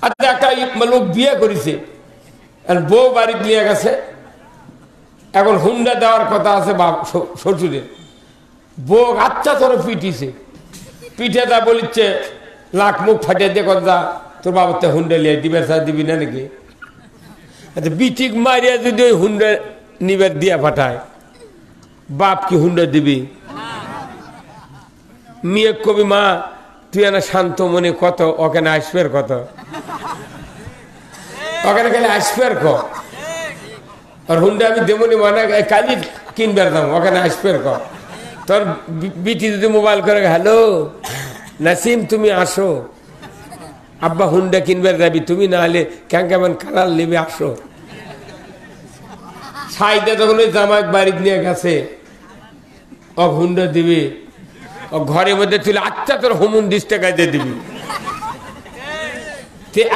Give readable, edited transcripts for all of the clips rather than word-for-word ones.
আচ্ছা একটা লোক বিয়ে করেছে, বউ বাড়িতে নিয়ে গেছে, এখন হুন্ডা দেওয়ার কথা আছে বাপ শ্বশুরের। বউ আচ্ছা তোর পিটিছে, পিঠে তা বলিচ্ছে লাখ মুখ ফাটিয়ে দিয়ে কথা তোর বাবার হুন্ডা লিয়ে দিবে, দিবি না নাকি? আচ্ছা বিটিক মারিয়া যদি ওই হুন্ডা নিবার দিয়া পাঠায়, বাপ কি হুন্ডা দিবি? মেয়ে কবি মা তুই না শান্ত মনে কত, ওখানে আসবে কত, ওখানে খালি আসবে ক, আর হুন্ডা আমি দেবনি মানে কালি কিনবার দাম, ওখানে আসবে ক। তোর বিটি যদি মোবাইল করে হ্যালো নাসিম তুমি আসো, আব্বা হুন্ডা কিনবার যাবি, তুমি না হলে কেমন কালার নেবে আসো। সাইডে তখন ওই জামাই বাড়ি নিয়ে গেছে, ও হুন্ডা দিবি, ও ঘরের মধ্যে তুই আচ্ছা তোর হোমুন ডিসটা গাইতে দিবি।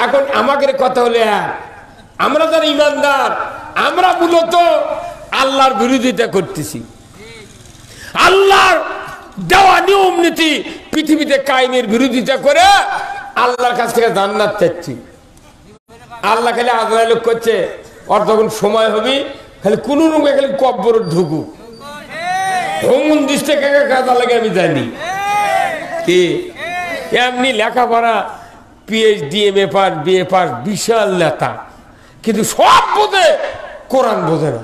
এখন আমাদের কথা হলে আমরা যারা ইমানদার, আমরা মূলত আল্লাহর বিরোধিতা করতেছি, আল্লাহর দেওয়া নিয়ম নীতি পৃথিবীতে কায়েমের বিরোধিতা করে আল্লাহর কাছ থেকে জান্নাত চাচ্ছি। আল্লাহ খালি আজরাইল করছে, ওর তখন সময় হবে খালি কোন রূপে খালি কব্বর ঢুকু, হোমুন দৃষ্টি কাকে কাজা লাগে আমি জানি। কি এমনি লেখাপড়া PhD MA pass BA pass বিশাল নেতা, কিন্তু সব বোঝে, কোরআন বোঝে না।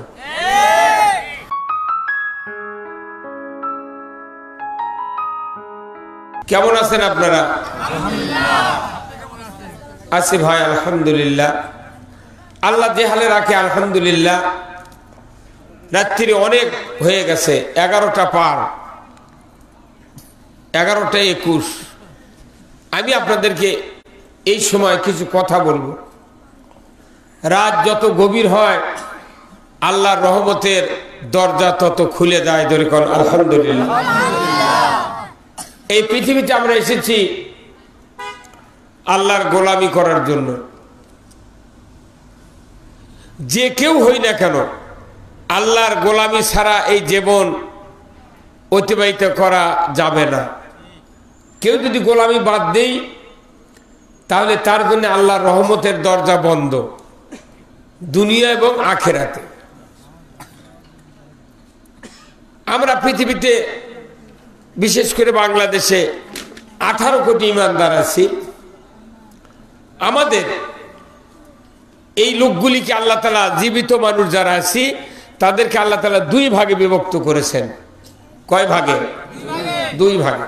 কেমন আছেন আপনারা? আছি ভাই আলহামদুলিল্লাহ। আল্লাহ যে হালে রাখে আলহামদুলিল্লাহ। রাত্রি অনেক হয়ে গেছে, 11টা পার, 11টা 21। আমি আপনাদেরকে এই সময় কিছু কথা বলবো। রাত যত গভীর হয় আল্লাহর রহমতের দরজা তত খুলে যায়, ধরে কোন আলহামদুলিল্লাহ। এই পৃথিবীতে আমরা এসেছি আল্লাহর গোলামি করার জন্য। যে কেউ হই না কেন আল্লাহর গোলামি ছাড়া এই জীবন অতিবাহিত করা যাবে না। কেউ যদি গোলামি বাদ দেই তাহলে তার জন্য আল্লাহর রহমতের দরজা বন্ধ, দুনিয়া এবং আখিরাতে। আমরা পৃথিবীতে বিশেষ করে বাংলাদেশে 18 কোটি ইমানদার আছি। আমাদের এই লোকগুলিকে আল্লাহ তাআলা, জীবিত মানুষ যারা আছি তাদেরকে আল্লাহ তাআলা 2 ভাগে বিভক্ত করেছেন। কয় ভাগে? 2 ভাগে।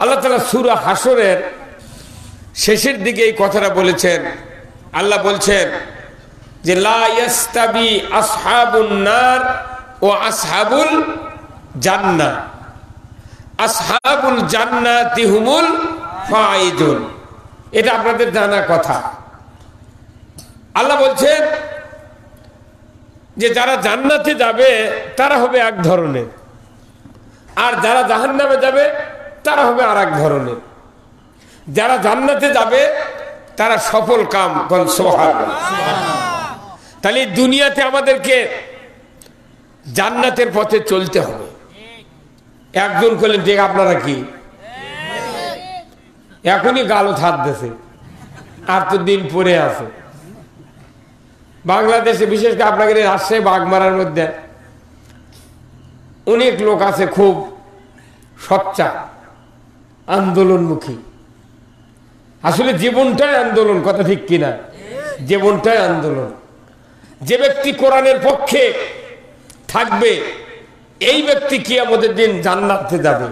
আল্লাহ তাআলা সূরা হাসরের শেষের দিকে এই কথাটা বলেছেন। আল্লাহ বলছেন যে লা ইয়াস্তাবি আসহাবুন নার ও আসহাবুল জান্নাহ, আসহাবুল জান্নাতি হুমুল ফাইজুন। এটা আপনাদের জানা কথা। আল্লাহ বলছেন যে যারা জান্নাতে যাবে তারা হবে এক ধরনের, আর যারা জাহান্নামে যাবে তারা হবে আর এক ধরনের। যারা জান্নাতে যাবে তারা সফল কাম, কোন সুবহানাল্লাহ। তাহলে দুনিয়াতে আমাদেরকে জান্নাতের পথে চলতে হবে। একজন করলেন ঠিক, আপনারা কি এখনই গালো হাত দিয়েছে, আর তো দিন পরে আছে। বাংলাদেশে বিশেষ করে আপনাদের রাজশাহী বাগমারার মধ্যে অনেক লোক আছে খুব সচ্চা, আন্দোলনমুখী। আসলে জীবনটাই আন্দোলন, কথা ঠিক কিনা? জীবনটাই আন্দোলন। যে ব্যক্তি কোরআনের পক্ষে থাকবে এই ব্যক্তি কিয়ামতের দিন জান্নাতে যাবে।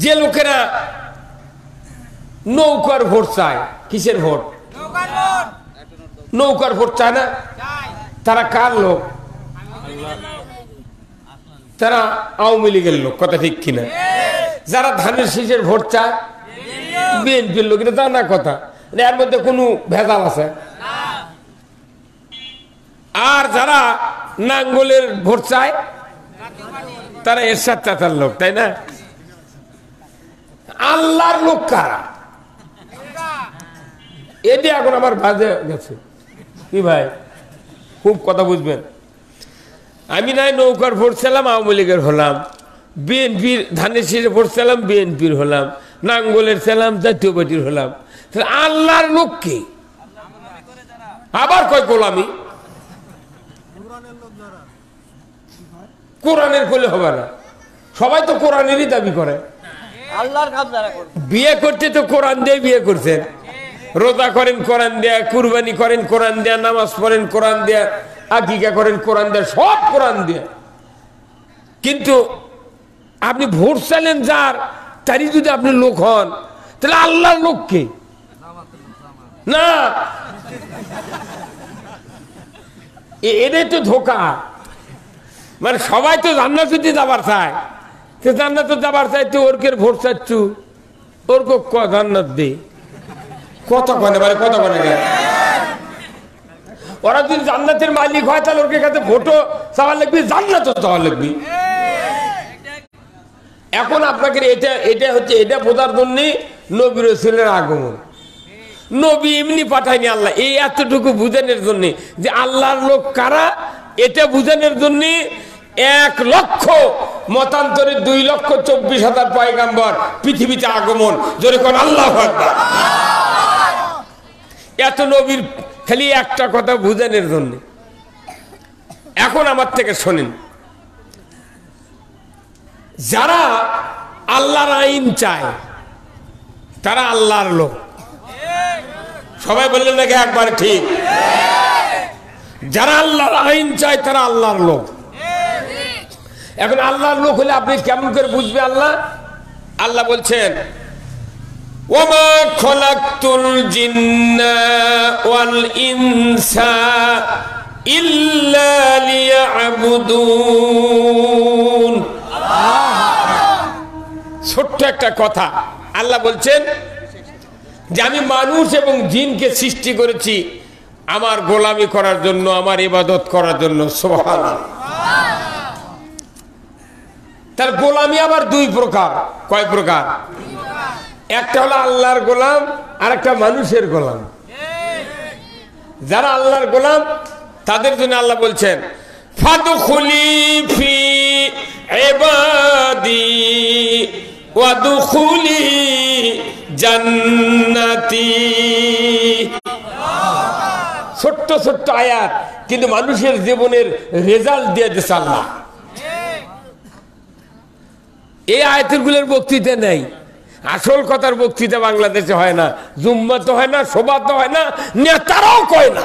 যে লোকেরা নৌকার ভোট চায়, কিসের ভোট? নৌকার ভোট চায় না, তারা কার লোক? তারা আওয়ামী লীগের লোক, কথা ঠিক কিনা? যারা ধানের শীষের ভোট চায় বিএনপির লোক, এটা জানা কথা, এর মধ্যে কোনো ভেজাল আছে? আর যারা নাঙ্গলের ভোট চায় তারা এরশাদ চাচার লোক, তাই না? আল্লাহর লোক কারা? এটি এখন আমার বাজে গেছে। কি ভাই, খুব কথা বুঝবেন। আমি নাই নৌকার ভোট ছিলাম, আওয়ামী লীগের হলাম, বিএনপির ধানের শীষে ভোট ছিলাম, বিএনপির হলাম, নাঙ্গলের ছিলাম, জাতীয় পার্টির হলাম, তাহলে আল্লাহর লোক কে? আবার কয় গোলামি। কোরআনের কোলে হবে না, সবাই তো কোরআনেরই দাবি করে। বিয়ে করতে তো কোরআন দিয়ে বিয়ে করছেন, রোজা করেন কোরআন দেয়া, কুরবানি করেন কোরআন দেয়া, নামাজ পড়েন কোরআন দেয়া, আকিকা করেন কোরআন দেয়া, সব কোরআন দেয়া। কিন্তু আপনি ভোট চাইলেন যার, তারই যদি আপনি লোক হন, তাহলে আল্লাহর লোক কে? না, এটাই তো ধোকা। মানে সবাই তো জান্নাতে যাবার চায়, জান্নাতে যাবার চাইতে ওরকে ভোট চাচ্ছু, ওরকে জান্নাত দে কত কনে, মানে কত কনে। ওরা যদি জান্নাতের মালিক হয় তাহলে ওর কাছে ভোটও চাওয়া লাগবে, জান্নাতও চাওয়া লাগবে। এখন আপনাকে এটা হচ্ছে, এটা বোঝার জন্য নবী রাসূলের আগমন। নবী এমনি পাঠায়নি আল্লাহ, এই এতটুকু বুঝানোর জন্য যে আল্লাহর লোক কারা, এটা বুঝানোর জন্য 1 লক্ষ মতান্তরে 2,24,000 পয়গাম্বর পৃথিবীতে আগমন। জোরে কোন আল্লাহু আকবার। এত নবীর খালি একটা কথা বুঝানোর জন্য। এখন আমার থেকে শোনেন, যারা আল্লাহর আইন চায় তারা আল্লাহর লোক। সবাই বললেন নাকি একবার ঠিক? যারা আল্লাহর আইন চায় তারা আল্লাহর লোক। এখন আল্লাহর লোক হলে আপনি কেমন করে বুঝবে আল্লাহ? আল্লাহ বলছেন, ওমা খলাকতুল জিন্না ওয়াল ইনসা ইল্লা লিয়াবুদুন। ছোট্ট একটা কথা, আল্লাহ বলছেন যে আমি মানুষ এবং জিনকে সৃষ্টি করেছি আমার গোলামি করার জন্য, আমার ইবাদত করার জন্য। সুবহানাল্লাহ। তার গোলামি আবার 2 প্রকার। কয় প্রকার? একটা হলো আল্লাহর গোলাম, আর একটা মানুষের গোলাম। যারা আল্লাহর গোলাম তাদের জন্য আল্লাহ বলছেন, ফাদখুলি ফি ইবাদি ওয়াদখুলি জান্নাতি। ছোট্ট ছোট্ট আয়াত, কিন্তু মানুষের জীবনের রেজাল্ট দিয়ে দিয়েছে আল্লাহ। এই আয়াতের গুলোর বক্তৃতা নেই, আসল কথার বক্তৃতা বাংলাদেশে হয় না, জুম্মা তো হয় না, সভা তো হয় না, নেতারাও কয় না।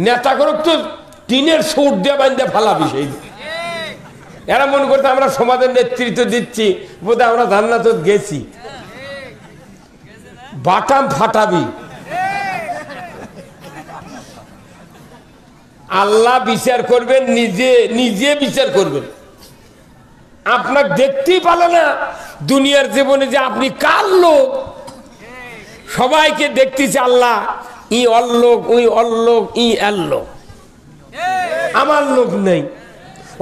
নেতা করুক তো টিনের সুট দিয়ে বান্ধে ফালা বিষয়। এরা মনে করতে আমরা সমাজের নেতৃত্ব দিচ্ছি, বোধহয় আমরা জান্নাতে গেছি। বাটাম ফাটাবি। আল্লাহ বিচার করবেন, নিজে নিজে বিচার করবেন। আপনার দেখতেই পারে না দুনিয়ার জীবনে যে আপনি কার লোক। সবাইকে দেখতেছে আল্লাহ, ই অল্লোক, উই অল্লোক, ই আল্লোক, আমার লোক নেই।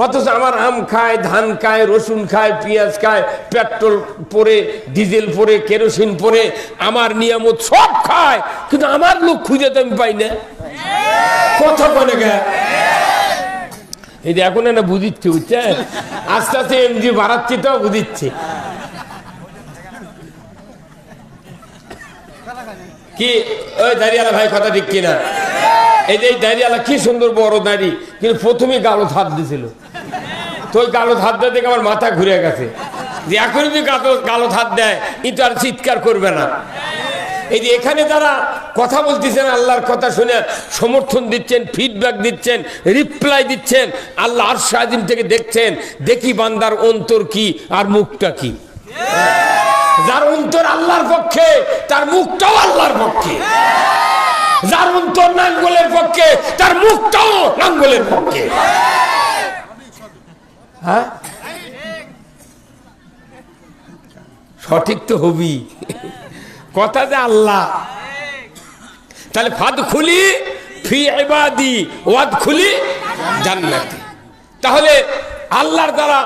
অথচ আমার আম খায়, ধান খায়, রসুন খায়, পেঁয়াজ খায়, পেট্রোল পরে, ডিজেল পরে, কেরোসিন পরে, আমার নিয়ামত সব খায়, কিন্তু আমার লোক খুঁজে তো আমি পাই না। কথা বলে গে এই যে এখন না বুঝিচ্ছে, বুঝছেন? আস্তে আস্তে এমজি বাড়াচ্ছি তো বুঝিচ্ছে। কি ওই দাঁড়িয়ালা ভাই, কথা ঠিক কিনা? এই যে দাঁড়িয়ালা কি সুন্দর বড় দাঁড়ি, কিন্তু প্রথমে গালো হাত দিয়েছিল, তো ওই গালো হাত দেওয়া দেখে আমার মাথা ঘুরে গেছে যে এখনই যদি গালো হাত দেয় কিন্তু আর চিৎকার করবে না। এই যে এখানে যারা কথা বলতেছেন, আল্লাহর কথা শুনে সমর্থন দিচ্ছেন, ফিডব্যাক দিচ্ছেন, রিপ্লাই দিচ্ছেন, আল্লাহ আরশ আজিম থেকে দেখছেন, দেখি বান্দার অন্তর কি আর মুখটা কি। যার অন্তর আল্লাহর পক্ষে তার মুখটাও আল্লাহর পক্ষে, যার অন্তর নাঙ্গলের পক্ষে তার মুখটাও নাঙ্গলের পক্ষে। হ্যাঁ, সঠিক তো হবি কথা যে আল্লাহ। তাহলে ফাদখুলি ফি ইবাদি ওয়াদখুলি জান্নাতি। তাহলে আল্লাহর দ্বারা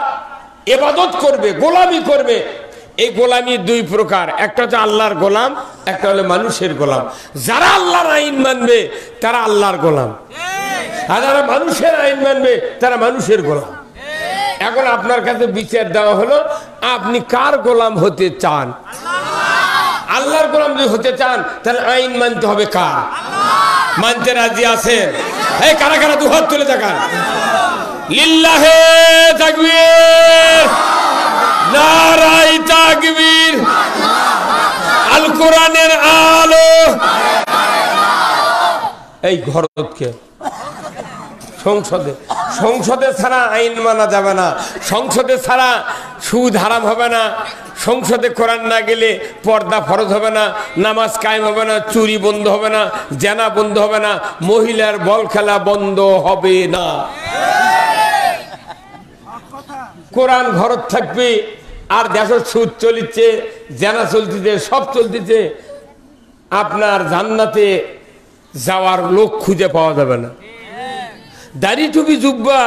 ইবাদত করবে, গোলামি করবে। এই গোলামি 2 প্রকার, একটা হচ্ছে আল্লাহর গোলাম, একটা হলো মানুষের গোলাম। যারা আল্লাহর আইন মানবে তারা আল্লাহর গোলাম, আর যারা মানুষের আইন মানবে তারা মানুষের গোলাম। এখন আপনার কাছে বিচার দেওয়া হলো, আপনি কার গোলাম হতে চান? আল্লাহর গোলাম যদি হতে চান তাহলে আইন মানতে হবে কার? মানতে রাজি আছেন? এই কারা কারা দুহাত তুলে দেখান। লিল্লাহে তাকবীর, নারায়ে তাকবীর। আল কোরআনের আলো। এই ঘরকে সংসদে ছাড়া আইন মানা যাবে না, সংসদে ছাড়া সুদ হারাম হবে না, সংসদে কোরআন না গেলে পর্দা ফরজ হবে না, নামাজ কায়েম হবে না, চুরি বন্ধ হবে না, জেনা বন্ধ হবে না, মহিলার বল খেলা বন্ধ হবে না। কোরআন ঘরত থাকবে আর দেশের সুদ চলিচ্ছে, জেনা চলতেছে, সব চলতেছে, আপনার জান্নাতে যাওয়ার লোক খুঁজে পাওয়া যাবে না। দাড়ি টুপি জুব্বা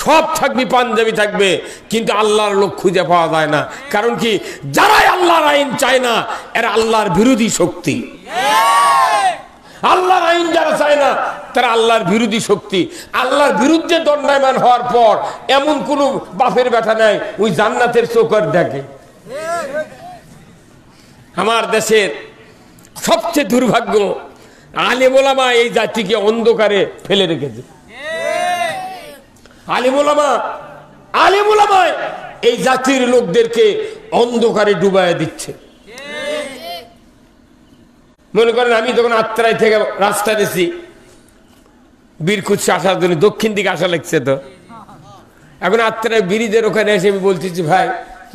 সব থাকবে, পাঞ্জাবি থাকবে, কিন্তু আল্লাহর লোক খুঁজে পাওয়া যায় না। কারণ কি? যারাই আল্লাহর আইন চায় না এরা আল্লাহর বিরোধী শক্তি। আল্লাহর আইন যারা চায় না তারা আল্লাহর বিরোধী শক্তি। আল্লাহর বিরুদ্ধে দণ্ডায়মান হওয়ার পর এমন কোন বাপের ব্যাটা নাই ওই জান্নাতের চোখর দেখে। আমার দেশের সবচেয়ে দুর্ভাগ্য, আলেম ওলামা এই জাতিকে অন্ধকারে ফেলে রেখেছে। আলেম ওলামা এই জাতির লোকদেরকে অন্ধকারে ডুবাইয়া দিচ্ছে। মনে করেন আমি যখন আত্রাই থেকে রাস্তা দিয়েছি বীরকুৎসে আসার জন্য, দক্ষিণ দিকে আসা লাগছে, তো এখন আত্রাই ব্রিজের ওখানে এসে আমি বলতেছি ভাই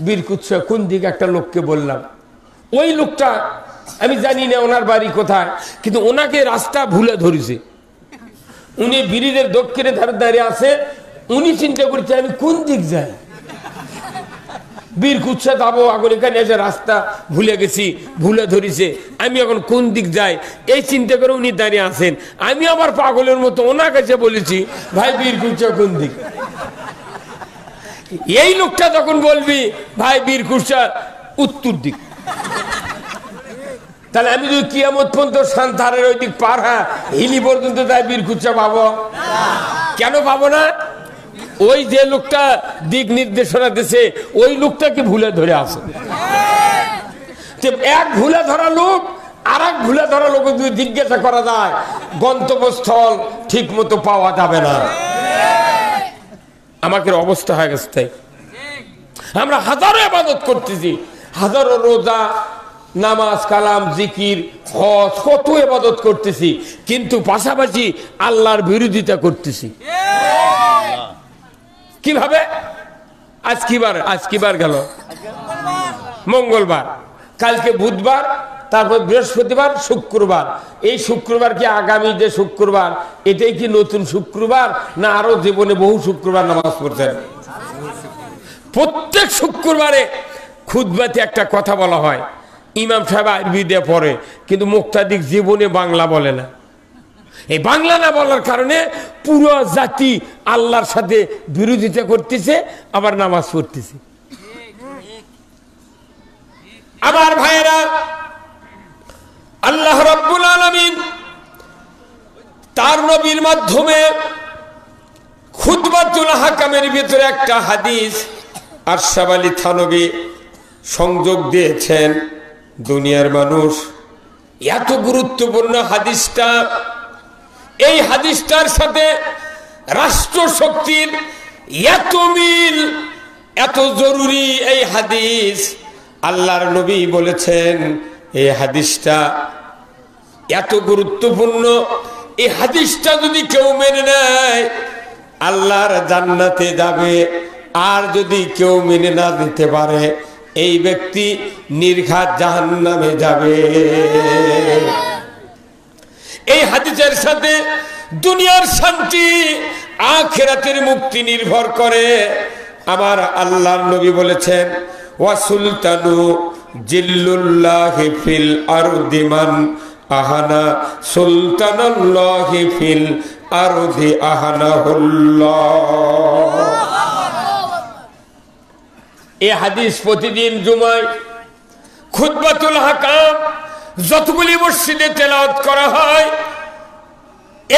বীরকুৎসে কোন দিকে একটা লোককে বললাম, ওই লোকটা আমি জানি না ওনার বাড়ি কোথায়, কিন্তু ওনাকে রাস্তা ভুলে ধরেছে। উনি ব্রিজের দক্ষিণে ধারে দাঁড়িয়ে আছে, উনি চিন্তা করছে আমি কোন দিক যাই, বীরকুৎসে যাবো, এখন এখানে এসে রাস্তা ভুলে গেছি, ভুলে ধরেছে, আমি এখন কোন দিক যাই এই চিন্তা করে উনি দাঁড়িয়ে আছেন। আমি আবার পাগলের মতো ওনার কাছে বলেছি ভাই বীরকুৎসে কোন দিক। এই লোকটা যখন বলবি ভাই বীরকুৎসে উত্তর দিক, তাহলে আমি যদি কিয়ামত পর্যন্ত সান্তারের ওই দিক পার হ্যাঁ হিলি পর্যন্ত যাই বীরকুৎসে পাবো? কেন পাবো না? ওই যে লোকটা দিক নির্দেশনা দিছে ওই লোকটাকে ভুলে ধরে আছে। এক ভুলে ধরা লোক আর এক ভুলে ধরা লোক যদি জিজ্ঞাসা করা যায় গন্তব্যস্থল ঠিক মতো পাওয়া যাবে না। আমাদের অবস্থা হয়ে গেছে তাই। আমরা হাজারো ইবাদত করতেছি, হাজারো রোজা, নামাজ, কালাম, জিকির, হজ, কত ইবাদত করতেছি, কিন্তু পাশাপাশি আল্লাহর বিরোধিতা করতেছি। কিভাবে? আজ কি বার গেল? মঙ্গলবার, কালকে বুধবার, তারপর বৃহস্পতিবার, শুক্রবার। এই শুক্রবার কি আগামী যে শুক্রবার এটাই কি নতুন শুক্রবার, না আরো জীবনে বহু শুক্রবার নামাজ পড়ছেন? প্রত্যেক শুক্রবারে খুতবাতে একটা কথা বলা হয়, ইমাম সাহেব আরবি দিয়ে পড়ে, কিন্তু মুক্তাদিক জীবনে বাংলা বলে না। এই বাংলা না বলার কারণে পুরো জাতি আল্লাহর সাথে বিরোধিতা করতেছে, আবার নামাজ পড়তেছে। আবার ভাইয়েরা, আল্লাহ রাব্বুল আলামিন তার নবীর মাধ্যমে খুতবাতুল হাকামের ভিতরে একটা হাদিস আশরাফ আলী থানভী সংযোগ দিয়েছেন। দুনিয়ার মানুষ এত গুরুত্বপূর্ণ হাদিসটা, এই হাদিসটার সাথে রাষ্ট্র শক্তির এত মিল, এত জরুরি এই হাদিস। আল্লাহর নবী বলেছেন এই হাদিসটা এত গুরুত্বপূর্ণ, এই হাদিসটা যদি কেউ মেনে নেয় আল্লাহর জান্নাতে যাবে, আর যদি কেউ মেনে না দিতে পারে এই ব্যক্তি নির্ঘাত জাহান্নামে যাবে। এই হাদিসের সাথে দুনিয়ার শান্তি, আখিরাতের মুক্তি নির্ভর করে। আমার আল্লাহর নবী বলেছেন ওয়া সুলতানু জিল্লুল্লাহি ফিল আরদি মান আহানা সুলতানাল্লাহি ফিল আরদি আহানাহুল্লাহ। এই হাদিস প্রতিদিন জুমায় খুতবাতুল হাকাম যতগুলি মসজিদে তেলাওয়াত করা হয়,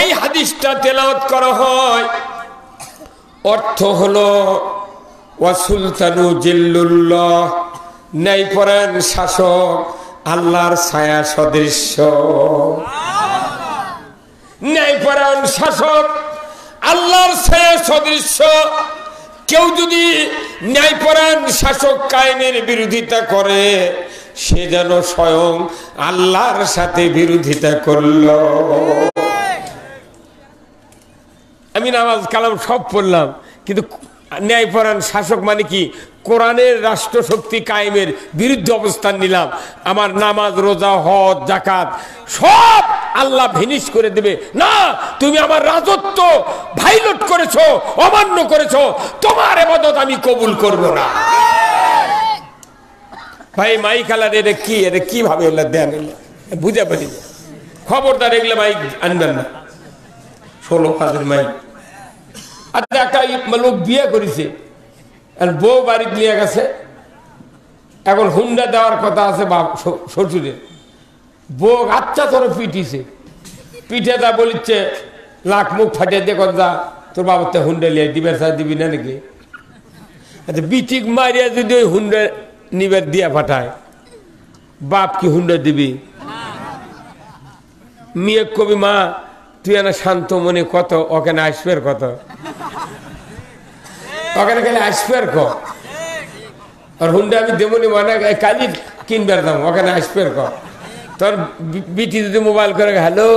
এই হাদিসটা তেলাওয়াত করা হয়। অর্থ হলো ওয়া সুলতানু জিল্লুল্লাহ, ন্যায়পরায়ণ শাসক আল্লাহর ছায়া সদৃশ্য। ন্যায়পরায়ণ শাসক আল্লাহর ছায়া সদৃশ্য। কেউ যদি ন্যায়পরায়ণ শাসক কায়েমের বিরোধিতা করে, সে যেন স্বয়ং আল্লাহর সাথে বিরোধিতা করল। আমি নামাজ কালাম সব পড়লাম, কিন্তু ন্যায়পরায়ণ শাসক মানে কি? কোরআনের রাষ্ট্রশক্তি কায়েমের বিরুদ্ধে অবস্থান নিলাম। আমার নামাজ, রোজা, হজ, যাকাত সব আল্লাহ ভিনিশ করে দেবে। না, তুমি আমার রাজত্ব ভাইলট করেছো, অমান্য করেছো, তোমার ইবাদত আমি কবুল করব না। ভাই মাইক আলার এটা কি, এটা কিভাবে দেন বুঝে পারি না। খবরদার এগুলো মাইক আনবেন না, 16 হাজার মাইক। আচ্ছা, একটা লোক বিয়ে করেছে, বউ বাড়িতে নিয়ে গেছে, এখন হুন্ডা দেওয়ার কথা আছে বাপ শ্বশুরের। বউ আচ্ছা তোর পিটিছে, পিঠে তা বলিচ্ছে লাখ মুখ ফাটিয়ে দেখো যা তোর বাবার হুন্ডা লিয়ে দিবে, দিবি না নাকি? আচ্ছা, বিটিক মারিয়া যদি ওই হুন্ডা নিবার দিয়া পাঠায়, বাপ কি হুন্ডা দিবি? মেয়ে কবি মা তুই না শান্ত মনে কত, ওখানে আসবে কত, ওখানে খালি আসবে আর হুন্ডা আমি দেবনি মানে কালি কিনবার দাম, ওখানে আসবে তোর বিটি যদি মোবাইল করে, হ্যালো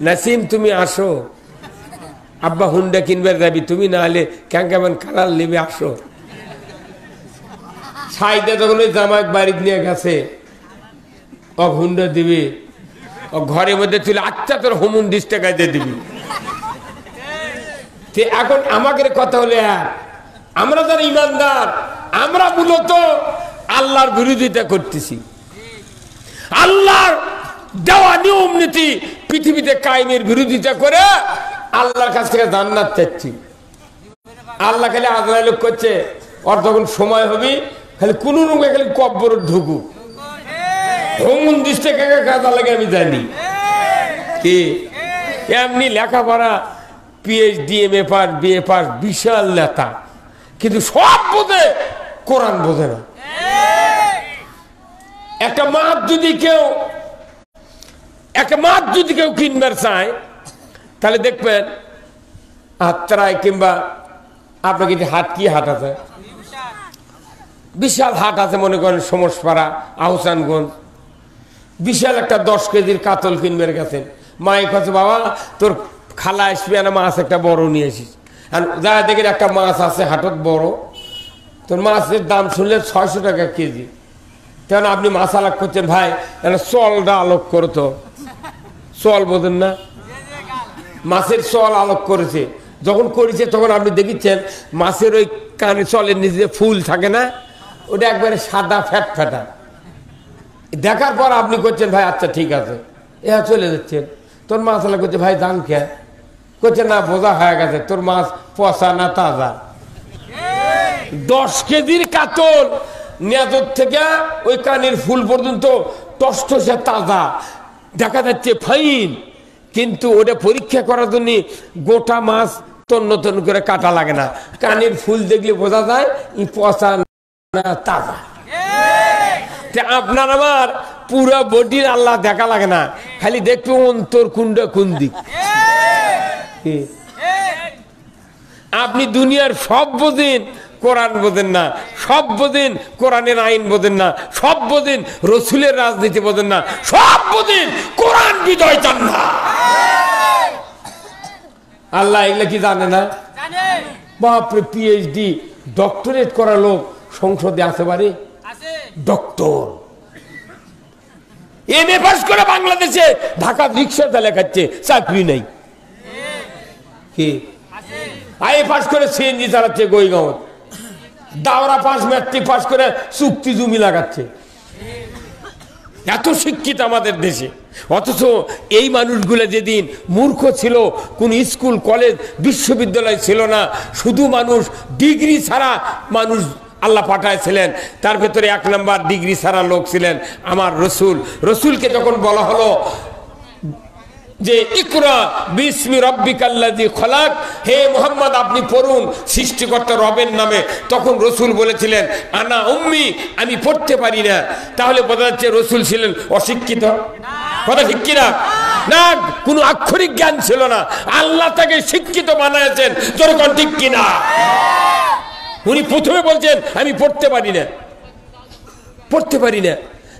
নাসিম তুমি আসো, আব্বা হুন্ডা কিনবার যাবি, তুমি না হলে কেমন কালার নেবে আসো। সাইডে তখন ওই জামাই বাড়ি নিয়ে গেছে, ও হুন্ডা দিবি, ও ঘরের মধ্যে তুলে আচ্ছা তোর হোমুন 20 টাকায় দিয়ে দিবি। এখন আমাদের কথা হলে আমরা যারা ইমানদার, আমরা মূলত আল্লাহর বিরোধিতা করতেছি। আল্লাহর দেওয়া নিয়ম নীতি পৃথিবীতে কায়েমের বিরোধিতা করে আল্লাহর কাছ থেকে জান্নাত চাচ্ছি। আল্লাহ খালি আজরাইল করছে, ওর যখন সময় হবে খালি কোন রূপে খালি কব্বর ঢুকু, হোমুন 20 টাকা কাজা লাগে আমি জানি কি। এমনি লেখাপড়া PhD, MA pass, BA pass, বিশাল নেতা, কিন্তু সব বোঝে, কোরআন বোঝে না। একটা মাছ যদি কেউ কিনবার চায়, তাহলে দেখবেন আত্রায় কিংবা আপনার কি হাট, কি হাট আছে, বিশাল হাট আছে, মনে করেন সমসপাড়া, আহসানগঞ্জ, বিশাল একটা 10 কেজির কাতল কিনবার গেছেন। মাই কাছে বাবা তোর খালা আসবে না, মাছ একটা বড় নিয়ে আসিস। আর যা দেখেন একটা মাছ আছে হাটত বড়, তোর মাছের দাম শুনলে 600 টাকা কেজি। কেন আপনি মাছ আলাপ করছেন? ভাই চলটা আলোক করতো, চল বোঝেন না, মাছের চল আলোক করেছে। যখন করেছে তখন আপনি দেখেছেন মাছের ওই কানে চলের নিচে ফুল থাকে না, ওটা একবারে সাদা ফ্যাট ফ্যাটা। দেখার পর আপনি করছেন ভাই আচ্ছা ঠিক আছে, চলে যাচ্ছেন। তোর মাছ আলাপ করছে, ভাই দাম খেয়ে করছে না, বোঝা হয়ে গেছে তোর মাছ পচা না তাজা। 10 কেজির কাতল নেজর থেকে ওই কানের ফুল পর্যন্ত টসটসে তাজা দেখা যাচ্ছে, ফাইন। কিন্তু ওটা পরীক্ষা করার জন্য গোটা মাছ তন্ন করে কাটা লাগে না, কানের ফুল দেখলে বোঝা যায় পচা না তাজা। আপনার আমার পুরো বডির আল্লাহ দেখা লাগে না, খালি দেখবে অন্তর কুন্ডা কোন দিক। আপনি দুনিয়ার সব বোঝেন, কোরআন বোঝেন না, সব বোঝেন কোরআনের আইন বোঝেন না, সব বোঝেন রসুলের রাজনীতি বোঝেন না, সব বোঝেন কোরআন বিজয় চান না। আল্লাহ এগুলো কি জানে না? বাপরে, পিএইচডি ডক্টরেট করা লোক সংসদে আছে বারে, ডক্টর এমএ পাস করে বাংলাদেশে ঢাকা রিক্সা চালাচ্ছে, চাকরি নেই। কি আইএ পাস করে সিএনজি চালাচ্ছে গইগাঁও, দাওরা পাস, ম্যাট্রিক পাস করে চুক্তি জমি লাগাচ্ছে। এত শিক্ষিত আমাদের দেশে, অথচ এই মানুষগুলো যেদিন মূর্খ ছিল, কোন স্কুল কলেজ বিশ্ববিদ্যালয় ছিল না, শুধু মানুষ ডিগ্রি ছাড়া মানুষ আল্লাহ পাঠাইছিলেন। তার ভেতরে 1 নাম্বার ডিগ্রি ছাড়া লোক ছিলেন আমার রসুল। রসুলকে যখন বলা হলো যে ইকরা বিসমি রাব্বিকাল্লাযী খলাক, হে মুহাম্মদ আপনি পড়ুন সৃষ্টিকর্তা রবের নামে। তখন রসুল বলেছিলেন আনা উম্মি, আমি পড়তে পারি না। তাহলে বোঝা যাচ্ছে রসুল ছিলেন অশিক্ষিত, কথা ঠিক কিনা? না, কোনো আক্ষরিক জ্ঞান ছিল না, আল্লাহ তাকে শিক্ষিত বানাইছেন, যখন ঠিক কিনা? উনি প্রথমে বলছেন আমি পড়তে পারি না, পড়তে পারি না।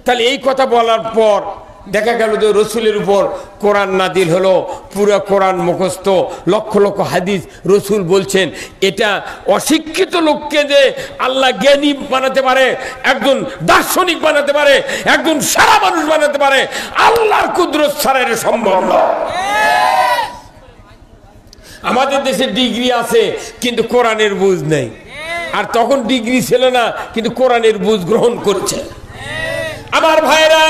তাহলে এই কথা বলার পর দেখা গেল যে রসুলের উপর কোরআন নাজিল হলো, পুরো কোরআন মুখস্থ, লক্ষ লক্ষ হাদিস। রসুল বলছেন এটা অশিক্ষিত লোককে যে আল্লাহ জ্ঞানী বানাতে পারে, একজন দার্শনিক বানাতে পারে, একজন সারা মানুষ বানাতে পারে, আল্লাহর কুদরত ছাড়া এটা সম্ভব নয়। আমাদের দেশে ডিগ্রি আছে কিন্তু কোরআনের বুঝ নেই, আর তখন ডিগ্রি ছিল না কিন্তু কোরআনের বুঝ গ্রহণ করছে। আমার ভাইরা,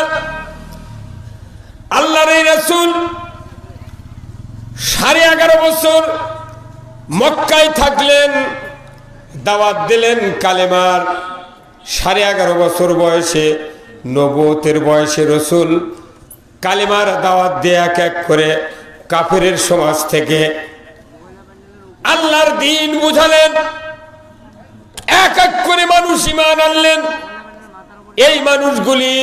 আল্লাহর রাসূল 11.5 বছর মক্কায় থাকলেন, দাওয়াত দিলেন কালেমার। 11.5 বছর বয়সে, নবুয়তের বয়সে রসুল কালেমার দাওয়াত দিয়ে এক এক করে কাফেরের সমাজ থেকে আল্লাহর দ্বীন বুঝালেন। এক এক করে মানুষ ঈমান আনলেন। এই মানুষগুলি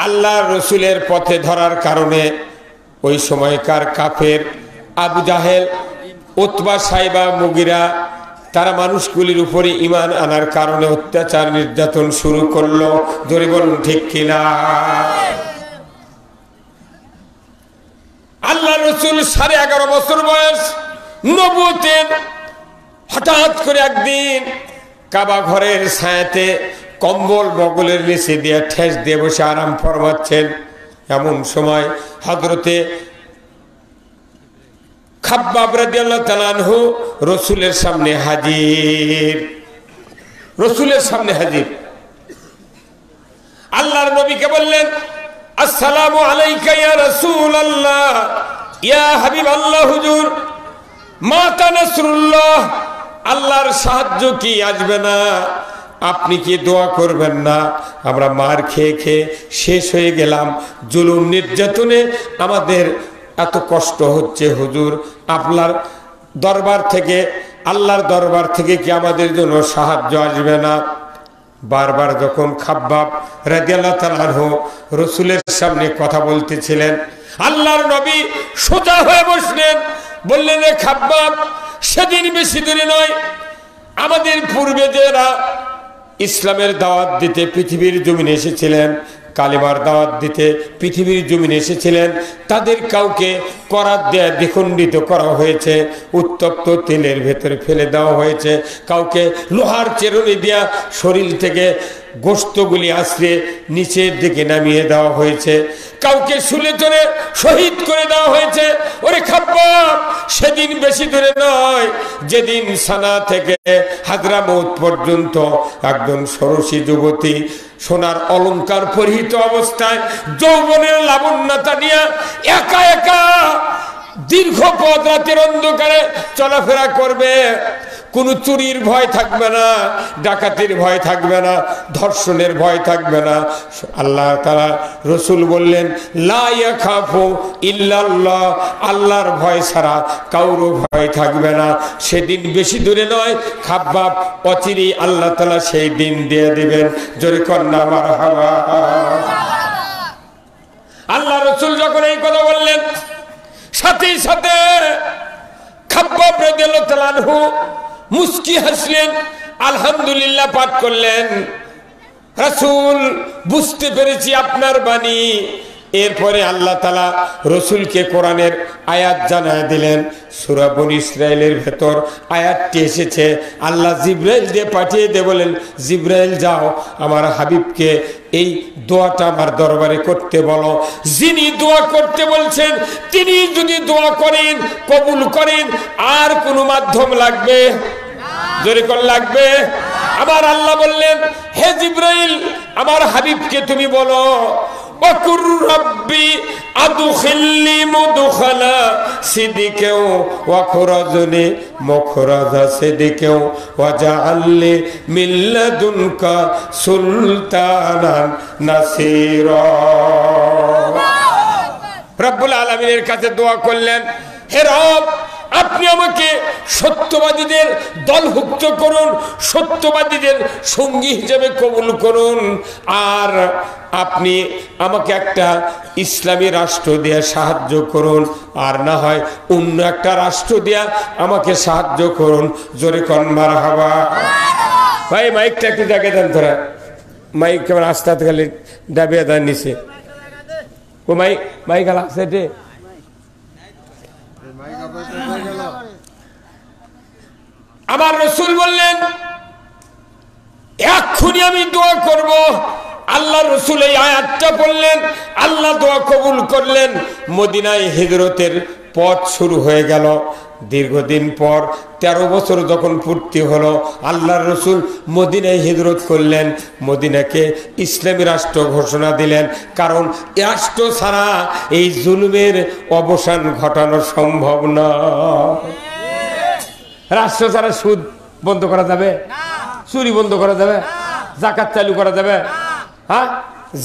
আল্লাহর রসুলের পথে ধরার কারণে ওই সময়কার কাফের আবু জাহেল, উতবা, সাইবা, মুগিরা, তারা মানুষগুলির উপরে ঈমান আনার কারণে অত্যাচার নির্যাতন শুরু করলো। জোরে বলুন ঠিক কিনা? আল্লাহ রসুল 11.5 বছর বয়স, নবুয়তের, হঠাৎ করে একদিন কাবা ঘরের ছায়াতে কম্বল বগলের নিচে দিয়ে ঠেস দিয়ে বসে আরাম ফরমাচ্ছেন। এমন সময় হযরতে খাব্বাব রাদিয়াল্লাহু তাআলা আনহু রসুলের সামনে হাজির। রসুলের সামনে হাজির। আল্লাহর নবীকে বললেন আসসালামু আলাইকা ইয়া রাসূলুল্লাহ, ইয়া হাবিবাল্লাহ, হুজুর মাতা নাসরুল্লাহ, আল্লাহর সাহায্য কি আসবে না? আপনি কি দোয়া করবেন না? আমরা মার খেয়ে খেয়ে শেষ হয়ে গেলাম, জুলুম নির্যাতনে আমাদের এত কষ্ট হচ্ছে। হুজুর আপনার দরবার থেকে, আল্লাহর দরবার থেকে কি আমাদের জন্য সাহায্য আসবে না? বারবার যখন খাব্বাব রাদিয়াল্লাহু তাআলা আনহু রসুলের সামনে কথা বলতেছিলেন, আল্লাহর নবী সোজা হয়ে বসলেন, বললেন রে খাব্বাব, সেদিন বেশি দূরে নয়, আমাদের পূর্বে যারা ইসলামের দাওয়াত দিতে পৃথিবীর জমিনে এসেছিলেন, কালেমার দাওয়াত দিতে পৃথিবীর জমিনে এসেছিলেন, তাদের কাউকে করাত দিয়ে দ্বিখণ্ডিত করা হয়েছে, উত্তপ্ত তেলের ভেতরে ফেলে দেওয়া হয়েছে, কাউকে লোহার চেরুনি দিয়া শরীর থেকে গোশতগুলি আশ্রে নিচের দিকে নামিয়ে দেওয়া হয়েছে, কাউকে শুলে চলে শহীদ করে দেওয়া হয়েছে। ওরে খাব্বাব, সেদিন বেশি দূরে নয়, যেদিন সানা থেকে হাজরামউত পর্যন্ত একজন ষোড়শী যুবতী সোনার অলংকার পরিহিত অবস্থায় যৌবনের লাবণ্যতা নিয়ে একা একা দীর্ঘ পথ রাতের অন্ধকারে চলাফেরা করবে। কোনো চুরির ভয় থাকবে না, ডাকাতির ভয় থাকবে না, ধর্ষণের ভয় থাকবে না। আল্লাহ তাআলা রসুল বললেন লা ইয়াখাফু ইল্লাল্লাহ, আল্লাহর ভয় ছাড়া কারো ভয় থাকবে না। সেদিন বেশি দূরে নয় খাব্বাব, অচিরেই আল্লাহ তাআলা সেই দিন দিয়ে দিবেন। জোরে কন্যা মারহাবা। আল্লাহ রসুল যখন এই কথা বললেন, সাথে সাথে খাব্বাব রাদিয়াল্লাহু তাআলা আনহু মুস্কি হাসলেন, আলহামদুলিল্লাহ পাঠ করলেন। রাসূল, বুঝতে পেরেছি আপনার বাণী। এরপরে আল্লাহ তাআলা রসুলকে কোরআনের আয়াত জানায় দিলেন। সূরা বনী ইসরাইলের ভেতর আয়াতটি এসেছে, আল্লাহ জিবরাইল দিয়ে পাঠিয়ে দিয়ে বলেন, জিবরাইল যাও আমার হাবিবকে এই দোয়াটা আমার দরবারে করতে বলো। যিনি দোয়া করতে বলছেন তিনি যদি দোয়া করেন, কবুল করেন, আর কোনো মাধ্যম লাগবে? জোরে করে লাগবে? আমার আল্লাহ বললেন, হে জিবরাইল, আমার হাবিবকে তুমি বলো ওয়াকুর রাব্বি আদখিলনি মুদখালা সিদকিও ওয়াখরাজনি মুখরাজা সিদকিও ওয়াজআলনি মিন লাদুনকা সুলতানান নাসীরা। রব্বুল আলামিনের কাছে দোয়া করলেন, হে রব, আপনি আমাকে সত্যবাদীদের দলভুক্ত করুন, সত্যবাদীদের সঙ্গী হিসেবে কবুল করুন, আর আপনি আমাকে একটা ইসলামী রাষ্ট্র দিয়ে সাহায্য করুন, আর না হয় অন্য একটা রাষ্ট্র দিয়ে আমাকে সাহায্য করুন। জোরে কোন মারহাবা। ভাই মাইকটা একটু জায়গা দেন, তোরা মাইক কেমন আস্তে আস্তে খালি ডাবিয়ে দেন নিচে। ও মাইক আলা আছে রে, আমার রাসূল বললেন এক্ষুনি আমি দোয়া করব। আল্লাহ রাসূল এই আয়াতটা বললেন, আল্লাহ দোয়া কবুল করলেন। মদিনায় হিজরতের পথ শুরু হয়ে গেল। দীর্ঘদিন পর 13 বছর যখন পূর্তি হলো, আল্লাহর রাসূল মদিনায় হিজরত করলেন, মদিনাকে ইসলামী রাষ্ট্র ঘোষণা দিলেন। কারণ রাষ্ট্র ছাড়া এই জুলুমের অবসান ঘটানো সম্ভব না। রাষ্ট্র ছাড়া সুদ বন্ধ করা যাবে, চুরি বন্ধ করা যাবে, যাকাত চালু করা যাবে, হ্যাঁ,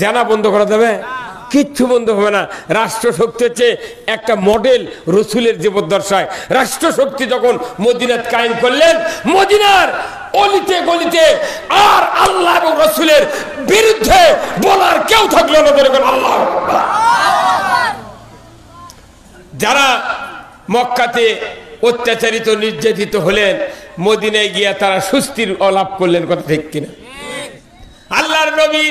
জানা বন্ধ করা যাবে, কিচ্ছু বন্ধ হবে না। রাষ্ট্রশক্তি হচ্ছে একটা মডেল রসুলের জীবদ্দশায়। রাষ্ট্রশক্তি যখন মদিনাত কায়েম করলেন, মদিনার অলিতে গলিতে আর আল্লাহ এবং রসুলের বিরুদ্ধে বলার কেউ থাকলো না। আল্লাহ যারা মক্কাতে অত্যাচারিত নির্যাতিত হলেন, মদিনায় গিয়া তারা সুস্থির লাভ করলেন। কথা ঠিক কিনা? আল্লাহর নবী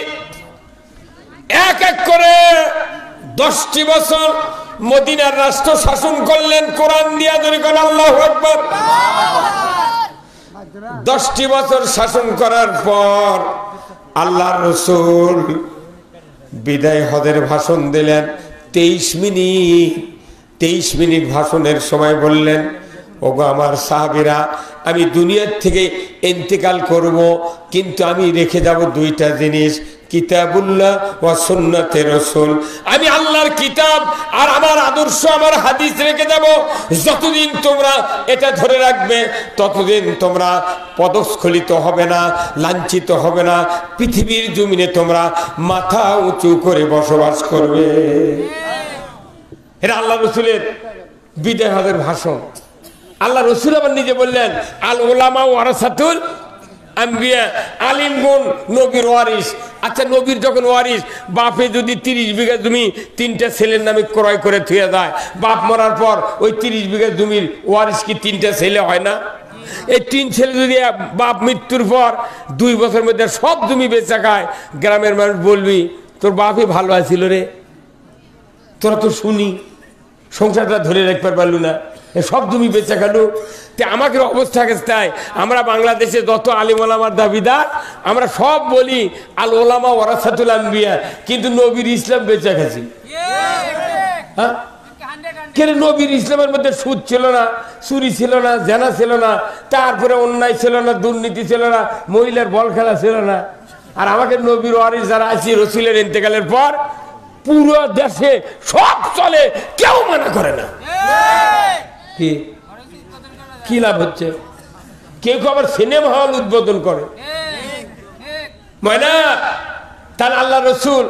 এক এক করে 10টি বছর মদিনার রাষ্ট্র শাসন করলেন কোরআন দিয়া। ধরে কোন আল্লাহু আকবার। 10টি বছর শাসন করার পর আল্লাহর রাসূল বিদায় হজের ভাষণ দিলেন। 23 মিনিট ভাষণের সময় বললেন, ওগো আমার সাহাবীরা, আমি দুনিয়ার থেকে ইন্তেকাল করব, কিন্তু আমি রেখে যাব 2টা জিনিস, কিতাবুল্লাহ ওয়া সুন্নাতে রাসূল। আমি আল্লাহর কিতাব আর আমার আদর্শ, আমার হাদিস রেখে যাব। যতদিন তোমরা এটা ধরে রাখবে, ততদিন তোমরা পদস্খলিত হবে না, লাঞ্ছিত হবে না, পৃথিবীর জমিনে তোমরা মাথা উঁচু করে বসবাস করবে। এটা আল্লাহ রসুলের বিদায় হজের ভাষণ। আল্লাহ রসুল আবার নিজে বললেন, আল উলামা ওয়ারাসাতুল আম্বিয়া, আলিমগণ নবীর ওয়ারিস। আচ্ছা, নবীর যখন ওয়ারিস, বাপে যদি 30 বিঘা জমি 3টা ছেলের নামে ক্রয় করে থুয়ে যায়, বাপ মরার পর ওই 30 বিঘা জমির ওয়ারিস কি 3টা ছেলে হয় না? এই 3 ছেলে যদি বাপ মৃত্যুর পর 2 বছরের মধ্যে সব জমি বেচা খায়, গ্রামের মানুষ বলবি তোর বাপই ভালো আছিল রে, তোরা তো শুনি সংসারটা ধরে রাখতে পারলু না, সব জমি বেচা গেল। আমাদের অবস্থা গেছে তাই। আমরা বাংলাদেশে যত আলিম ওলামার দাবিদার, আমরা সব বলি আল ওলামা ওয়ারাসাতুল আম্বিয়া, কিন্তু নবীর ইসলাম বেচা গেছি। হ্যাঁ, কেন? নবীর ইসলামের মধ্যে সুদ ছিল না, চুরি ছিল না, জেনা ছিল না, তারপরে অন্যায় ছিল না, দুর্নীতি ছিল না, মহিলার বল খেলা ছিল না। আর আমাদের নবীর ওয়ারিস যারা আছে, রসুলের ইন্তেকালের পর পুরো দেশে সব চলে, কেউ মানা করে না। কি লাভ হচ্ছে? কেউ কেউ আবার সিনেমা হল উদ্বোধন করে। ময়না তার আল্লাহ রসুল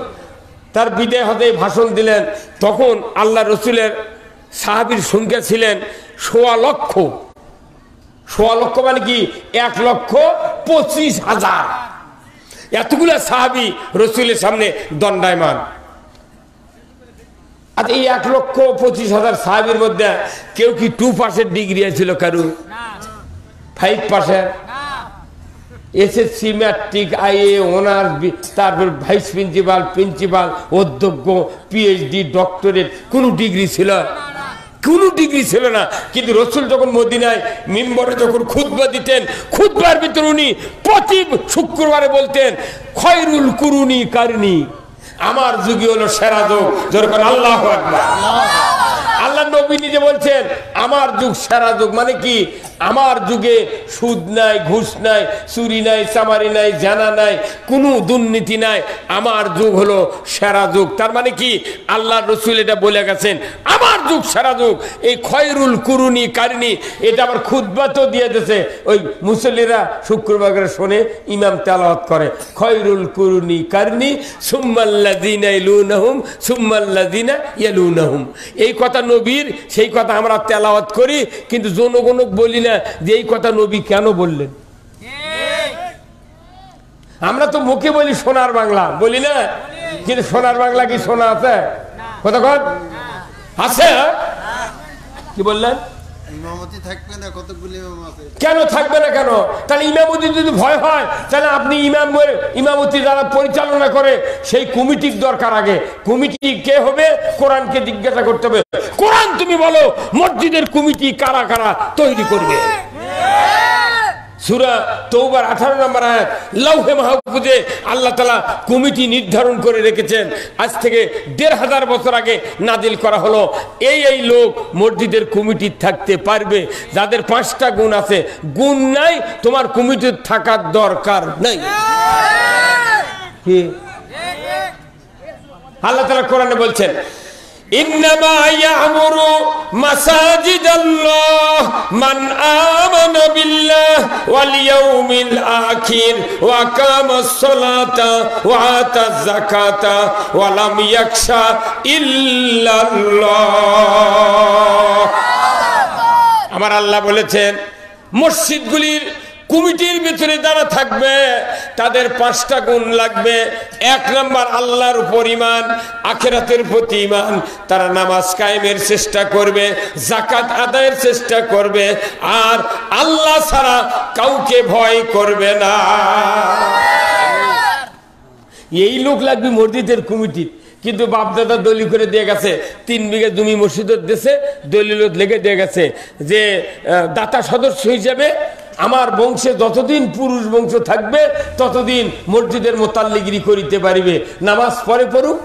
তার বিদায় হতে ভাষণ দিলেন। তখন আল্লাহ রসুলের সাহাবীর সংখ্যা ছিলেন ১৬ লক্ষ। ১৬ লক্ষ মানে কি? ১,২৫,০০০। এতগুলা সাহাবী রসুলের সামনে দণ্ডায়মান। আচ্ছা, এই ১,২৫,০০০ সাহাবীর মধ্যে কেউ কি 2 পাসের ডিগ্রি ছিল? কারু 5 পাসের, এসএসসি, ম্যাট্রিক, আইএ, অনার্স, তারপর ভাইস প্রিন্সিপাল, প্রিন্সিপাল, অধ্যক্ষ, পিএইচডি, ডক্টরেট, কোনো ডিগ্রি ছিল? কোনো ডিগ্রি ছিল না। কিন্তু রসুল যখন মদিনায় মিম্বরে যখন খুতবা দিতেন, খুতবার ভিতরে উনি প্রতি শুক্রবারে বলতেন, খয়রুল কুরুনি কারনি, আমার যুগই হলো সেরা যুগ। যেরকম আল্লাহু আকবার। আল্লাহর নবী নিজে বলছেন আমার যুগ সেরা যুগ, মানে কি আমার যুগে সুদ নাই, ঘুষ নাই, চুরি নাই, চামারি নাই, জানা নাই, কোনো দুর্নীতি নাই, আমার যুগ হলো সেরা যুগ। তার মানে কি আল্লাহ রসুল এটা বলে গেছেন আমার যুগ সেরা যুগ। এই খয়রুল কুরুনি কারিনি এটা আবার খুতবাতেও দিয়ে দিয়েছে, ওই মুসল্লিরা শুক্রবার শোনে, ইমাম তেলাওয়াত করে খয়রুল কুরুনি কারিনি সুম্মাল্লাযিনা ইয়ালুনাহুম সুম্মাল্লাযিনা ইয়ালুনাহুম। এই কথা নবীর, সেই কথা আমরা তেলাওয়াত করি, কিন্তু জনগণক বলি না যে এই কথা নবী কেন বললেন। আমরা তো মুখে বলি সোনার বাংলা, বলি না, কিন্তু সোনার বাংলা কি শোনা আছে? কতক্ষণ আছে? কি বললেন? ইমামতি থাকবে না, কতগুলি ইমাম আছে। কেন থাকবে না? কেন? তাহলে ইমামতি যদি ভয় হয়, তাহলে আপনি ইমামতি যারা পরিচালনা করে সেই কমিটির দরকার। আগে কমিটি কে হবে? কোরআনকে জিজ্ঞাসা করতে হবে, কোরআন তুমি বলো মসজিদের কমিটি কারা কারা তৈরি করবে। সূরা তওবার 18 নম্বর আয়াত, লৌহে মাহফুজে আল্লাহ তাআলা কমিটি নির্ধারণ করে রেখেছেন। আজ থেকে ১৫০০ বছর আগে নাজিল করা হলো, এই লোক মসজিদের কমিটি থাকতে পারবে, যাদের 5টা গুণ আছে। গুণ নাই, তোমার কমিটির থাকার দরকার নাই। কি আল্লাহ তাআলা কোরআনে বলছেন, ইন্নামা ইয়া'মুরু মাসাজিদাল্লাহ মান আমানা বিল্লাহ ওয়াল ইয়াউমিল আখির ওয়া আকামাস সালাতা ওয়া আতাজ যাকাতা ওয়া লাম ইয়াখশা ইল্লাল্লাহ। আমার আল্লাহ বলেছেন মসজিদগুলির কমিটির ভিতরে যারা থাকবে তাদের 5টা গুণ লাগবে। 1 নম্বর আল্লাহর উপর ঈমান, আখিরাতের প্রতি ঈমান, তারা নামাজ কায়েমের চেষ্টা করবে, যাকাত আদায়ের চেষ্টা করবে, আর আল্লাহ ছাড়া কাউকে ভয় করবে না। এই লোক লাগবে মসজিদের কমিটির। কিন্তু বাপদাদা দলিল করে দিয়ে গেছে, 3 বিঘা জমি মসজিদের দেশে দলিলত লেগে দিয়ে গেছে যে দাতা সদস্য হিসেবে আমার বংশে যতদিন পুরুষ বংশ থাকবে ততদিন মসজিদের মোতাল্লিগিরি করিতে পারিবে, নামাজ পড়ে পড়ুক।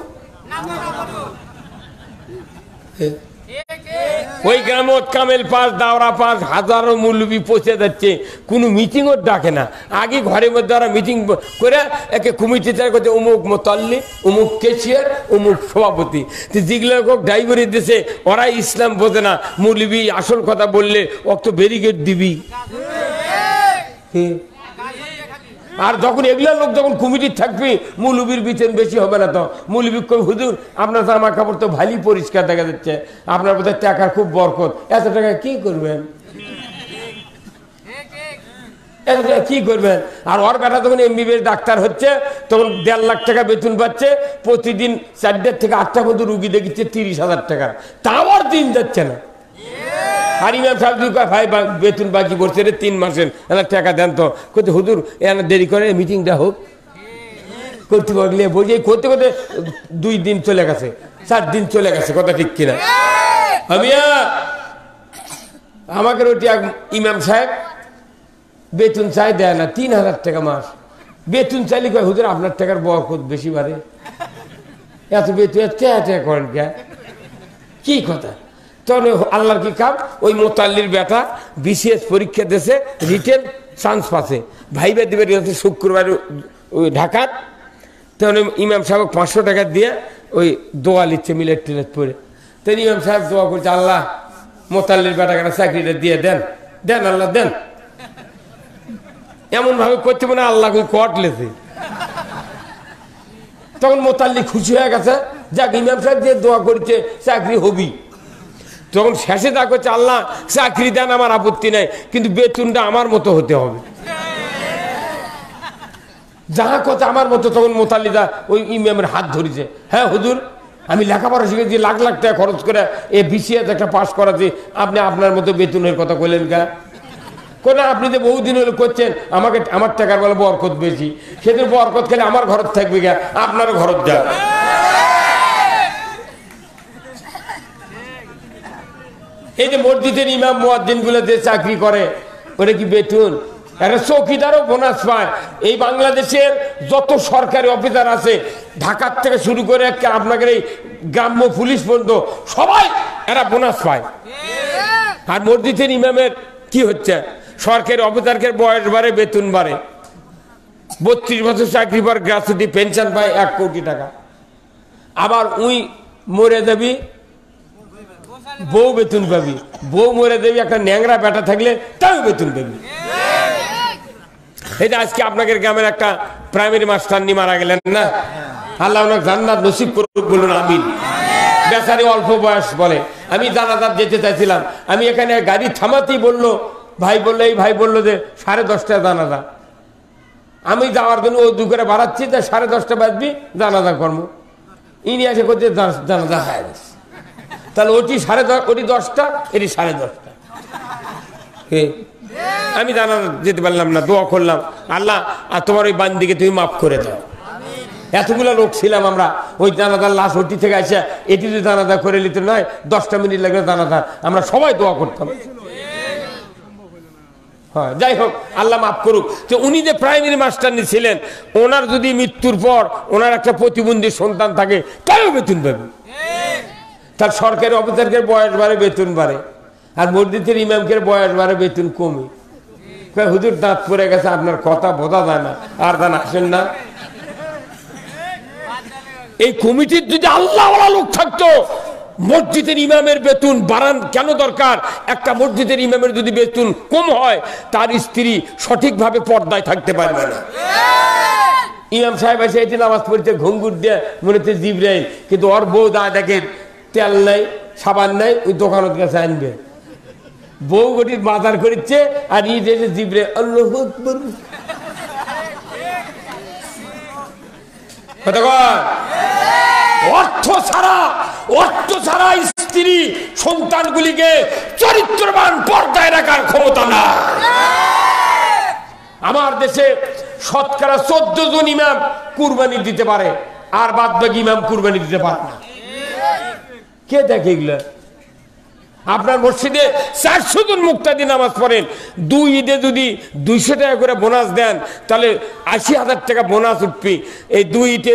ওই গ্রামত কামেল পাস, দাওরা পাস, হাজারো মৌলবি পৌঁছে যাচ্ছে, কোনো মিটিংও ডাকে না। আগে ঘরের মধ্যে ওরা মিটিং করে একে কমিটি তৈরি করছে, অমুক মোতাল্লি, অমুক কেশিয়ার, অমুক সভাপতি। যেগুলো ড্রাইভারি দিছে ওরা ইসলাম বোঝে না, মৌলবি আসল কথা বললে অত ব্যারিকেড দিবি। আর যখন এগুলা লোক যখন কমিটির থাকবে, মৌলবীর বেতন বেশি হবে না। তো মৌলবী কই, হুজুর আপনার জামা কাপড় তো ভালোই পরিষ্কার দেখা যাচ্ছে, আপনার বোধহয় টাকার খুব বরকত, এত টাকা কি করবেন? এত টাকা কি করবেন? আর ওর বেটা যখন এমবিবিএস ডাক্তার হচ্ছে তখন 1.5 লাখ টাকা বেতন পাচ্ছে, প্রতিদিন 4টা থেকে 8টা পর্যন্ত রুগী দেখিচ্ছে 30,000 টাকা, তাও আর দিন যাচ্ছে না। আর ইমাম সাহেব ভাই বেতন বাকি পড়ছে রে 3 মাসের, টাকা দেন তো। করতে হুজুর এখানে দেরি করে মিটিংটা হোক, করতে পারলে বলছি করতে করতে 2 দিন চলে গেছে, 4 দিন চলে গেছে, কথা ঠিক কিনা? আমাকে ওটি ইমাম সাহেব বেতন চাই, দেয় না, 3,000 টাকা মাস বেতন চাইলে কয় হুজুর আপনার টাকার বরকত বেশি বাড়ে, এত বেতন করেন কে? কি কথা? তখন আল্লাহর কি কাম, ওই মোতাল্লির বেটা বিসিএস পরীক্ষা দিয়েছে, রিটেন চান্স পাচ্ছে, ভাইবা দিবে শুক্রবার ওই ঢাকার। তখন ইমাম সাহেব 500 টাকা দিয়ে ওই দোয়া লিখছে মিলেট টিলেট পড়ে। তখন ইমাম সাহেব দোয়া করছে, আল্লাহ মোতাল্লির বেটাকে চাকরিটা দিয়ে দেন, দেন আল্লাহ দেন। এমন ভাবে করতে মানে আল্লাহ কট লেছে। তখন মোতাল্লি খুশি হয়ে গেছে, যাক ইমাম সাহেব যে দোয়া করছে চাকরি হবি। তখন শেষে যা করছে, আল্লাহ চাকরি দেন আমার আপত্তি নাই, কিন্তু বেতনটা আমার মতো হতে হবে, যাহা কথা আমার মতো। তখন মোতাল্লিদা ওই ইমামের হাত ধরেছে, হ্যাঁ হুজুর আমি লেখাপড়া শিখেছি, লাখ লাখ টাকা খরচ করে এ বিসিএস একটা পাস করাচ্ছি, আপনি আপনার মতো বেতনের কথা কইলেন কা? কোন আপনি যে বহুদিন হলে করছেন, আমাকে আমার টাকার বলে বরকত বেশি, সেদিন বরকত খেলে আমার ঘর থাকবে গা, আপনারও ঘর যাবে। এই যে মসজিদের ইমাম মুয়াজ্জিন গুলো যে চাকরি করে, ওটা কি বেতন? একটা চৌকিদারও বোনাস পায়। এই বাংলাদেশের যত সরকারি অফিসার আছে, ঢাকার থেকে শুরু করে আপনাদের এই গ্রাম্য পুলিশ পর্যন্ত সবাই এরা বোনাস পায়। আর মসজিদের ইমামের কি হচ্ছে, সরকারি অফিসারকে বয়স বাড়ে, বেতন বাড়ে, 32 বছর চাকরি পর গ্রাচুইটি পেনশন পায় 1 কোটি টাকা। আবার উই মরে যাবি, বউ বেতন পাবি, বউ মরে যাবি, একটা ন্যাংরা বেটা থাকলে তাও বেতন পাবি। এটা আজকে আপনাদের গ্রামের একটা প্রাইমারি মাস্টার নি মারা গেলেন না, আল্লাহ ওনাকে জান্নাত নসিব করুক, বলুন আমিন। বেচারি অল্প বয়স বলে, আমি জানাজাত যেতে চাইছিলাম, আমি এখানে গাড়ি থামাতেই বললো, ভাই বললো, এই ভাই বললো যে 10:30 জানাজা। আমি যাওয়ার জন্য ও দুপুরে বাড়াচ্ছি, যে 10:30 বাজবি জানাজা কর্ম। ইনি এসে করছে জানাজা হয়ে গেছে, তাহলে ওটি 10:30, ওটি 10টা, এটি 10:30। আমি জানাজা যেতে পারলাম না, দোয়া করলাম, আল্লাহ আর তোমার ওই বান্দিকে তুমি মাফ করে দাও। এতগুলো লোক ছিলাম আমরা, ওই জানাজার লাশ ওটি থেকে আসে এটি যদি জানাজা করে নিতে নয় 10টা মিনিট লাগবে জানাজা, আমরা সবাই দোয়া করতাম। হ্যাঁ, যাই হোক, আল্লাহ মাফ করুক। তো উনি যে প্রাইমারি মাস্টার ছিলেন, ওনার যদি মৃত্যুর পর ওনার একটা প্রতিবন্ধী সন্তান থাকে, তাও বেতন পাবে। তার সরকারি অফিসারকে বয়স বাড়ে, বেতন বাড়ে, আর মসজিদের ইমামকে বয়স বাড়ে, বেতন কমে। হুজুর দাঁত পড়ে গেছে, আপনার কথা বোঝা যায় না, আর দান আসেন না। এই কমিটির যদি আল্লাহওয়ালা লোক থাকতো, মসজিদের ইমামের বেতন বাড়ান কেন দরকার? একটা মসজিদের ইমামের যদি বেতন কম হয়, তার স্ত্রী সঠিকভাবে পর্দায় থাকতে পারবে না। ইমাম সাহেব এসে এটি নামাজ পড়ছে, ঘুঙ্গুর দিয়ে মনে হচ্ছে জিবরাইল, কিন্তু ওর বউ দা দেখে তেল নাই, সাবান নাই, ওই দোকানের কাছে আনবে, বউ গটির বাজার করিচ্ছে, আর ই যে জিবরাইল আল্লাহু আকবার। অর্থ ছাড়া স্ত্রী সন্তানগুলিকে চরিত্রবান পর্দায় রাখার ক্ষমতা না। আমার দেশে শতকরা 14 জন ইমাম কুরবানি দিতে পারে, আর বাদ বাকি ইমাম কুরবানি দিতে পারে না। কে দেখে এগুলা? আপনার মসজিদে 400 জন মুক্তাদি নামাজ পড়েন, 2 ঈদে যদি 200 টাকা করে বোনাস দেন, তাহলে 80,000 টাকা বোনাস উঠবি। এই 2 ঈদে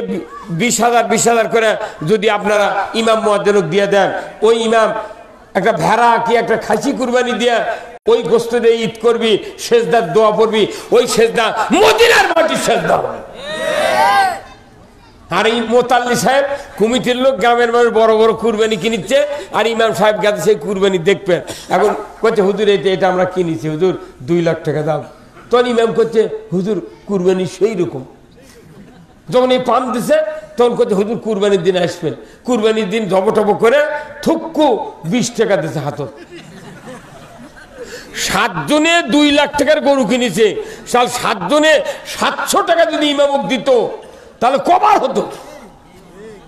20,000 করে যদি আপনারা ইমাম মুয়াজ্জিনকে দিয়ে দেন, ওই ইমাম একটা ভেড়া কি একটা খাসি কুরবানি দিয়ে ওই গোস্ত দিয়ে ঈদ করবি, সেজদার দোয়া পড়বি, ওই সেজদা মদিনার মাটির সেজদা হবে। আর এই মোতাল্লি সাহেব কমিটির লোক, গ্রামের মানুষ বড় বড় কুরবানি কিনিচ্ছে, আর ইমাম সাহেব গেছে সেই কুরবানি দেখবেন। এখন করছে হুজুর এটা আমরা কিনেছি, হুজুর 2 লাখ টাকা দাম। তখন ইমাম করছে হুজুর কুরবানি সেই রকম। যখন এই পান দিছে, তখন করছে হুজুর কুরবানির দিন আসবেন। কুরবানির দিন জবটব করে থুক্কু 20 টাকা দিছে হাতত। 7 জনে 2 লাখ টাকার গরু কিনেছে, 7 জনে 700 টাকা যদি ইমামক দিত, তাহলে কবার হতো?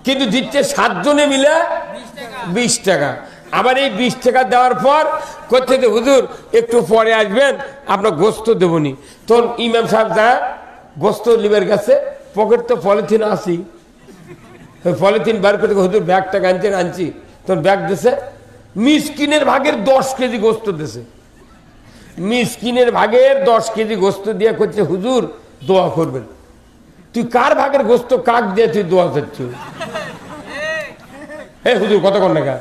কিন্তু দিচ্ছে 7 জনে মিলে 20 টাকা। আবার এই 20 টাকা দেওয়ার পর করতে হুজুর একটু পরে আসবেন, আপনার গোস্ত দেবনি। তখন ইমাম সাহেব যা গোস্ত লিবের কাছে, পকেট তো পলিথিন আসি, পলিথিন বার করে হুজুর ব্যাগটা আনছি। তখন ব্যাগ দিছে, মিসকিনের ভাগের 10 কেজি গোস্ত দিছে। মিসকিনের ভাগের 10 কেজি গোস্ত দিয়ে করছে হুজুর দোয়া করবেন। তুই কার ভাগের গোস্ত কাক দিয়ে তুই দোয়া করছ? হে হুজুর কতক্ষণ টাকা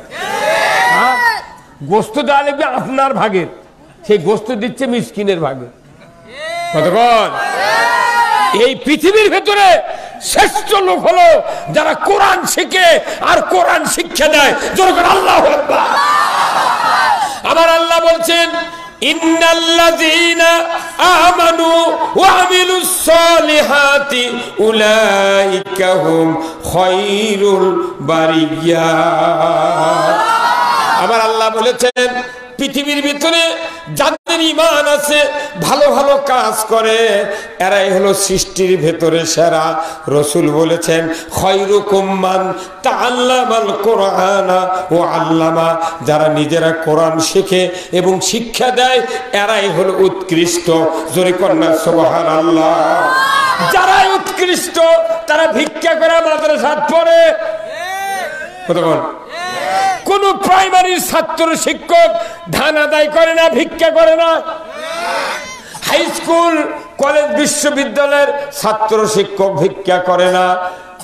গোস্ত দেওয়া লাগবে আপনার ভাগের, সেই গোস্ত দিচ্ছে মিসকিনের ভাগে। কতক্ষণ? এই পৃথিবীর ভেতরে শ্রেষ্ঠ লোক হলো যারা কোরআন শিখে আর কোরআন শিক্ষা দেয়। যখন আল্লাহু আকবার। আমার আল্লাহ বলছেন, ইন্নাল্লাযীনা আমানু ওয়া আমিলুস সালিহাতি উলাইকা হুম খায়রুল বারিয়া। আমার আল্লাহ বলেছেন, পৃথিবীর ভিতরে যাদের ঈমান আছে, ভালো ভালো কাজ করে, এরাই হলো সৃষ্টির ভেতরে সেরা। রাসূল বলেছেন, খায়রুকুম মান তাআল্লামাল কুরআনা ওয়া আল্লামা। যারা নিজেরা কোরআন শেখে এবং শিক্ষা দেয়, এরাই হলো উৎকৃষ্ট। জোরে কন্যা সুবহানাল্লাহ। যারা উৎকৃষ্ট তারা ভিক্ষা করে মাদ্রাসাত পড়ে। কতক্ষণ? কোন প্রাইমারির ছাত্র শিক্ষক ধান আদায় করে না, ভিক্ষা করে না। হাই স্কুল কলেজ বিশ্ববিদ্যালয়ের ছাত্র শিক্ষক ভিক্ষা করে না,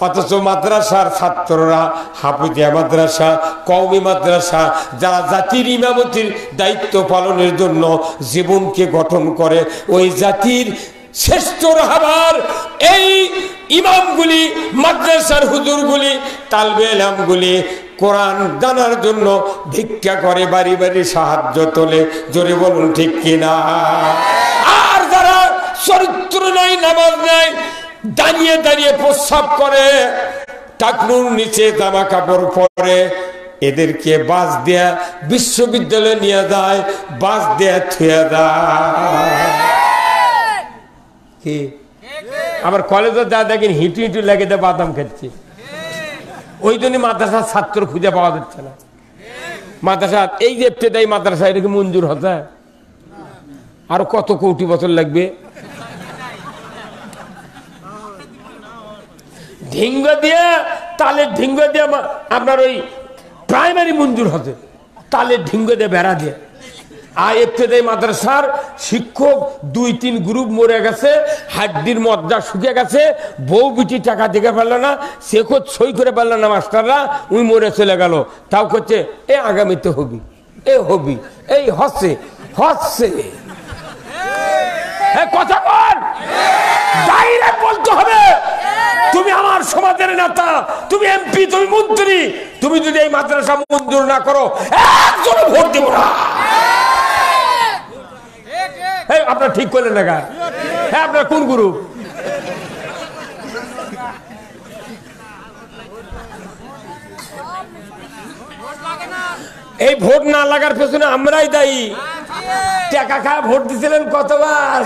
অথচ মাদ্রাসার ছাত্ররা হাফিজিয়া মাদ্রাসা, কওমি মাদ্রাসা, যারা জাতির ইমামতির দায়িত্ব পালনের জন্য জীবনকে গঠন করে, ওই জাতির শ্রেষ্ঠ রাহবার এই ইমামগুলি, মাদ্রাসার হুজুরগুলি, তালবে ইলমগুলি কোরআন জানার জন্য ভিক্ষা করে, বাড়ি বাড়ি সাহায্য তোলে। জোরে বলুন ঠিক কিনা? আর যারা চরিত্র নাই, নামাজ নাই, দাঁড়িয়ে দাঁড়িয়ে প্রস্রাব করে, টাকনুর নিচে জামা কাপড় পরে, এদেরকে বাস দেয়া বিশ্ববিদ্যালয়ে নিয়ে যায়, বাস দেয়া থুয়ে যায়। কি আবার কলেজে যা দেখেন হিটু হিটু লেগে দেয়, বাদাম খাচ্ছে। ওই জন্য মাদ্রাসার ছাত্র খুঁজে পাওয়া যাচ্ছে না। মাদ্রাসা এই যে ইবতেদায়ী মাদ্রাসা, এটা কি মঞ্জুর হতে আরো কত কোটি বছর লাগবে? ঢিঙ্গ দিয়ে, তালের ঢিঙ্গ দিয়ে আপনার ওই প্রাইমারি মঞ্জুর হতে, তালের ঢিঙ্গ দিয়ে বেড়া দিয়ে। আর ইবতেদায়ী মাদ্রাসার শিক্ষক 2-3 গ্রুপ মরে গেছে, হাড্ডির মজ্জা শুকে গেছে, বউ বিটি টাকা দিতে পারলো না, সে সই করে পারলো না মাস্টাররা, উই মরে চলে গেল। তাও করছে এ আগামীতে হবি, এ হবি, এই হচ্ছে হচ্ছে। কথা বল, ডাইরেক্ট বলতে হবে, তুমি আমার সমাজের নেতা, তুমি এমপি, তুমি মন্ত্রী, তুমি যদি এই মাদ্রাসা মঞ্জুর না করো, একজন ভোট দেব না। আপনার ঠিক করলেন না? হ্যাঁ, আপনার কোন গ্রুপ? এই ভোট না লাগার পেছনে আমরাই দায়ী। টাকা খায় ভোট দিছিলেন কতবার,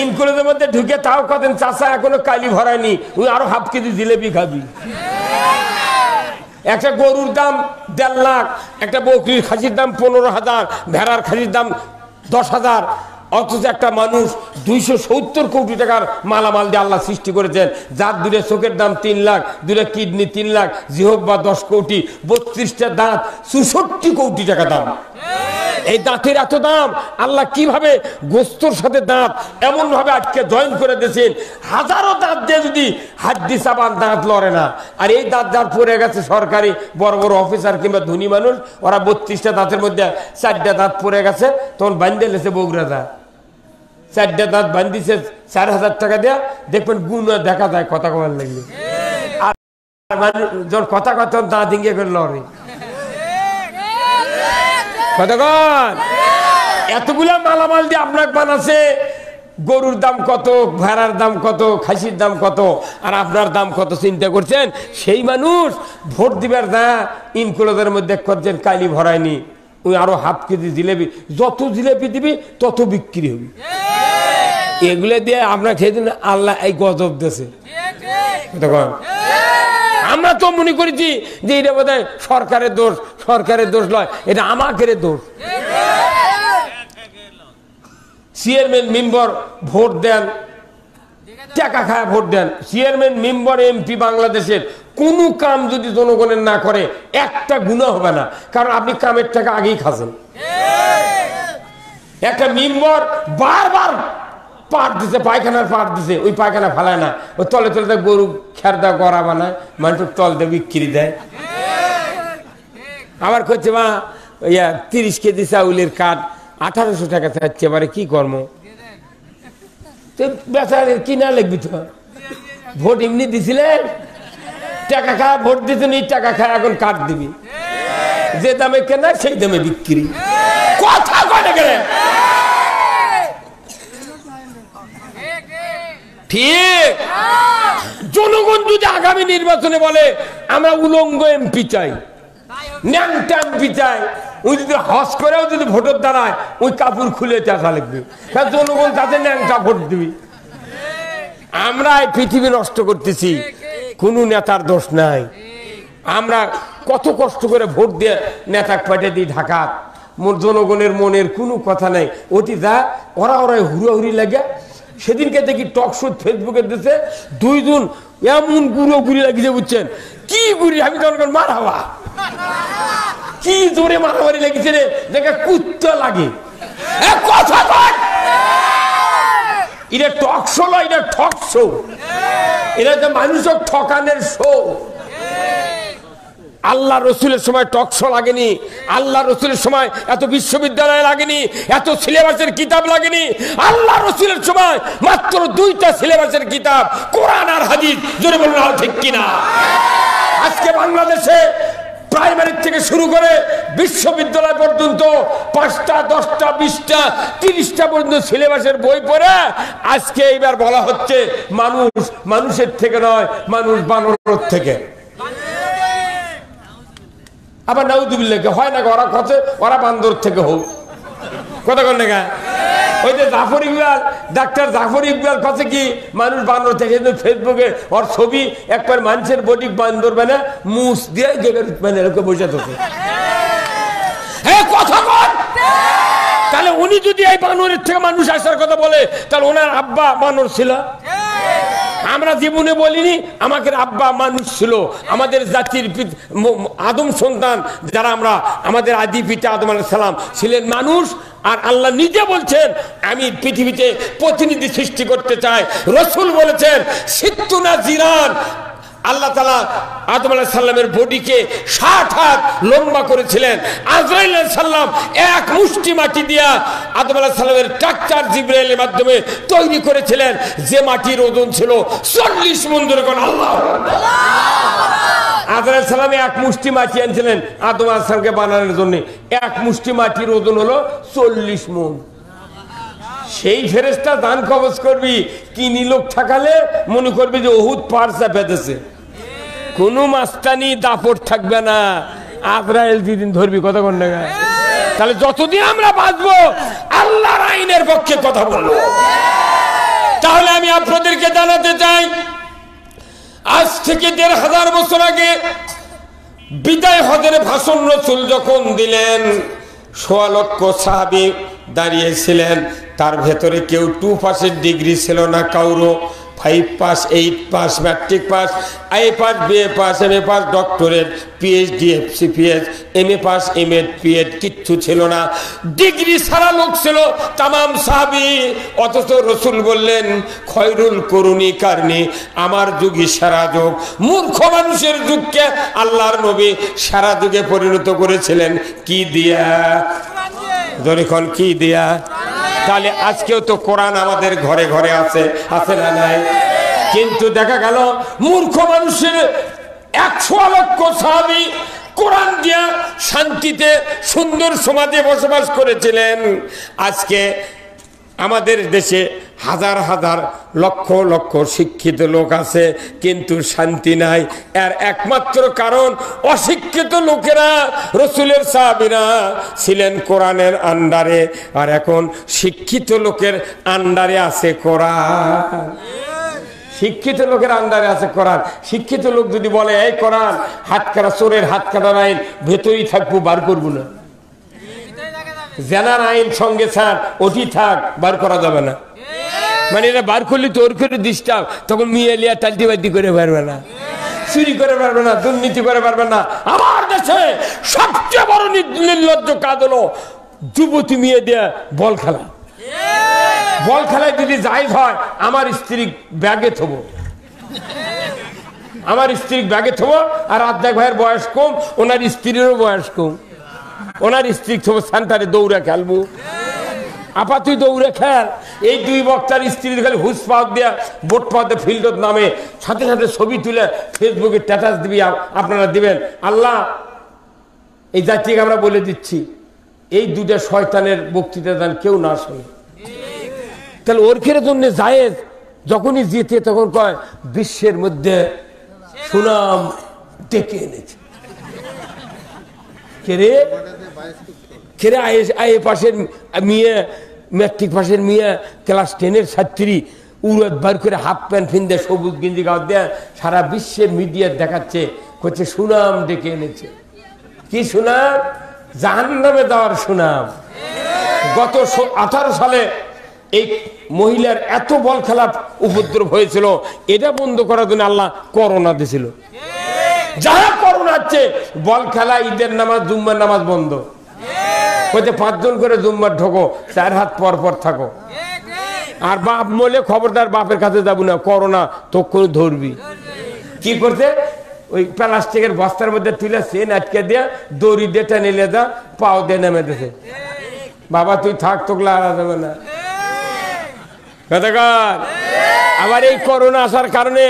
ইনকুলের মধ্যে ঢুকে তাও কদিন চাষা এখনো কালি ভরায়নি, ওই আরো হাফ কেজি জিলেপি খাবি। একটা গরুর দাম 1.5 লাখ, একটা বকরির খাসির দাম 15,000, ভেড়ার খাসির দাম 10,000, অথচ একটা মানুষ 270 কোটি টাকার মালামাল দিয়ে আল্লাহ সৃষ্টি করেছেন, যার 2 চোখের দাম 3 লাখ, 2 কিডনি 3 লাখ, জিহ্বা 10 কোটি, 32টা দাঁত 64 কোটি টাকা দাম। এই দাঁতের এত দাম, আল্লাহ কিভাবে গোস্তর সাথে দাঁত এমন ভাবে আটকে জয়েন করে দিয়েছেন, হাজারো দাঁত দিয়ে যদি হাড্ডি চাবান দাঁত লড়ে না। আর এই দাঁত যার পড়ে গেছে সরকারি বড় বড় অফিসার কিংবা ধনী মানুষ, ওরা 32টা দাঁতের মধ্যে 4টা দাঁত পড়ে গেছে, তখন বান্ধে লেছে বগুড়া দাঁত, 4টা দাঁত বান্ধিছে 4,000 টাকা দেয়া, দেখবেন গুণ দেখা যায় কথা কবার লাগলে। আর মানুষ যখন কথা কথা দাঁত ভেঙে করে লড়ে, কতক্ষণ এতগুলা মালামাল দিয়ে আপনাকে বানাচ্ছে। গরুর দাম কত, ভেড়ার দাম কত, খাসির দাম কত, আর আপনার দাম কত চিন্তা করছেন? সেই মানুষ ভোট দিবার না, ইনকুলদের মধ্যে করছেন কালি ভরায়নি, ওই আরো হাফ কেজি জিলেপি, যত জিলেপি দিবি তত বিক্রি হবে। এগুলো দিয়ে আপনার খেয়ে দিন, আল্লাহ এই গজব দিয়েছে। আমরা তো মনে করেছি যে এটা বোধ হয় সরকারের দোষ, সরকারের দোষ নয়, এটা আমাদের দোষ। চেয়ারম্যান মেম্বার ভোট দেন, টাকা খায় ভোট দেন। চেয়ারম্যান মেম্বার এমপি বাংলাদেশের কোনো কাম যদি জনগণের না করে, একটা গুনাহ হবে না, কারণ আপনি কামের টাকা আগেই খাচ্ছেন। একটা মেম্বার বারবার পাট দিছে, পায়খানার পাট দিছে, ওই পায়খানা ফালায় না, ওই তলে তলে গরু খেরদা গড়া বানায়, মানুষ তল দিয়ে বিক্রি দেয়। আবার করছে মা 30 কেজি চাউলের কাঠ 1800 টাকা চাচ্ছে, এবারে কি কর্ম? বেচারে কিনা লাগবি তো, ভোট এমনি দিছিলেন, টাকা খায় ভোট দিতেন, এই টাকা খায় এখন কাঠ দিবি, যে দামে কেনা সেই দামে বিক্রি। কথা কয় গেলে ঠিক। জনগণ যদি আগামী নির্বাচনে বলে আমরা উলঙ্গ এমপি চাই, ন্যাংটা এমপি চাই, ওই যদি হস করেও যদি ভোটের দাঁড়ায়, ওই কাপড় খুলে চাষা লিখবে, জনগণ তাতে ন্যাংটা ভোট দিবি। আমরা এই পৃথিবী নষ্ট করতেছি, কোন নেতার দোষ নাই। আমরা কত কষ্ট করে ভোট দিয়ে নেতা পাঠিয়ে দিই ঢাকা, জনগণের মনের কোনো কথা নাই, অতি যা ওরা ওরাই হুড়াহুড়ি লাগে। সেদিনকে দেখি টক শো ফেসবুকে দিতে 2 জন এমন গুঁড়ো গুড়ি লাগিয়েছে, বুঝছেন কি গুড়ি? আমি জনগণ মার হওয়া কি জোরে মারামারি লেগেছে রে, দেখে কুত্তা লাগে। কথা বল, এটা টক শো নয়, এটা ঠক শো। এটা যে মানুষক ঠকানের শো। আল্লাহ রসুলের সময় টক শো লাগেনি, আল্লাহ রসুলের সময় এত বিশ্ববিদ্যালয় লাগেনি, এত সিলেবাসের কিতাব লাগেনি। আল্লাহ রসুলের সময় মাত্র 2টা সিলেবাসের কিতাব, কোরআন আর হাদিস। জোরে বলুন না ঠিক কিনা? আজকে বাংলাদেশে প্রাইমারি থেকে শুরু করে বিশ্ববিদ্যালয় পর্যন্ত 5টা 10টা 20টা 30টা পর্যন্ত সিলেবাসের বই পড়ে আজকে এবার বলা হচ্ছে মানুষ মানুষের থেকে নয়, মানুষ বানরের থেকে। আবার নাউযুবিল্লাহ হয় না, ওরা কথা ওরা বান্দর থেকে হোক, কথা কন না। ওই যে জাফর ইকবাল, ডাক্তার জাফর ইকবাল কথা কি মানুষ বান্দর থেকে, ফেসবুকে ওর ছবি একবার মানুষের বডি বান্দর মানে মুস দিয়ে মানে এরকম বসে থাকে। হ্যাঁ কথা বল। তাহলে উনি যদি এই বানরের থেকে মানুষ আসার কথা বলে, তাহলে ওনার আব্বা বানর ছিল। আমরা জীবনে বলিনি আমাদের আব্বা মানুষ ছিল। আমাদের জাতির আদম সন্তান যারা আমরা, আমাদের আদি পিতা আদম আলাইহিস সালাম ছিলেন মানুষ। আর আল্লাহ নিজে বলছেন আমি পৃথিবীতে প্রতিনিধি সৃষ্টি করতে চাই। রসুল বলেছেন সিত্তুনা জিরান। আল্লাহ তাআলা আদম আলাইহিস সালামের বডিকে 60 হাত লম্বা করেছিলেন। আজরাইল আলাইহিস সালাম এক মুষ্টি মাটি দিয়া আদম আলাইহিস সালামের ট্রাক্টর জিবরাইলের মাধ্যমে তৈরি করেছিলেন, যে মাটির ওজন ছিল 40 মণ। ধরে কোন আল্লাহু আকবার। আজরাইল সালামে এক মুষ্টি মাটি আনছিলেন আদম আলাইহিস সালামকে বানানোর জন্য। এক মুষ্টি মাটির ওজন হলো 40 মণ। সেই ফেরেশতা দান কবজ করবি, কিনি লোক ঠাকালে মনে করবি যে উহুদ পাহাড় চাপেতেছে। কোনো মাস্তানি দাপট থাকবে না। আজরাইল যেদিন ধরবি, কথা কন না। তাহলে যতদিন আমরা বাঁচবো আল্লাহর আইনের পক্ষে কথা বলবো। তাহলে আমি আপনাদেরকে জানাতে চাই, আজ থেকে 1500 বছর আগে বিদায় হজের ভাষণ রসুল যখন দিলেন, 1.25 লক্ষ সাহাবী দাঁড়িয়েছিলেন। তার ভেতরে কেউ 2 পাসের ডিগ্রি ছিল না, কাউরো 5 pass 8 pass matric pass, I pass BA pass MA pass doctorate PhD FCPS MA pass MEd PEd কিচ্ছু ছিল না। ডিগ্রি ছাড়া লোক ছিল তামাম সাহাবী। অথচ রসুল বললেন খয়রুল কুরুনি কারনি, আমার যুগই সেরা যুগ। মূর্খ মানুষের যুগকে আল্লাহর নবী সেরা যুগে পরিণত করেছিলেন কি দিয়া? যখন কি দিয়া? তাহলে আজকেও তো কোরআন আমাদের ঘরে ঘরে আছে, আছে না নাই? কিন্তু দেখা গেল মূর্খ মানুষের 100 লক্ষ সাহাবী কোরআন দিয়া শান্তিতে সুন্দর সমাজে বসবাস করেছিলেন। আজকে আমাদের দেশে হাজার হাজার লক্ষ লক্ষ শিক্ষিত লোক আছে, কিন্তু শান্তি নাই। এর একমাত্র কারণ অশিক্ষিত লোকেরা, রসুলের সাহাবীরা ছিলেন কোরআনের আন্ডারে, আর এখন শিক্ষিত লোকের আন্ডারে আছে কোরআন। শিক্ষিত লোকের আন্ডারে আছে কোরআন। শিক্ষিত লোক যদি বলে এই কোরআন হাত কাটা, চোরের হাত কাটার আইন ভেতরেই থাকবো, বার করবো না। জেনার আইন সঙ্গে স্যার ওটি থাক, বার করা যাবে না। মানে এটা বার করলে তোর করে ডিস্টার্ব, তখন মেয়ে লিয়া টাল্টি বাল্টি করে পারবে না, চুরি করে পারবে না, দুর্নীতি করে পারবে না। আমার দেশে সবচেয়ে বড় নির্লজ্জ কাজ হলো যুবতী মেয়ে দেয়া বল খেলা। বল খেলায় যদি জায়েজ হয়, আমার স্ত্রী ব্যাগে থবো, আমার স্ত্রী ব্যাগে থবো। আর আদ্দাক ভাইয়ের বয়স কম, ওনার স্ত্রীরও বয়স কম, ওনার স্ত্রী থবো সেন্টারে দৌড়ে খেলবো। আপা তুই দৌড়ে খেল। এই 2 বক্তার স্ত্রীর খালি হুস পাওয়া দেয়া বোট পাওয়াতে ফিল্ডত নামে, সাথে সাথে ছবি তুলে ফেসবুকে স্ট্যাটাস দিবি, আপনারা দিবেন। আল্লাহ এই জাতিকে আমরা বলে দিচ্ছি, এই 2টা শয়তানের বক্তৃতা দেন কেউ না শোনে। তাহলে ওর ফের জন্য জায়েজ, যখনই জিতে তখন কয় বিশ্বের মধ্যে সুনাম ডেকে এনেছে। কেরে কেরে আই পাশের মেয়ে, ম্যাট্রিক পাশের মেয়ে, ক্লাস 10-এর ছাত্রী, উড়ত বার করে হাফ প্যান্ট ফিন্দে সবুজ গেঞ্জি গাও দেয়, সারা বিশ্বের মিডিয়া দেখাচ্ছে, করছে সুনাম ডেকে এনেছে। কি সুনাম? জাহান্নামে দেওয়ার সুনাম। গত 18 সালে এই মহিলার এত বল খেলা উপদ্রব হয়েছিল, এটা বন্ধ করার জন্য আল্লাহ করোনা দিয়েছিল। যারা করোনা হচ্ছে বল খেলা, ঈদের নামাজ, জুম্মার নামাজ বন্ধ হইতে 5 জন করে জুম্মার ঢোকো, 4 হাত পর পর থাকো। আর বাপ মলে খবরদার বাপের কাছে যাবো না, করোনা তখন ধরবি। কি করতে, ওই প্লাস্টিকের বস্তার মধ্যে তুলে চেন আটকে দিয়ে দড়ি দিয়ে টেনে নিয়ে যা, পাও দিয়ে নেমে দিতে, বাবা তুই থাক, তোকে আড়া যাবে না। আবার এই করোনা আসার কারণে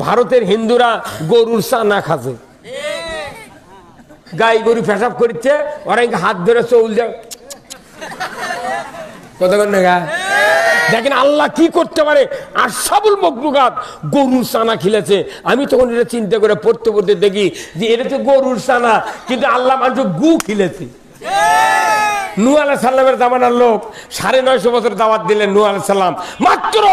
ভারতের হিন্দুরা গরুর চানা খাচ্ছে, গাই গরু পেশাব করছে, ওরা হাত ধরে চৌল যায়। কতক্ষণ দেখা দেখেন আল্লাহ কি করতে পারে। আর সাবুল মখলুকাত গরুর চানা খিলেছে। আমি তখন এটা চিন্তা করে পড়তে পড়তে দেখি যে এটা তো গরুর চানা, কিন্তু আল্লাহ মানুষ গু খিলেছে। নূহ আলাইহিস সালামের জামানার লোক 950 বছর দাওয়াত দিলেন। নূহ আলাইহিস সালাম মাত্র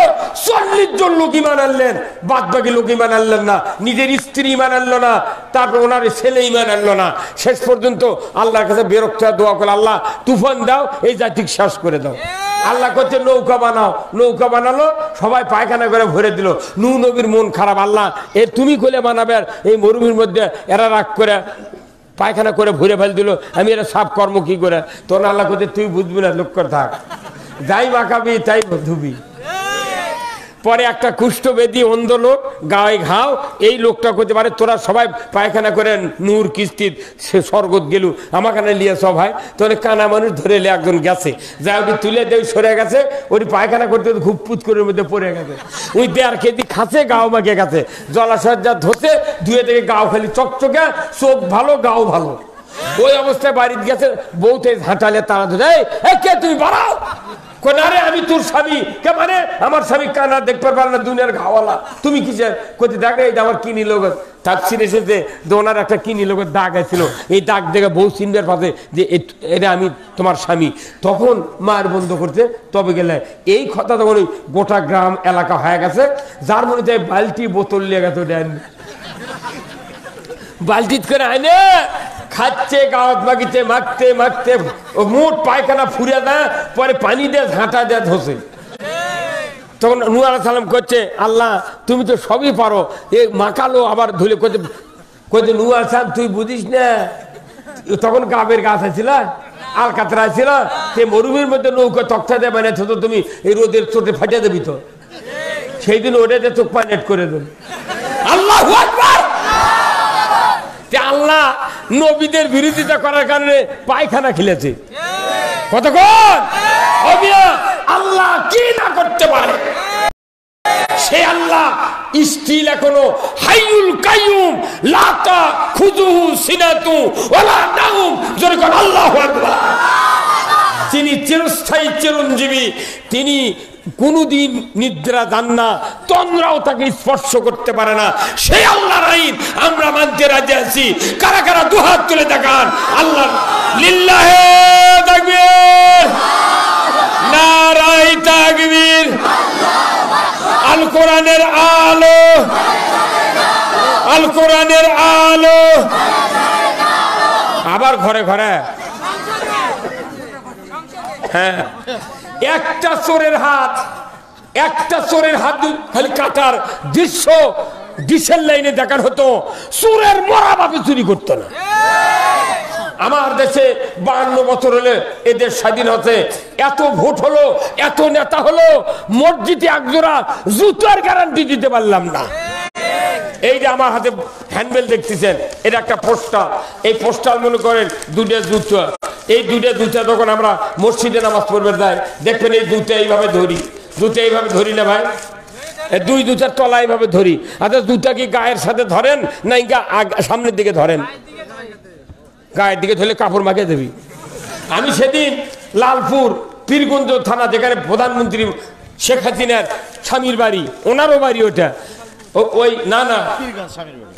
40 জন লোক ঈমান আনলেন, বাদ বাকি লোক ঈমান আনলেন না। নিজের স্ত্রী ঈমান আনলো না, তারপর ওনার ছেলে ঈমান আনলো না। শেষ পর্যন্ত আল্লাহর কাছে বিরক্ত হয়ে দোয়া করে, আল্লাহ তুফান দাও, এই জাতিকে শেষ করে দাও। আল্লাহ করছে নৌকা বানাও, নৌকা বানালো, সবাই পায়খানা করে ভরে দিল। নূহ নবীর মন খারাপ, আল্লাহ এ তুমি কোলে বানাবে, এই মরুভূমির মধ্যে এরা রাগ করে পায়খানা করে ভরে ফেল দিল, আমি এরা সাপ কর্ম কি করে। তোর আল্লাহ করতে তুই বুঝবি না, লোক করে থাক, যাই মাখাবি তাই ধুবি। পরে একটা কুষ্ঠবেদী অন্ধ লোক, গায়ে ঘাও, এই লোকটা করতে পারে তোরা সবাই পায়খানা করে নূর কিস্তির সে স্বর্গত গেল, আমাখানে লিয়ে সব হয়। তোর কানা মানুষ ধরে এলে একজন গেছে, যা ওটি তুলে দেয় সরে গেছে, ওটি পায়খানা করতে খুব পুত করে মধ্যে পড়ে গেছে। ওই 1.5 কেজি খাচ্ছে, গাও মাকে গেছে, জলাশয়ের যা ধসে ধুয়ে থেকে গাও খালি চকচকে, চোখ ভালো গাও ভালো। ওই অবস্থায় বাড়িতে গেছে, বউতে ঝাঁটালে তারা ধরে, কে তুমি বাড়াও, কোনারে আমি তোর স্বামী, কে মানে আমার স্বামী কানা দেখতে পারবে না, দুনিয়ার ঘাওয়ালা, তুমি কিসের কোথা দেখে এটা আমার কিনি লোক। তাফসীরে এসেছে ওনার একটা কিনি লোকের দাগ আছিল, এই দাগ দেখে বউ চিনবার পাশে যে এটা আমি তোমার স্বামী। তখন মায়ের বন্ধ করতে তবে গেলে এই কথা তখন ওই গোটা গ্রাম এলাকা হয়ে গেছে, যার মনে হয় বালতি বোতল নিয়ে গেছে, বালতিত করে আইনে খাচ্ছে, গাওয়াত বাগিতে মাখতে মাখতে মোট পায়খানা ফুরিয়ে দেয়, পরে পানি দিয়ে ঝাঁটা দেয় ধসে। তখন নূহ আলাইহিস সালাম করছে, আল্লাহ তুমি তো সবই পারো, এ মাখালো আবার ধুলে করতে করতে। নূহ আলাইহিস সালাম তুই বুঝিস না, তখন গাবের গাছ আছিল, আলকাতরা ছিল, সে মরুভূমির মধ্যে নৌকা তক্তা দিয়ে বানিয়েছ, তো তুমি এই রোদের চোটে ফাটিয়ে দেবি তো। সেই দিন ওটাতে চোখ পানেট করে দেব। আল্লাহু আকবার। আল্লাহ নবীদের বিরোধিতা করার কারণে পায়খানা খিলেছে। কতক্ষণ আল্লাহ কি না করতে পারে, সে আল্লাহ স্টিল এখনো হাইয়ুল কাইয়ুম, লা তাখুযুহু সিনাতু ওয়ালা নাওম। জোরে কোন আল্লাহু আকবার। তিনি চিরস্থায়ী চিরঞ্জীবী, তিনি কোনদিন নিদ্রা যান না, তন্দ্রাও তাকে স্পর্শ করতে পারে না। সেই আল্লাহর আইন আমরা মানতে রাজি আছি। কারা কারা দুহাত তুলে দেখান আল্লাহ লিল্লাহে তাকবীর, নারায়ে তাকবীর। আল কোরআনের আলো, আল কোরআনের আলো। আবার ঘরে ঘরে হ্যাঁ, একটা চোরের হাত, একটা চোরের হাত খালি কাটার দৃশ্য ডিসেল লাইনে দেখার হতো, চোরের মরা বাপে চুরি করতো না। আমার দেশে 52 বছর হলে এদের স্বাধীন হতে, এত ভোট হলো, এত নেতা হলো, মসজিদে একজোড়া জুতার গ্যারান্টি দিতে পারলাম না। এই যে আমার হাতে হ্যান্ডবেল দেখতেছেন, এটা একটা পোস্টার। এই পোস্টার মনে করেন 2টা জুতা, এই 2টা জুতা যখন আমরা মসজিদে নামাজ পড়বে যাই, দেখবেন এই জুতা এইভাবে ধরি, জুতা এইভাবে ধরি না ভাই, 2 জুতার তলা এইভাবে ধরি। আচ্ছা জুতা কি গায়ের সাথে ধরেন না সামনের দিকে ধরেন? গায়ের দিকে ধরলে কাপড় মাখিয়ে দেবি। আমি সেদিন লালপুর পীরগঞ্জ থানা, যেখানে প্রধানমন্ত্রী শেখ হাসিনার স্বামীর বাড়ি, ওনারও বাড়ি ওটা, ওই না না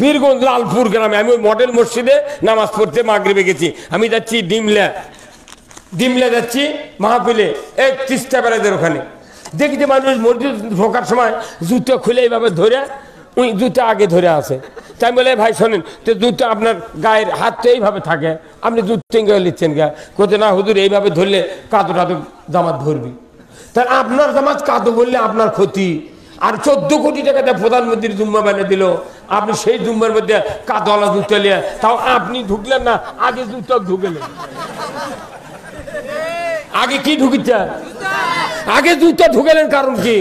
পীরগঞ্জ লালপুর গ্রামে, আমি ওই মডেল মসজিদে নামাজ পড়তে মাগরিবে গেছি। আমি যাচ্ছি ডিমলা যাচ্ছি মাহফিলে, এই তিস্তা বেড়াদের ওখানে দেখি যে মানুষ মসজিদ ঢোকার সময় জুতো খুলে এইভাবে ধরে, ওই জুতো আগে ধরে আছে। তাই বলে ভাই শোনেন তো, জুতো আপনার গায়ের হাত তো এইভাবে থাকে, আপনি জুতো নিচ্ছেন গা? কোথায় না হুজুর এইভাবে ধরলে কাদো টাদো জামাত ধরবি। তাই আপনার জামাত কাদো বললে আপনার ক্ষতি। আর 14 কোটি টাকা দিয়ে প্রধানমন্ত্রী জুম্মা বানিয়ে দিল, আপনি সেই জুম্মার মধ্যে কাদওয়ালা জুতো নিয়ে, তাও আপনি ঢুকলেন না, আগে জুতো ঢুকেলেন। আগে কি ঢুকিচ্ছে? আগে জুতা ঢুকালেন কারণ কি?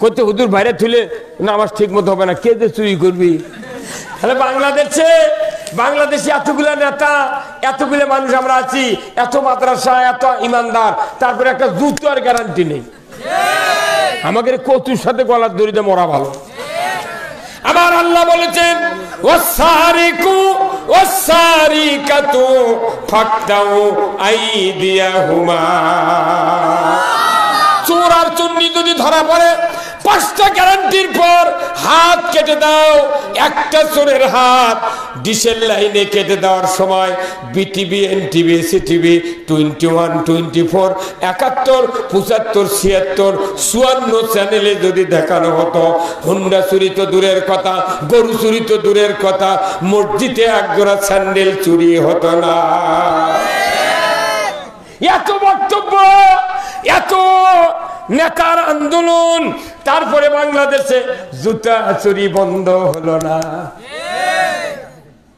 করতে হুজুর বাইরে তুলে নামাজ ঠিক মতো হবে না, কে যে চুরি করবি? তাহলে বাংলাদেশে এতগুলা নেতা, এতগুলো মানুষ আমরা আছি, এত মাদ্রাসা, এত ইমানদার, তারপরে একটা জুতার গ্যারান্টি নেই। আমাদের কতুর সাথে গলার দড়িতে মরা ভালো। আমার আল্লাহ বলেছেন ওয়াসারিকু ওয়াসারিকাতু ফাকতাউ আইদিয়াহুমা, চোর আর চুন্নি যদি ধরা পড়ে 5টা গ্যারান্টির পর হাত কেটে দাও। একটা চোরের হাত ডিশের লাইনে কেটে দেওয়ার সময় বিটিভি, এনটিভি, সিটিভি 21, 24, 71, 75, 76, 54 চ্যানেলে যদি দেখানো হতো, হুন্ডা চুরি তো দূরের কথা, গরু চুরি তো দূরের কথা, মসজিদে একজোড়া স্যান্ডেল চুরি হতো না। এত বক্তব্য, এত নেতার আন্দোলন, তারপরে বাংলাদেশে জুতা চুরি বন্ধ হলো না।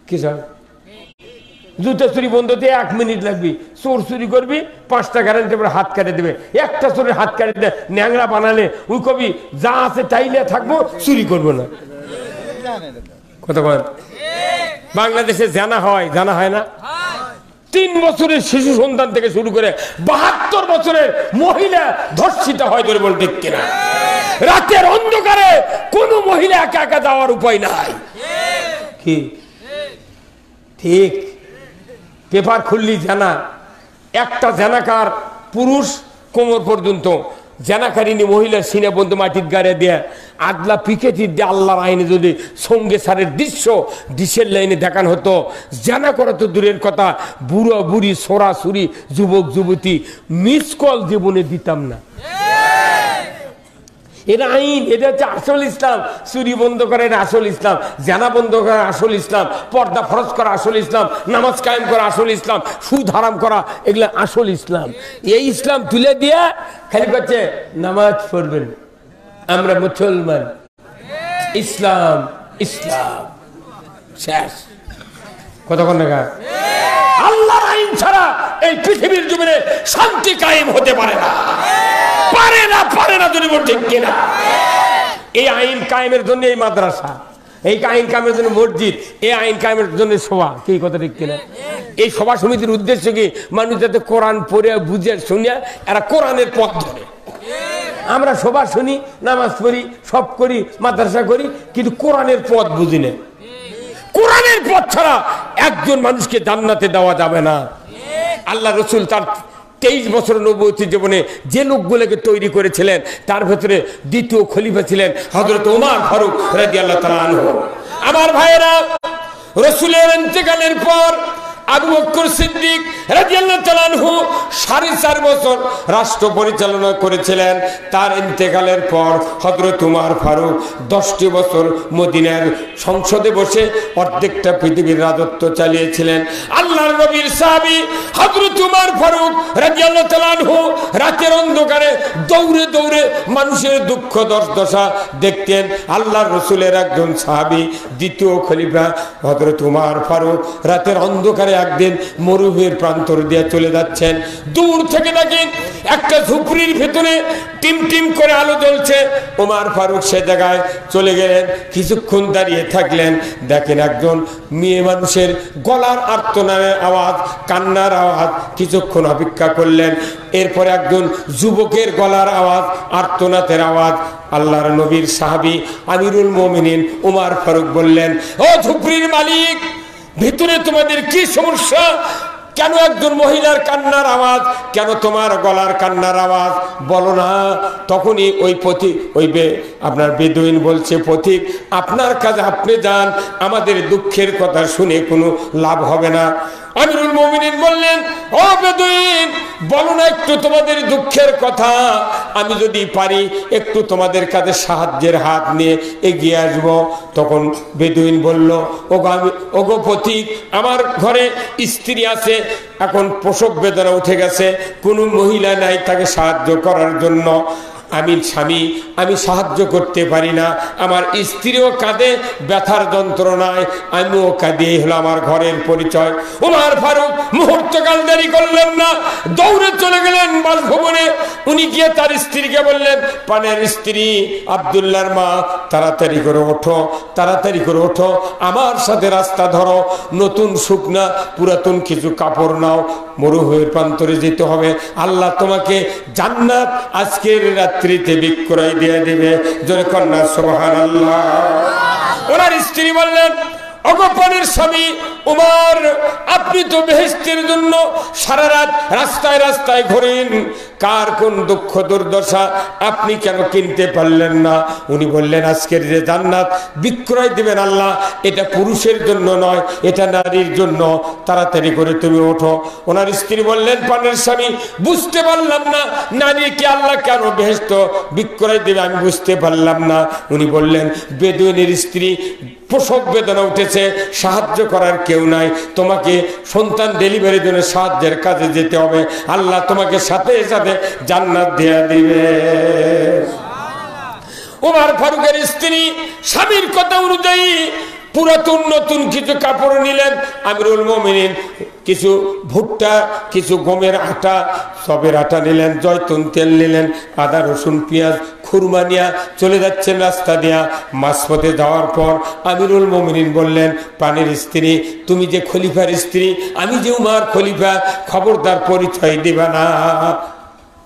কি সব জুতা চুরি বন্ধ হতে 1 মিনিট লাগবে। চোর চুরি করবি 5টা গ্যারান্টি হাত কেটে দেবে। একটা চোরের হাত কেটে দেবে, ন্যাংরা বানালে ওই কবি যা আছে তাইলে থাকবো, চুরি করবো না। কথা বল, বাংলাদেশে জানা হয় না? 3 বছরের শিশু সন্তান থেকে শুরু করে 72 বছরের মহিলা ধর্ষিত হয়, ধরে বল ঠিক কিনা? রাতের অন্ধকারে কোন মহিলা একা একা যাওয়ার উপায় নাই। কি ঠিক? পেপার খুললি জানা, একটা জানাকার পুরুষ কোমর পর্যন্ত, জানাকারিনী মহিলার সিনে বন্ধু মাটির গাড়ে দেয়া আদলা পিকেটি দিয়ে আল্লাহর আইনে যদি সঙ্গে সারের দৃশ্য ডিশের লাইনে দেখানো হতো, জানা করা তো দূরের কথা, বুড়ো বুড়ি, সোরা সুরি, যুবক যুবতী মিস কল জীবনে দিতাম না। এটা আইন, এটা হচ্ছে আসল ইসলাম। চুরি বন্ধ করা এটা আসল ইসলাম, জানা বন্ধ করা আসল ইসলাম, পর্দা ফরজ করা আসল ইসলাম, নামাজ কায়েম করা আসল ইসলাম, সুদ হারাম করা এগুলা আসল ইসলাম। এই ইসলাম তুলে দিয়ে খালি করছে নামাজ পড়বেন, আমরা মুসলমান, ইসলাম ইসলাম, শেষ। কতক্ষণ দেখা আল্লাহর আইন ছাড়া এই পৃথিবীর জমিনে শান্তি কায়েম হতে পারে না, পারে না যদি বল ঠিক কিনা? এই আইন কায়েমের জন্য এই মাদ্রাসা, এই আইন কায়েমের জন্য মসজিদ, এই আইন কায়েমের জন্য সভা, কি কথা ঠিক কিনা? এই সভা সমিতির উদ্দেশ্য কি? মানুষ যাতে কোরআন পড়ে বুঝে শুনে এরা কোরআনের পথ ধরে। আমরা সভা শুনি, নামাজ পড়ি, সব করি, মাদ্রাসা করি, কিন্তু কোরআনের পথ বুঝি না। কোরআনের পথ ছাড়া একজন মানুষকে জান্নাতে দেওয়া যাবে না। আল্লাহ রাসূল তার 23 বছর নবুয়তি জীবনে যে লোকগুলোকে তৈরি করেছিলেন, তার ভেতরে দ্বিতীয় খলিফা ছিলেন হযরত ওমর ফারুক রাদিয়াল্লাহু তাআলা আনহু। আমার ভাইয়েরা, রাসূলের ইন্তেকালের পর আবু বকর সিদ্দিক রাদিয়াল্লাহু তাআলা আনহু 4.5 বছর রাষ্ট্র পরিচালনা করেছিলেন। তার ইন্তেকালের পর হযরত ওমর ফারুক 10টি বছর মদিনার সংসদে বসে অর্ধেকটা পৃথিবীর রাজত্ব চালিয়েছিলেন। আল্লাহর নবীর সাহাবী হযরত ওমর ফারুক রাদিয়াল্লাহু তাআলা আনহু রাতের অন্ধকারে দৌড়ে দৌড়ে মানুষের দুঃখ দুর্দশা দেখতেন। আল্লাহর রাসূলের একজন সাহাবী দ্বিতীয় খলিফা হযরত ওমর ফারুক রাতের অন্ধকারে একদিন মরুভূমির প্রান্তর দিয়ে চলে যাচ্ছেন। দূর থেকে দেখেন একটা ঝুপড়ির ভেতরে টিম টিম করে আলো জ্বলছে। ওমর ফারুক সে জায়গায় চলে গেলেন, কিছুক্ষণ দাঁড়িয়ে থাকলেন। দেখেন একজন মেয়ে মানুষের গলার আর্তনাদের আওয়াজ, কান্নার আওয়াজ। কিছুক্ষণ অপেক্ষা করলেন, এরপরে একজন যুবকের গলার আওয়াজ, আর্তনাদের আওয়াজ। আল্লাহর নবীর সাহাবী আমিরুল মুমিনিন ওমর ফারুক বললেন, ও ঝুপড়ির মালিক, ভিতরে তোমাদের কি সমস্যা? কেন একজন মহিলার কান্নার আওয়াজ, কেন তোমার গলার কান্নার আওয়াজ? বলো না। তখনই ওই পথিক, আপনার বেদুইন বলছে, পথিক আপনার কাছে আপনি যান, আমাদের দুঃখের কথা শুনে কোনো লাভ হবে না। আমিরুল মুমিনিন বললেন, ও বেদুইন, বলো না একটু তোমাদের দুঃখের কথা, আমি যদি পারি একটু তোমাদের কাছে সাহায্যের হাত নিয়ে এগিয়ে আসব। তখন বেদুইন বলল, ওগো পথিক, আমার ঘরে স্ত্রী আছে, এখন প্রসব বেদনা উঠে গেছে, কোনো মহিলা নাই তাকে সাহায্য করার জন্য। আমি স্বামী, আমি সাহায্য করতে পারি না, আমার স্ত্রীও কাঁদে ব্যথার যন্ত্রণায়, আমিও কাঁদি, এই হলো আমার ঘরের পরিচয়। ওমর ফারুক মুহূর্তকাল দেরি করলেন না, দৌড়ে চলে গেলেন বাসভবনে। উনি গিয়ে তার স্ত্রীকে বললেন, পানের স্ত্রী আব্দুল্লাহর মা, তাড়াতাড়ি করে ওঠো, তাড়াতাড়ি করে ওঠো, আমার সাথে রাস্তা ধরো, নতুন শুকনা পুরাতন কিছু কাপড় নাও, মরুভূমির প্রান্তরে যেতে হবে, আল্লাহ তোমাকে জান্নাত আজকের রাত্রিতে বিক্রয় দিয়ে দেবে। জোরে কন্যা সুবহানাল্লাহ। ওনার স্ত্রী বললেন, অগোপনের স্বামী উমর, আপনি তো বেহেশতের জন্য সারা রাত রাস্তায় রাস্তায় ঘোরেন, কার কোন দুঃখ দুর্দশা আপনি কেন কিনতে পারলেন না? উনি বললেন, আজকের যে জান্নাত বিক্রয় দিবেন আল্লাহ, এটা পুরুষের জন্য নয়, এটা নারীর জন্য, তাড়াতাড়ি করে তুমি ওঠো। ওনার স্ত্রী বললেন, পানের স্বামী, বুঝতে পারলাম না নারীকে আল্লাহ কেন বেহেশত বিক্রয় দেবে, আমি বুঝতে পারলাম না। উনি বললেন, বেদুইনের স্ত্রী, প্রসব বেদনা উঠেছে, সাহায্য করার কেউ নাই, তোমাকে সন্তান ডেলিভারির জন্য সাহায্যের কাজে যেতে হবে, আল্লাহ তোমাকে সাথে সাথে জান্নাত দেয়া দিবে। ওমর ফারুকের স্ত্রী স্বামীর কথা অনুযায়ী পুরাতন নতুন কিছু কাপড় নিলেন। আমিরুল মুমিনিন কিছু ভুট্টা, কিছু গমের আটা, সবের আটা নিলেন, জয়তুন তেল নিলেন, আদা রসুন পেঁয়াজ খুরমা নিয়ে চলে যাচ্ছেন রাস্তা দিয়া। মাঝপথে যাওয়ার পর আমিরুল মুমিনিন বললেন, প্রাণের স্ত্রী, তুমি যে খলিফার স্ত্রী, আমি যে উমার খলিফা, খবরদার পরিচয় দিবা না।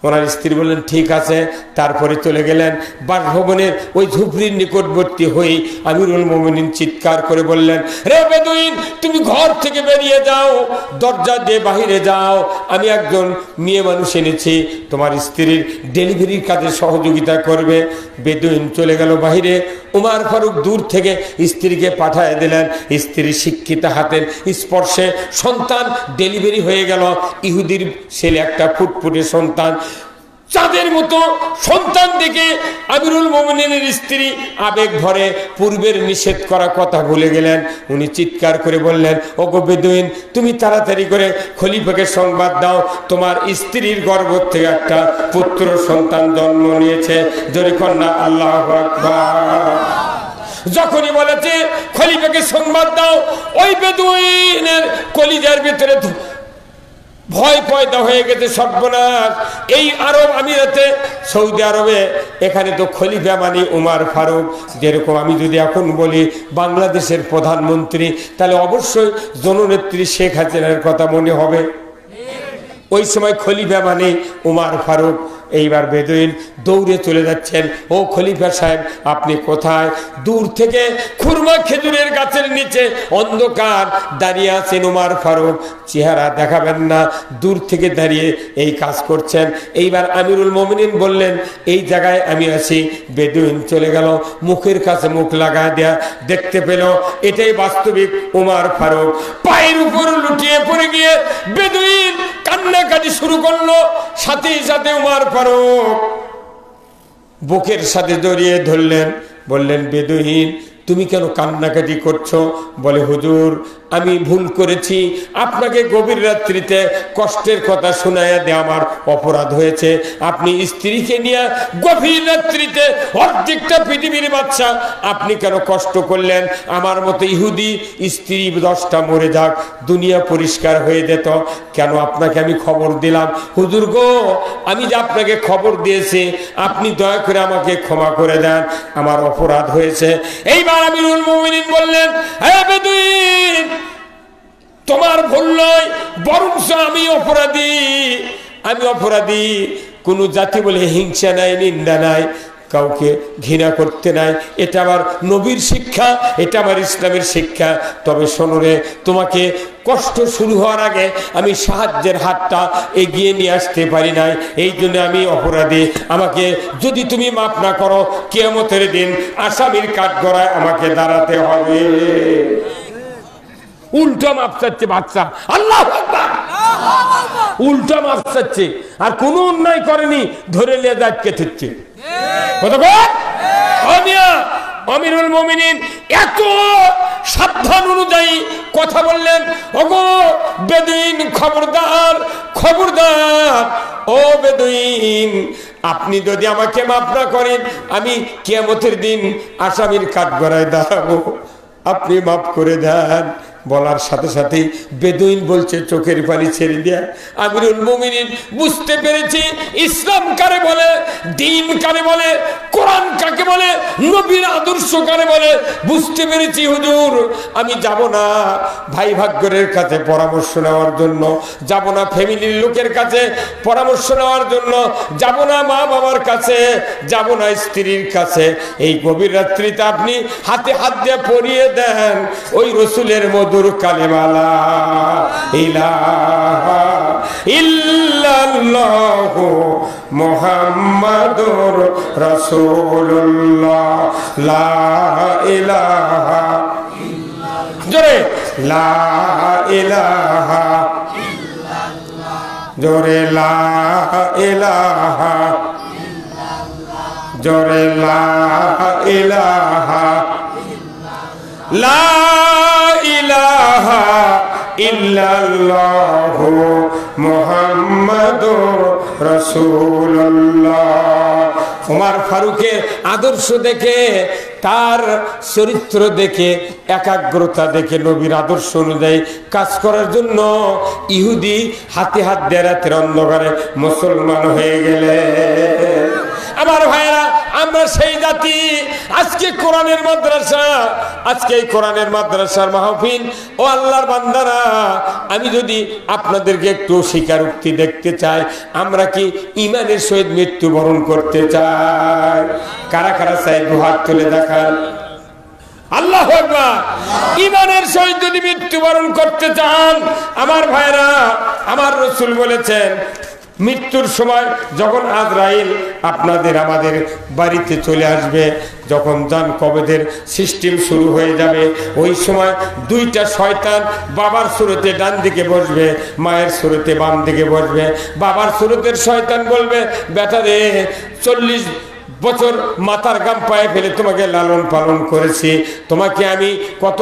ওনার স্ত্রী বললেন, ঠিক আছে। তারপরে চলে গেলেন বাসভবনের ওই ঝুপড়ির নিকটবর্তী হয়ে আমিরুল মুমিনিন চিৎকার করে বললেন, রে বেদুইন, তুমি ঘর থেকে বেরিয়ে যাও, দরজা দিয়ে বাহিরে যাও, আমি একজন মেয়ে মানুষ এনেছি, তোমার স্ত্রীর ডেলিভারির কাজে সহযোগিতা করবে। বেদুইন চলে গেল বাহিরে। উমর ফারুক দূর থেকে স্ত্রীকে পাঠিয়ে দিলেন। স্ত্রী শিক্ষিত হাতের স্পর্শে সন্তান ডেলিভারি হয়ে গেল। ইহুদির ছেলে, একটা ফুটফুটে সন্তান, চাঁদের মতো সন্তান দেখে আমিরুল মুমিনিনের স্ত্রী আবেগ ভরে পূর্বের নিষেধ করা কথা ভুলে গেলেন। উনি চিৎকার করে বললেন, ওগো বেদুইন, তুমি তাড়াতাড়ি করে খলিফাকে সংবাদ দাও, তোমার স্ত্রীর গর্ভ থেকে একটা পুত্র সন্তান জন্ম নিয়েছে। জোরে কন্যা আল্লাহু আকবার। যখনই বলেছে খলিফাকে সংবাদ দাও, ওই বেদুইনের কলিজার ভিতরে ভয় পয়দা হয়ে গেছে, সর্বনাশ। এই আরব আমিরাতে, সৌদি আরবে, এখানে তো খলিফা মানে উমর ফারুক। যেরকম আমি যদি এখন বলি বাংলাদেশের প্রধানমন্ত্রী, তাহলে অবশ্যই জননেত্রী শেখ হাসিনার কথা মনে হবে। ওই সময় খলিফা মানে উমর ফারুক। এইবার বেদুইন দৌড়ে চলে যাচ্ছেন, ও খলিফা সাহেব, আপনি কোথায়? দূর থেকে খুরমা খেজুরের গাছের নিচে অন্ধকার দাঁড়িয়ে আছেন উমর ফারুক, চেহারা দেখাবেন না, দূর থেকে দাঁড়িয়ে এই কাজ করছেন। এইবার আমিরুল মুমিনিন বললেন, এই জায়গায় আমি আছি। বেদুইন চলে গেল, মুখের কাছে মুখ লাগায় দেয়া, দেখতে পেল এটাই বাস্তবিক উমর ফারুক। পায়ের উপর লুটিয়ে পড়ে গিয়ে বেদুইন কান্নাকাটি শুরু করলো। সাথে সাথে উমর ফারুক বুকের সাথে জড়িয়ে ধরলেন, বললেন, বেদুইন, তুমি কেন কান্নাকাটি করছো? বলে, হুজুর, আমি ভুল করেছি, আপনাকে গভীর রাত্রিতে কষ্টের কথা শোনায়া দেয়া আমার অপরাধ হয়েছে। আপনি স্ত্রীকে নিয়ে গভীর রাত্রিতে অর্ধেকটা পৃথিবীর বাচ্চা আপনি কেন কষ্ট করলেন? আমার মতো ইহুদি স্ত্রী 10টা মরে যাক, দুনিয়া পরিষ্কার হয়ে যেত। কেন আপনাকে আমি খবর দিলাম? হুজুর গো, আমি যে আপনাকে খবর দিয়েছি, আপনি দয়া করে আমাকে ক্ষমা করে দেন, আমার অপরাধ হয়েছে। এইবার আমিরুল মুমিনিন বললেন, হে বেদুইন, তোমার ভুল নয়, বরঞ্চ আমি অপরাধী, আমি অপরাধী। কোন জাতি বলে হিংসা নাই, নিন্দা নাই, কাউকে ঘৃণা করতে নাই, এটা আমার নবীর শিক্ষা, এটা আমার ইসলামের শিক্ষা। তবে শোনো রে, তোমাকে কষ্ট শুরু হওয়ার আগে আমি সাহায্যের হাতটা এগিয়ে নিয়ে আসতে পারি নাই, এই জন্য আমি অপরাধী। আমাকে যদি তুমি মাফ না করো, কিয়ামতের দিন আসামির কাঠগড়ায় আমাকে দাঁড়াতে হবে। উল্টা মাফ চাচ্ছে বাচ্চা, আল্লাহু আকবার, উল্টা মাফ চাচ্ছে, আর কোন অন্যায় করেনি, ধরে নিয়ে যাচ্ছে থিচ্ছে। আমিরুল মুমিনিন এত সাবধান অনুযায়ী কথা বললেন, ওগো বেদুইন, খবরদার, খবরদার, ও বেদুইন, আপনি যদি আমাকে মাফ না করেন আমি কিয়ামতের দিন আসামির কাঠগড়ায় দাঁড়াবো, আপনি মাফ করে দেন। বলার সাথে সাথে বেদুইন বলছে চোখের পানি ছেড়ে দেয়া, আমিরুল মুমিনিন বুঝতে পেরেছি ইসলাম কারে বলে, দ্বীন কারে বলে, কোরআন কাকে বলে, নবীর আদর্শ কারে বলে বুঝতে পেরেছি। হুজুর আমি যাব না ভাই ভাগ্যের কাছে পরামর্শ নেওয়ার জন্য, যাব না ফ্যামিলির লোকের কাছে পরামর্শ নেওয়ার জন্য, যাব না মা বাবার কাছে, যাব না স্ত্রীর কাছে। এই গভীর রাত্রিতে আপনি হাতে হাত দিয়ে পরিয়ে দেন ওই রসুলের মধুর কালিমা লা ইলাহা ইল্লাল্লাহু মুহাম্মাদুর রাসূলুল্লাহ, লা ইলাহা জোরে লা ইলাহা জোরে লা ইলাহা জোরে লা ইলাহা লা ইলাহা ইল্লাল্লাহু মুহাম্মাদুর রাসূলুল্লাহ। ওমর ফারুকের আদর্শ দেখে, তার চরিত্র দেখে, একাগ্রতা দেখে, নবীর আদর্শ অনুযায়ী কাজ করার জন্য ইহুদি হাতে হাত দিয়ে রাতের অন্ধকারে মুসলমান হয়ে গেলে। আমার ভাইরা আমরা সেই জাতি। আজকে কোরআনের মাদ্রাসা, আজকে এই কোরআনের মাদ্রাসার মাহফিল। ও আল্লাহর বান্দারা, আমি যদি আপনাদেরকে একটু স্বীকারোক্তি দেখতে চাই, আমরা কি ঈমানের সহিত মৃত্যুবরণ করতে চাই? কারা কারা চাই দুহাত তুলে দেখান। আল্লাহু আকবার। ঈমানের সহিত যদি মৃত্যুবরণ করতে চান আমার ভাইরা, আমার রাসূল বলেছেন মৃত্যুর সময় যখন আজরাইল আপনাদের আমাদের বাড়িতে চলে আসবে, যখন জান কবজের সিস্টেম শুরু হয়ে যাবে, ওই সময় দুইটা শয়তান বাবার সুরতে ডান দিকে বসবে, মায়ের সুরতে বাম দিকে বসবে। বাবার সুরতের শয়তান বলবে, বেটা রে 40 বছর মাথার গাম পায়ে ফেলে তোমাকে লালন পালন করেছি, তোমাকে আমি কত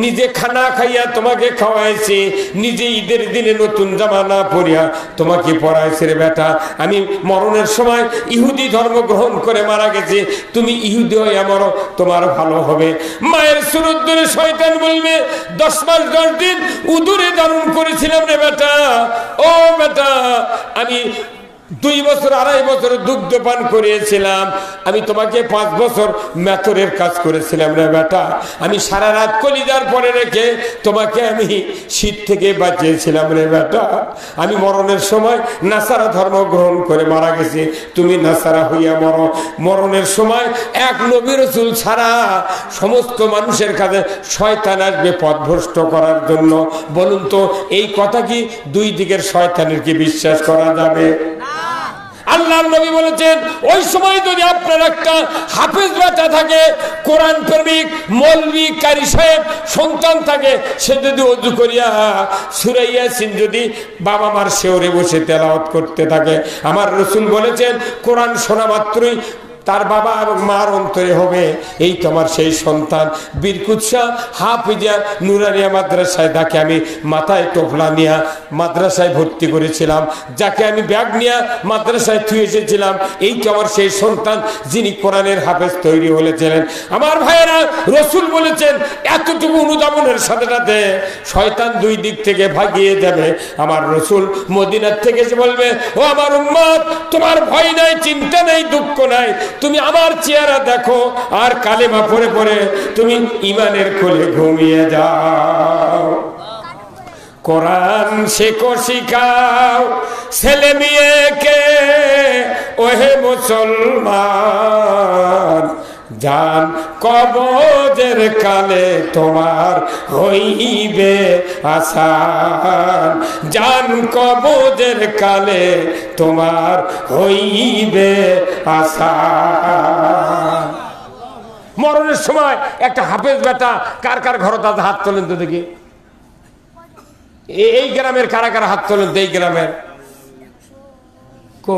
নিজে খানা খাইয়া তোমাকে খাওয়াইছি, নিজে ঈদের দিনে নতুন জামা না পরিয়া তোমাকে পরাইছি রে বেটা। আমি মরণের সময় ইহুদি ধর্ম গ্রহণ করে মারা গেছি, তুমি ইহুদি হইয়া মরো, তোমার ভালো হবে। মায়ের সুরত ধরে শয়তান বলবে, 10 মাস 10 দিন উদরে ধারণ করেছিলাম রে বেটা, ও বেটা আমি 2 বছর 2.5 বছর দুগ্ধ পান করিয়েছিলাম, আমি তোমাকে 5 বছর মেথরের কাজ করেছিলাম রে বেটা, আমি সারা রাত কলিজার পরে রেখে তোমাকে আমি শীত থেকে বাঁচিয়েছিলাম রে বেটা। আমি মরণের সময় নাসারা ধর্ম গ্রহণ করে মারা গেছি, তুমি নাসারা হইয়া মরো। মরণের সময় এক নবী রাসূল ছাড়া সমস্ত মানুষের কাছে শয়তান আসবে পথভ্রষ্ট করার জন্য। বলুন তো এই কথা কি দুই দিকের শয়তানের কি বিশ্বাস করা যাবে? আল্লাহর নবী বলেছেন ওই সময় যদি আপনার একটা হাফেজ বেটা থাকে, কোরআন প্রেমিক মৌলভী কারি সাহেব সন্তান থাকে, সে যদি ওযু করিয়া সূরা ইয়াসিন যদি বাবা মার শেওরে বসে তেলাওয়াত করতে থাকে, আমার রাসূল বলেছেন কোরআন শোনা মাত্রই তার বাবা এবং মার অন্তরে হবে এই তোমার সেই সন্তান। বীরকুৎসা হাফিজা নুরানিয়া মাদ্রাসায়, যাকে আমি মাথায় টোপলা নিয়ে মাদ্রাসায় ভর্তি করেছিলাম, যাকে আমি ব্যাগ নিয়ে মাদ্রাসায় থুয়ে এসেছিলাম, এই তোমার সেই সন্তান যিনি কোরআনের হাফেজ তৈরি হয়েছিলেন। আমার ভাইয়েরা, রাসূল বলেছেন এতটুকু অনুধাবনের সাথে সাথে শয়তান দুই দিক থেকে ভাগিয়ে যাবে। আমার রাসূল মদিনার থেকে এসে বলবে, ও আমার উম্মত, তোমার ভয় নাই, চিন্তা নাই, দুঃখ নাই, তুমি আমার চেহারা দেখো আর কালেমা পড়ে পড়ে তুমি ঈমানের কোলে ঘুমিয়ে যাও। কোরআন শেখো শিখাও ছেলে মেয়েকে, ওহে মুসলমান, জান কবজের কালে তোমার হইবে আসান, জান কবজের কালে তোমার হইবে আসান। মরণের সময় একটা হাফেজ বেটা কার কার ঘর দাদা হাত তোলেন তো দেখি। এই গ্রামের কারা কারা হাত তোলেন তো? এই গ্রামের কো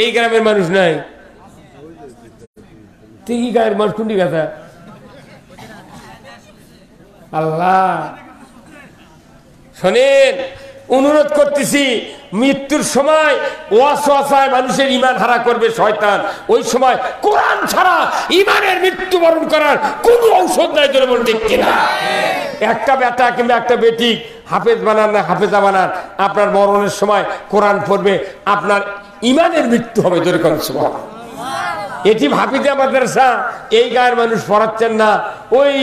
এই গ্রামের মানুষ নাই? ঠিকই গায়ের মানুষ কোনটি কথা? আল্লাহ শোনেন, অনুরোধ করতেছি মৃত্যুর সময় ওয়াসওয়াসায় মানুষের ঈমান হারা করবে শয়তান, ওই সময় কোরআন ছাড়া ঈমানের মৃত্যুবরণ করার কোনো ঔষধ নাই। জোরে বলুন ঠিক কিনা? একটা বেটা কিংবা একটা বেটি হাফেজ বানান না হাফেজা বানান, আপনার মরণের সময় কোরআন পড়বে, আপনার ঈমানের মৃত্যু হবে। জোরে কোন সুবহানাল্লাহ। এটি হাফিজা মাদ্রাসা এই গায়ের মানুষ পড়াচ্ছেন না, ওই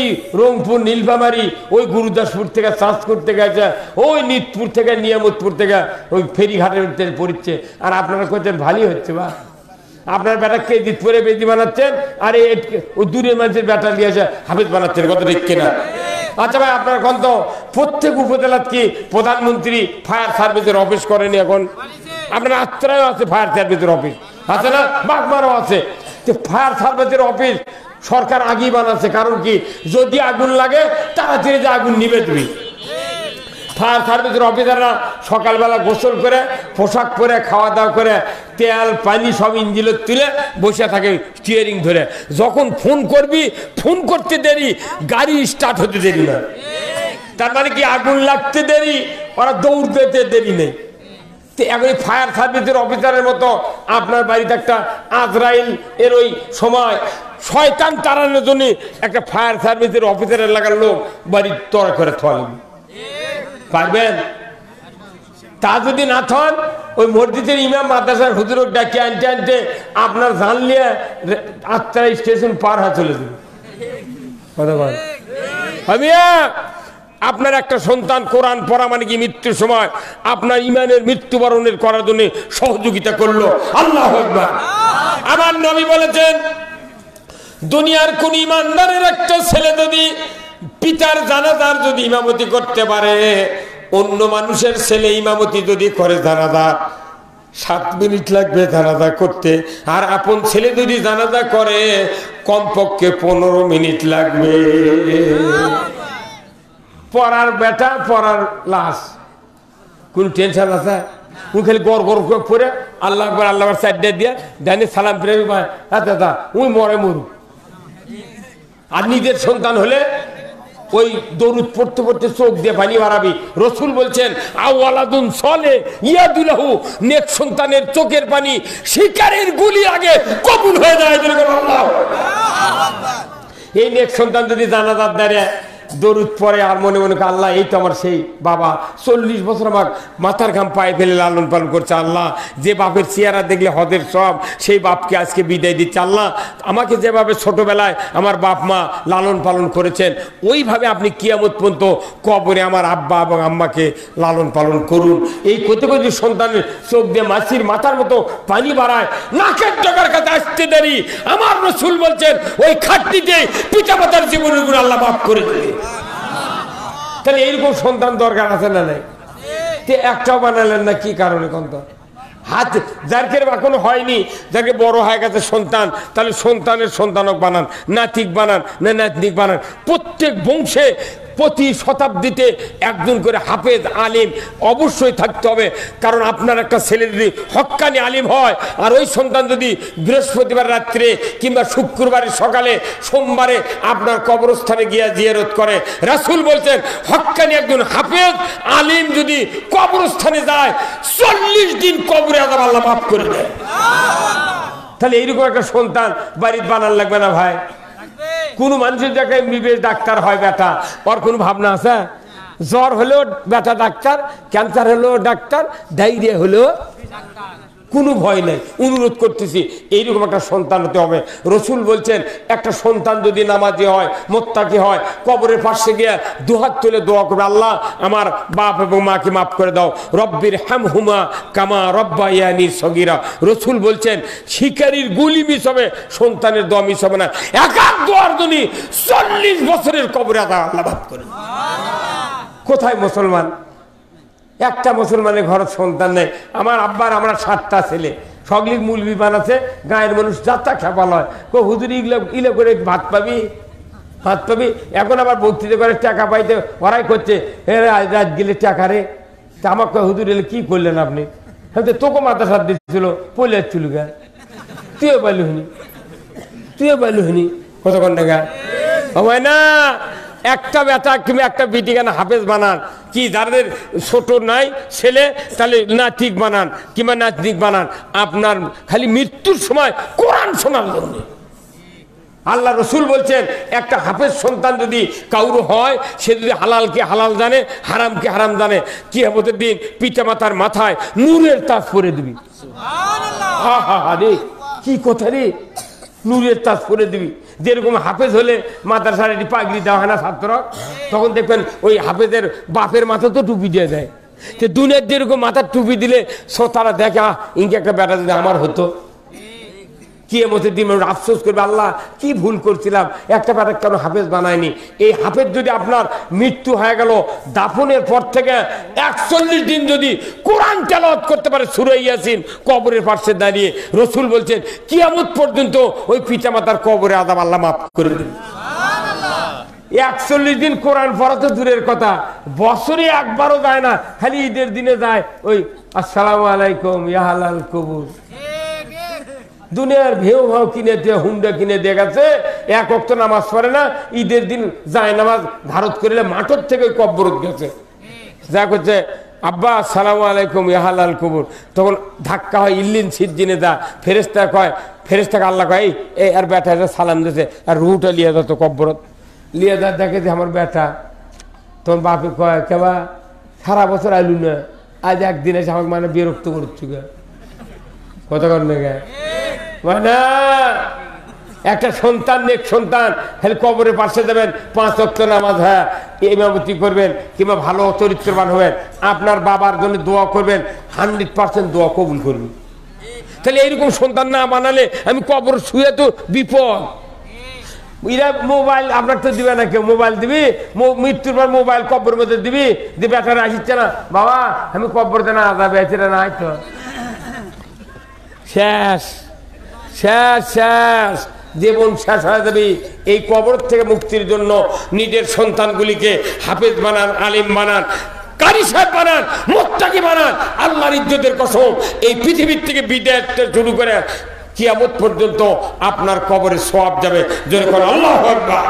রংপুর নীলফামারী ওই গুরুদাসপুর থেকে চাষ করতে গেছে, ওই নিতপুর থেকে নিয়ামতপুর থেকে ওই ফেরিঘাটের পড়ছে। আর আপনারা করছেন ভালোই হচ্ছে বা আপনার বেটা কেজিত পরে বেদি বানাচ্ছেন, আর ওই দূরের মানুষের বেটা নিয়ে এসে হাফিজ বানাচ্ছেন। কত ঠিক কিনা? আচ্ছা ভাই, আপনার এখন তো প্রত্যেক উপজেলাত কি প্রধানমন্ত্রী ফায়ার সার্ভিসের অফিস করেনি? এখন আপনার আত্রায় আছে ফায়ার সার্ভিসের অফিস, আছে না? বাগমারও আছে। ফায়ার সার্ভিসের অফিস সরকার আগেই বানাচ্ছে, কারণ কি যদি আগুন লাগে তাড়াতাড়ি যে আগুন নিবে তুমি। ফায়ার সার্ভিসের অফিসাররা সকালবেলা গোসল করে পোশাক পরে খাওয়া দাওয়া করে তেল পানি সব ইঞ্জিনে তুলে বসে থাকে স্টিয়ারিং ধরে। যখন ফোন করবি ফোন করতে দেরি, গাড়ি স্টার্ট হতে দেরি না। তার মানে কি আগুন লাগতে দেরি, ওরা দৌড় দিতে দেরি নেই। এখন ফায়ার সার্ভিসের অফিসারের মতো আপনার বাড়িতে একটা আজরাইল এর ওই সময় শয়তান তাড়ানোর জন্য একটা ফায়ার সার্ভিসের অফিসার এলাকার লোক বাড়ি তড়া করে থাকবেন, পারবেন? তা যদি না থান, ওই মসজিদের ইমাম মাদ্রাসার হুজুর ডাকিয়ে আনতে আনতে আপনার জানলিয়ে আত্রা স্টেশন পার হয়ে চলে যাবে। কথা বল আপনার একটা সন্তান কোরআন পড়া মানে কি মৃত্যুর সময় আপনার ঈমানের মৃত্যুবরণের করার জন্য সহযোগিতা করলো। আল্লাহু আকবার। আমার নবী বলেছেন, দুনিয়ার কোন ঈমানদারের একটা ছেলে যদি পিতার জানাজার যদি ইমামতি করতে পারে, অন্য মানুষের ছেলে ইমামতি যদি করে জানাজা, 7 মিনিট লাগবে জানাজা করতে, আর আপন ছেলে যদি জানাজা করে কমপক্ষে 15 মিনিট লাগবে। পড়ার বেটা পড়ার লাশ, কোন টেনশন আছে? উনি খালি গড় গড় করে পড়ে আল্লাহ আকবার আল্লাহ আকবার সাইডে দিয়ে ডানে সালাম ফিরে দাদা উই মরে মরু। আর নিজের সন্তান হলে ওই দরুদ পড়তে পড়তে চোখ দিয়ে পানি বাড়াবি। রসুল বলছেন, আওয়ালাদুন সলে ইয়াদুলাহু, নেক সন্তানের চোখের পানি শিকারের গুলি আগে কবুল হয়ে যায়। এই নেক সন্তান যদি জানাজাত দাঁড়ায় দরুদ পরে আর মনে মনে আল্লাহ এই তো আমার সেই বাবা 40 বছর আমার মাথার ঘাম পায়ে ফেলে লালন পালন করছে, আল্লাহ যে বাপের চেহারা দেখলে হদের সব, সেই বাপকে আজকে বিদায় দিচ্ছে। আল্লাহ আমাকে যেভাবে ছোটবেলায় আমার বাপ মা লালন পালন করেছেন, ওইভাবে আপনি কিয়ামত পর্যন্ত কবরে আমার আব্বা এবং আম্মাকে লালন পালন করুন। এই কোথা কোথা সন্তানের চোখ দিয়ে মাছির মাথার মতো পানি বাড়ায়, নাকের ডগার কাছে আসতে দেরি। আমার রসুল বলছেন, ওই খাটনিতে পিতা মাতার জীবনের গুলো আল্লাহ মাফ করে দেবে। তাহলে এইরকম সন্তান দরকার আছে না নাই? একটাও বানালেন না, কি কারণে? কন্ত হাত যাকে এখনো হয়নি, যাকে বড় হয়ে গেছে সন্তান, তাহলে সন্তানের সন্তানক বানান, নাতিক বানান না নাতনিক বানান। প্রত্যেক বংশে প্রতি শতাব্দীতে একজন করে হাফেজ আলিম অবশ্যই থাকতে হবে। কারণ আপনার একটা ছেলে যদি হক্কানি আলিম হয়, আর ওই সন্তান যদি বৃহস্পতিবার রাত্রে কিংবা শুক্রবারের সকালে সোমবারে আপনার কবরস্থানে গিয়ে জিয়ারত করে, রাসূল বলছেন হক্কানি একজন হাফেজ আলিম যদি কবরস্থানে যায় 40 দিন কবরে আযাব আল্লাহ মাফ করে দেয়। তাহলে এইরকম একটা সন্তান বাড়িতে বানান লাগবে না ভাই? কোন মানুষের জায়গায় এমবিবিএস ডাক্তার হয় বেটা, ওর কোনো ভাবনা আছে? জ্বর হলেও বেটা ডাক্তার, ক্যান্সার হলেও ডাক্তার, ডায়রিয়া হলেও কোনো ভয় নাই। অনুরোধ করতেছি এইরকম একটা সন্তান হতে হবে। রসুল বলছেন, একটা সন্তান যদি নামাজি হয়, মুত্তাকি হয়, কবরের পাশে গিয়ে দুহাত তুলে দোয়া করবে, আল্লাহ আমার বাপ এবং মাকে মাফ করে দাও, রব্বির হামহুমা কামা রব্বায়ানি সগীরা। রসুল বলছেন, শিকারীর গুলি মিস হবে, সন্তানের দোয়া মিস হবে না। এক দোয়ার জন্য 40 বছরের কবরে আল্লাহ মাফ করে। কোথায় মুসলমান? একটা মুসলমানের ঘর সন্তান নেই। আমার আব্বার আমরা 7টা ছেলে, সগলিক মুলবি বানাচ্ছে, গায়ের মানুষ যাত্রা খেপাল হয়, হুজুরি ইলে করে ভাত পাবি ভাত পাবি। এখন আবার বক্তৃতা করে টাকা পাইতে ওরাই করছে, রাত গেলে টাকা রে। তা আমাকে হুজুর এলে কি করলেন আপনি? তোকে মাথা সাত দিচ্ছিল, পলে যাচ্ছিল গা, তুইও পাইলু হনি, তুইও পাইলু হনি, কতক্ষণ টাকা হয় না। একটা বেটা কিংবা একটা বিটি কেন হাফেজ বানান, কি যাদের ছোট নাই ছেলে তাহলে নাতিক বানান কিংবা নাতনিক বানান, আপনার খালি মৃত্যুর সময় কোরআন শোনার জন্য। আল্লাহ রসুল বলছেন একটা হাফেজ সন্তান যদি কাউর হয়, সে যদি হালালকে হালাল জানে, হারামকে হারাম জানে, কিয়ামতের দিন পিতা মাতার মাথায় নূরের তাজ পরে দিবি। হা হা হা রে, কি কথা রে, নূরের তাজ পরে দিবি। যেরকম হাফেজ হলে মাদ্রাসার এটি পাগড়ি দেওয়া হয় না ছাত্র, তখন দেখবেন ওই হাফেজের বাপের মাথা তো টুপি দিয়ে দেয়। তো দুনিয়ার যেরকম মাথার টুপি দিলে তারা দেখে ইনকে একটা বেটা যদি আমার হতো, কিয়ামতের দিন আফসোস করবে, আল্লাহ কি ভুল করছিলাম, একটা বেটা কেন হাফেজ বানায়নি। এই হাফেজ যদি আপনার মৃত্যু হয়ে গেল, দাফনের পর থেকে 41 দিন যদি কোরআন তেলাওয়াত করতে পারে সূরা ইয়াসিন কবরের পাশে দাঁড়িয়ে, রসুল বলছেন কিয়ামত পর্যন্ত ওই পিতামাতার কবরে আযাব আল্লাহ মাফ করে দেবেন। 41 দিন কোরআন পড়া তো দূরের কথা, বছরে একবারও যায় না, খালি ঈদের দিনে যায় ওই আসসালামু আলাইকুম ইয়া হালাল কবুল। দুনিয়ার ভেউ ভাও কিনে দিয়ে হুন্ডা কিনে দিয়ে গেছে, এক ওয়াক্ত নামাজ পড়ে না, ঈদের দিন যায় নামাজ ভারত করিলে মাঠের থেকে কব্বরত গেছে, যা করছে আব্বা আসসালামু আলাইকুম ইয়া হালাল কবুল। তখন ধাক্কা হয় ইল্লিন সিদ্দিনে যা, ফেরেশতা কয়, ফেরেশতাকে আল্লাহ কয় এই আর বেটা সালাম দিয়েছে আর রুটা লিয়ে যেত কব্বরত, লিয়ে যা দেখে যে আমার বেটা। তখন বাপে কয় কেবা সারা বছর আইলু না, আজ একদিন এসে আমাকে মানে বিরক্ত করছি গে, কথা কর না গে মানে একটা সন্তান নেক সন্তান খালি কবরের পাশে দেবেন, 5 ওয়াক্ত নামাজ হ্যাঁ ইমামতি করবেন কিংবা ভালো চরিত্রবান হবেন, আপনার বাবার জন্য দোয়া করবেন, 100% দোয়া কবুল করবেন। তাহলে এইরকম সন্তান না বানালে আমি কবর শুয়ে তো বিপদ। এরা মোবাইল আপনার তো দিবে না, কেউ মোবাইল দিবি, মৃত্যুর পর মোবাইল কবর মধ্যে দিবি, যে বেটারা আসছে না বাবা আমি কবরতে না যাবে, এছাড়া না তো শেষ শেষ শেষ, জীবন শেষ হয়ে যাবে। এই কবর থেকে মুক্তির জন্য নিজের সন্তানগুলিকে হাফেজ বানান, আলিম বানান, কারি সাহেব বানান, মুত্তাকি বানান। আল্লাহর ইজ্জতের কসম, এই পৃথিবীর থেকে বিদায় শুরু করে কিয়ামত পর্যন্ত আপনার কবরে সওয়াব যাবে। জোরে করে আল্লাহু আকবার।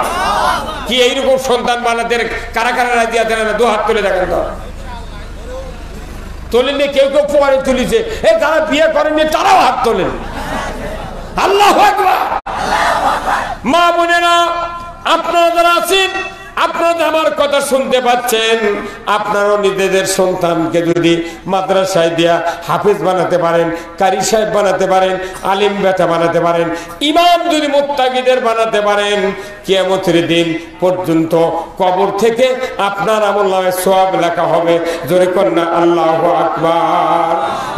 কি এইরকম সন্তান বানাতে কারা কারা রাজি আছেন? দু হাত তুলে দেখেন তো, তোলেননি? কেউ কেউ পরে তুলিছে, এই যারা বিয়ে করেননি তারাও হাত তোলেন। আল্লাহু আকবার। মা বোনেরা আপনারা যারা আছেন, আপনারা আমার কথা শুনতে পাচ্ছেন, আপনারাও নিজেদের সন্তানকে যদি মাদ্রাসায় দিয়া হাফেজ বানাতে পারেন, কারি সাহেব বানাতে পারেন, আলিম বেটা বানাতে পারেন, ইমাম যদি মুত্তাকিদের বানাতে পারেন, কিয়ামতের দিন পর্যন্ত কবর থেকে আপনার আমলনামায় সওয়াব লেখা হবে। জোরে কন্যা আল্লাহু আকবার।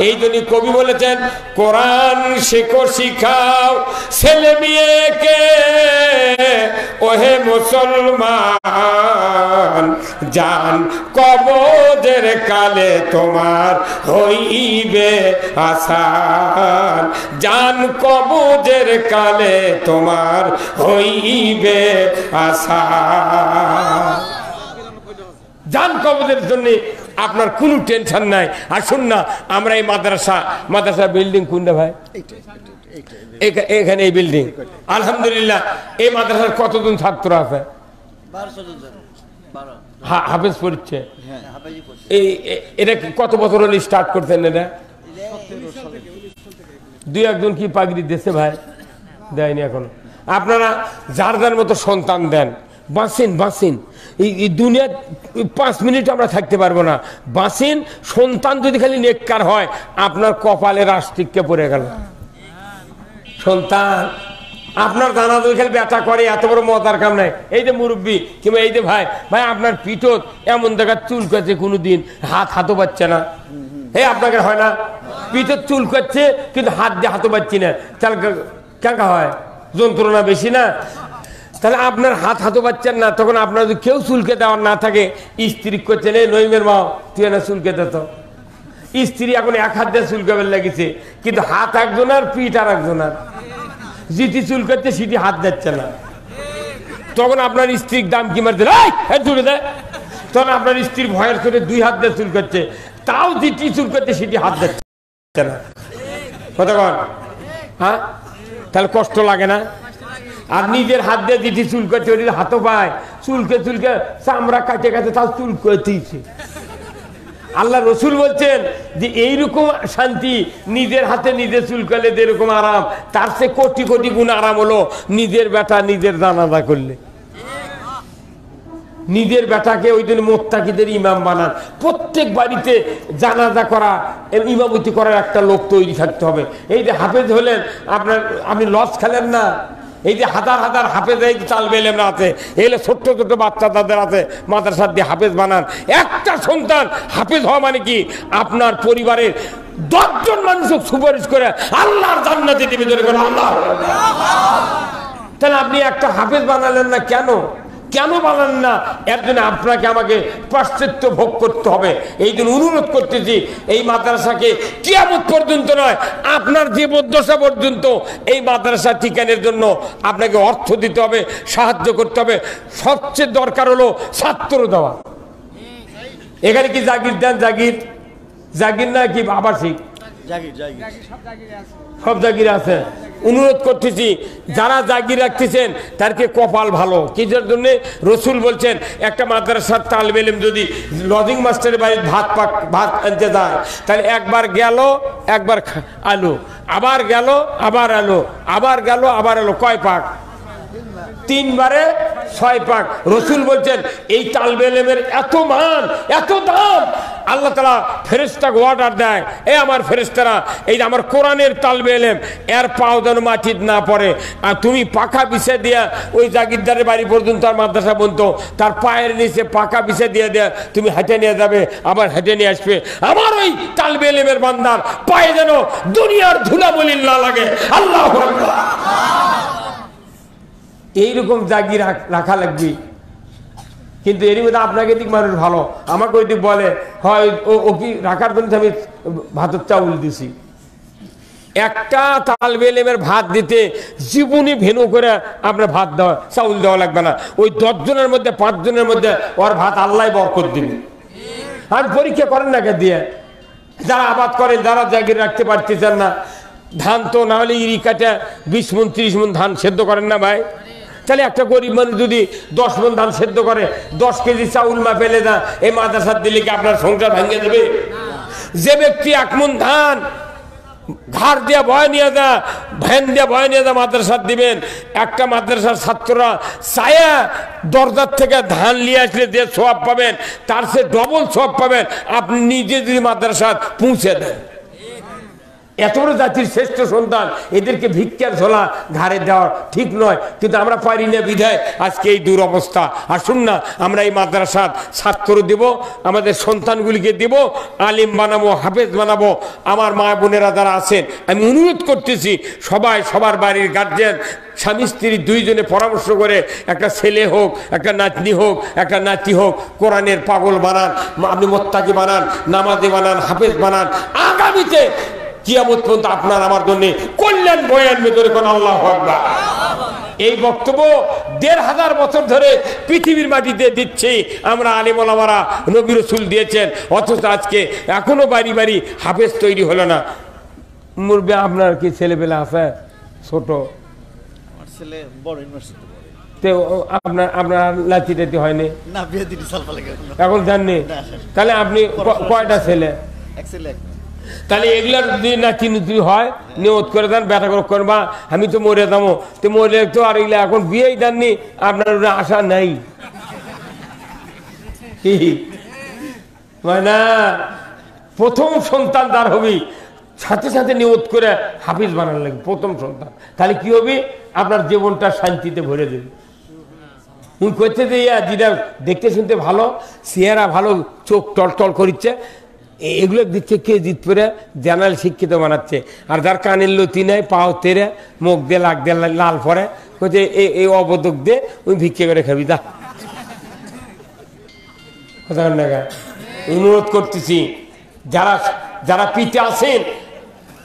এই জন্য কবি বলেছেন কোরআন শেখো শিখাও ছেলে মেয়েকে, ওহে মুসলমান জান কবরের কালে তোমার হইবে আসান, জান কবরের কালে তোমার হইবে আসান। জান কবরের জন্য আপনার কোনো টেনশন নাই। আসুন না আমরা এই মাদ্রাসা বিল্ডিং কোনটা ভাই? এখানে এই বিল্ডিং, আলহামদুলিল্লাহ এই মাদ্রাসার কতজন ছাত্র আছে? হাফেজ পড়ছে। এই এটা কত বছর হলে স্টার্ট করতেন? এটা 2-1 কি পাগড়ি দিয়েছে ভাই? দেয়নি এখনো। আপনারা যার যার মতো সন্তান দেন, বাঁচেন। এই দুনিয়া 5 মিনিট আমরা থাকতে পারবো না, বাঁচেন। সন্তান যদি খালি নেককার হয়, আপনার কপালে রাষ্ট্রিককে পড়ে গেল। সন্তান আপনার জানা যদি খালি ব্যথা করে, এত বড় মজার কাম নাই। এই যে মুরব্বী কিংবা এই যে ভাই আপনার পিঠত এমন জায়গায় চুল করছে, কোনোদিন হাতও পাচ্ছে না। আপনাকে হয় না? পিঠত চুল করছে কিন্তু হাত দিয়ে হাতও পাচ্ছি না, তাহলে কেন হয়? যন্ত্রণা বেশি না? তাহলে আপনার হাতও পাচ্ছেন না, তখন আপনার যদি কেউ চুলকে দেওয়ার না থাকে, স্ত্রী করছেন এই নইমের মা তুই না চুলকে দিত। স্ত্রী এখন 1 হাত দিয়ে চুলকাবে লেগেছে, কিন্তু হাত একজনের, পিঠ আর একজনের। যেটি চুল করছে সেটি হাত দিচ্ছে না, তখন আপনার স্ত্রীর দাম কি মারতে জুড়ে দেয়। তখন আপনার স্ত্রীর ভয়ের করে 2 হাত দিয়ে চুল করছে, তাও যেটি চুল করছে সেটি হাত দিচ্ছে না। কতক্ষণ? হ্যাঁ, তাহলে কষ্ট লাগে না? আর নিজের হাত দিয়ে যেটি চুল করছে ওটি হাতও পায়, চুলকে চুলকে চামড়া কাটে কাটে তাও চুল করতেইছে। আল্লাহ রসুল বলছেন যে এইরকম শান্তি নিজের হাতে নিজে চুলকালে যেরকম আরাম, তার চেয়ে কোটি কোটি গুণ আরাম হলো নিজের বেটা নিজের জানাজা করলে। নিজের বেটাকে ওই দিন মোত্তাকিদের ইমাম বানান। প্রত্যেক বাড়িতে জানাজা করা, ইমামতি করার একটা লোক তৈরি থাকতে হবে। এই যে হাফেজ হলেন আপনার, আপনি লস খেলেন না। এই যে হাজার হাজার হাফেজ এই তালবে ইলম আছে, এগুলো ছোট্ট ছোট্ট বাচ্চা তাদের আছে, মাদ্রাসা দিয়ে হাফেজ বানান। একটা সন্তান হাফেজ হওয়া মানে কি আপনার পরিবারের 10 জন মানুষকে সুপারিশ করে আল্লাহর জান্নাতে দিবে। আল্লাহ, তাহলে আপনি একটা হাফেজ বানালেন না কেন? কেন বানান না? এর জন্য আপনাকে আমাকে পাশ্চাত্য ভোগ করতে হবে। এই জন্য অনুরোধ করতেছি, এই মাদ্রাসাকে কিয়ামত পর্যন্ত নয়, আপনার জীবদ্দশা পর্যন্ত এই মাদ্রাসা ঠিকানের জন্য আপনাকে অর্থ দিতে হবে, সাহায্য করতে হবে। সবচেয়ে দরকার হলো ছাত্র দেওয়া। এখানে কি জাগির দেন? জাগির জাগির না কি আবাসিক? সব জাগির আছে। অনুরোধ করতেছি, যারা জাগির রাখতেছেন তারকে কপাল ভালো। কিসের জন্য? রসুল বলছেন একটা মাদ্রাসার তালেবে ইলম যদি লজিং মাস্টারের বাড়ির ভাত আনতে যায়, তাহলে একবার গেল, একবার আলো, আবার গেল, আবার আলো, আবার গেল, আবার আলো, কয় পাক? 3 বারে 6 পাক। রসুল বলছেন এই তালেবে ইলমের এত মান, এত দাম। আল্লাহ তাআলা ফেরেশতাকে অর্ডার দেয়, এ আমার ফেরেশতারা, এই যে আমার কোরআনের তালেবে ইলম এর পাও যেন মাটির না পড়ে, আর তুমি পাখা বিছে দিয়া ওই জাগিরদারের বাড়ি পর্যন্ত আর মাদ্রাসা পর্যন্ত তার পায়ের নিচে পাখা বিছে দিয়ে দেয়া, তুমি হেঁটে নিয়ে যাবে, আবার হেঁটে নিয়ে আসবে। আমার ওই তালেবে ইলমের বান্দার পায়ে যেন দুনিয়ার ধুলাবলি না লাগে। আল্লাহু আকবার। এইরকম জাগি রাখা লাগবে। কিন্তু এরই মধ্যে আপনাকে দিক মানুষ ভালো, আমাকে ওই দিক বলে হয় ও কি রাখার জন্য আমি ভাতের চাউল দিছি। একটা তালেবে ইলমের ভাত দিতে জীবনী ভেনু করে আপনার ভাত দেওয়া, চাউল দেওয়া লাগবে না। ওই 10 জনের মধ্যে 5 জনের মধ্যে ওর ভাত আল্লাহ বরকত দিবে। আর পরীক্ষা করেন না কে দিয়ে, যারা আবাদ করেন, যারা জাগির রাখতে পারতেছেন না, ধান তো না হলে ইরি কাটা 20 মণ 30 মণ ধান সেদ্ধ করেন না ভাই? তাহলে একটা গরিব মানুষ যদি 10 মণ ধান সেদ্ধ করে 10 কেজি চাউল মা পেলে না, এই মাদ্রাসার দিলে কি আপনার সংসার ভেঙে দেবে? যে ব্যক্তি 1 মণ ধান ঘাড় দিয়ে ভয় নিয়ে যা, ভ্যান দিয়ে ভয় নিয়ে যা মাদ্রাসার দিবেন, একটা মাদ্রাসার ছাত্ররা ছায়া দরজার থেকে ধান নিয়ে আসলে যে সওয়াব পাবেন, তার সে ডবল সওয়াব পাবেন আপনি নিজে যদি মাদ্রাসার পৌঁছে দেন। এত বড় জাতির শ্রেষ্ঠ সন্তান, এদেরকে ভিক্ষার ঝোলা ঘাড়ে দেওয়া ঠিক নয়, কিন্তু আমরা পারি না বিধায় আজকে এই দুরবস্থা। আসুন না আমরা এই মাদ্রাসার ছাত্র দেব, আমাদের সন্তানগুলিকে দেব, আলিম বানাবো, হাফেজ বানাবো। আমার মা বোনেরা যারা আছেন, আমি অনুরোধ করতেছি সবাই সবার বাড়ির গার্জেন স্বামী স্ত্রী 2 জনে পরামর্শ করে একটা ছেলে হোক, একটা নাতনি হোক, একটা নাতি হোক, কোরআনের পাগল বানান, আপনি মোত্তাকি বানান, নামাজি বানান, হাফেজ বানান। আগামীতে কিয়ামত পর্যন্ত আপনার আমার জন্য কল্যাণ বয়ে আনবে। ধরে কোন আল্লাহু আকবার। এই বক্তব্য 1500 বছর ধরে পৃথিবীর মাটিতে দিচ্ছি আমরা, আলেম ওলামারা, নবী রাসূল দিয়েছেন, অথচ আজকে এখনো বাড়ি বাড়ি হাফেজ তৈরি হলো না। মুরবে আপনার কি ছেলেপেলে আছে? ছোট? আমার ছেলে বড় ইউনিভার্সিটি পড়ে। তো আপনার লাচি টাচি হয়নি? না, বিয়ে দিতে সালফা লাগে এখন জাননি। তাহলে আপনি কয়টা ছেলে? এক ছেলে এক মেয়ে। তাহলে এগুলার যদি নাতি নুতি হয় নিয়ত করে দেন, বেটা করে করবা, আমি তো মরে যাবো, তো মরে তো আর এগুলা এখন বিয়েই দেননি, আপনার আশা নাই। মানে প্রথম সন্তান যার হবি সাথে সাথে নিয়ত করে হাফিজ বানানো লাগবে প্রথম সন্তান। তাহলে কি হবে? আপনার জীবনটা শান্তিতে ভরে দেবে। করতে দিয়ে যেটা দেখতে শুনতে ভালো, চেহারা ভালো, চোখ টলটল করিচ্ছে, এগুলো দিচ্ছে কে জিত করে জেনারেল শিক্ষিত বানাচ্ছে। আর যার কানের লতি নেই, পাও তেরে, মুখ দিয়ে লাগ দিয়ে লাল পরে, হচ্ছে এই অবদক দিয়ে ওই ভিক্ষে করে খাবি। দা অনুরোধ করতেছি যারা যারা পিতে আছেন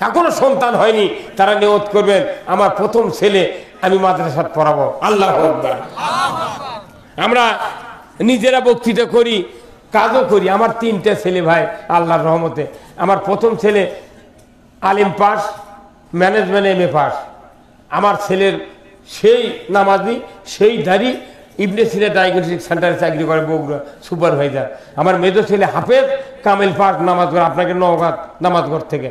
এখনো সন্তান হয়নি, তারা নিয়ত করবেন আমার প্রথম ছেলে আমি মাদ্রাসাত পড়াবো। আল্লাহু আকবার। আমরা নিজেরা বক্তৃতা করি, কাজও করি। আমার 3টে ছেলে ভাই আল্লাহর রহমতে। আমার প্রথম ছেলে আলিম পাস, ম্যানেজমেন্ট MA পাস। আমার ছেলের সেই নামাজি, সেই দাড়ি, ইবনে সিনা ডায়াগনস্টিক সেন্টারে চাকরি করে বগুড়া সুপারভাইজার। আমার মেজো ছেলে হাফেজ কামেল পাক নামাজ পড়ে আপনাকে নওগাঁ নামাজঘর থেকে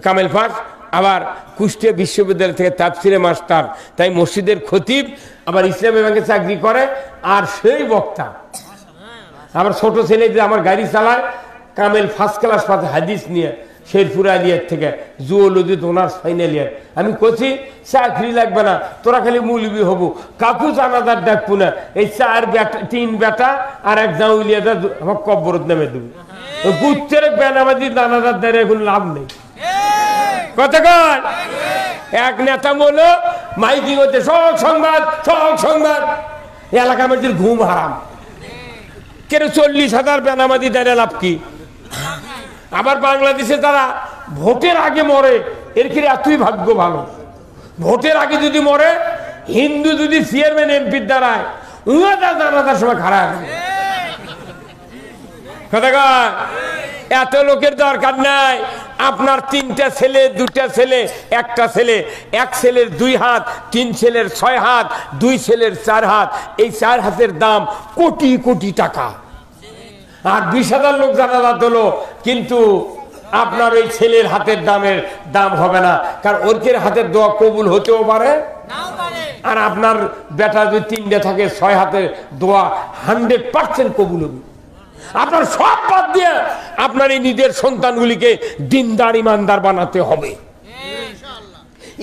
কামেল পাক, আবার কুষ্টিয়া বিশ্ববিদ্যালয় থেকে তাফসিরে মাস্টার, তাই মসজিদের খতিব, আবার ইসলামী ব্যাংকে চাকরি করে। আর সেই বক্তা আমার ছোট ছেলে যে আমার গাড়ি চালায় কামেল ফার্স্ট ক্লাস পাতে হাদিস নিয়ে শেরপুর আলিয়ার থেকে জুওলজি অনার্স ফাইনাল ইয়ার। আমি কছি চাকরি লাগবে না, তোরা খালি মৌলবি হবো, কাকু জানাজার ডাকবো না, এই 4 বেটা 3 বেটা আর এক জাউলিয়া আমার কব্বরত নামে দেবো। গুচ্ছের বেনামাজি জানাজার দ্বারা এখন লাভ নেই। কথা কর এক নেতা বলল মাইকিং হচ্ছে সব সংবাদ এলাকা আমাদের ঘুম হারাম কেন 40,000 বেনামাজি দ্বারা লাভ কি? আবার বাংলাদেশে তারা ভোটের আগে মরে, এর কি এতই ভাগ্য ভালো? ভোটের আগে যদি মরে, হিন্দু যদি চেয়ারম্যান এমপির দ্বারায় জানাজার সময় খারাপ। কথা কয় এত লোকের দরকার নাই। আপনার 3টা ছেলে 2টা ছেলে 1টা ছেলে, 1 ছেলের 2 হাত, 3 ছেলের 6 হাত, 2 ছেলের 4 হাত, এই 4 হাতের দাম কোটি কোটি টাকা। আর 20,000 লোক জানাজা হলো, কিন্তু আপনার ওই ছেলের হাতের দাম হবে না, কারণ ওর হাতের দোয়া কবুল হতেও পারে। আর আপনার বেটা যদি 3টে থাকে 6 হাতের দোয়া 100% কবুল হবে। আপনার সব বাদ দিয়ে আপনার এই নিজের সন্তানগুলিকে দিনদার ইমানদার বানাতে হবে।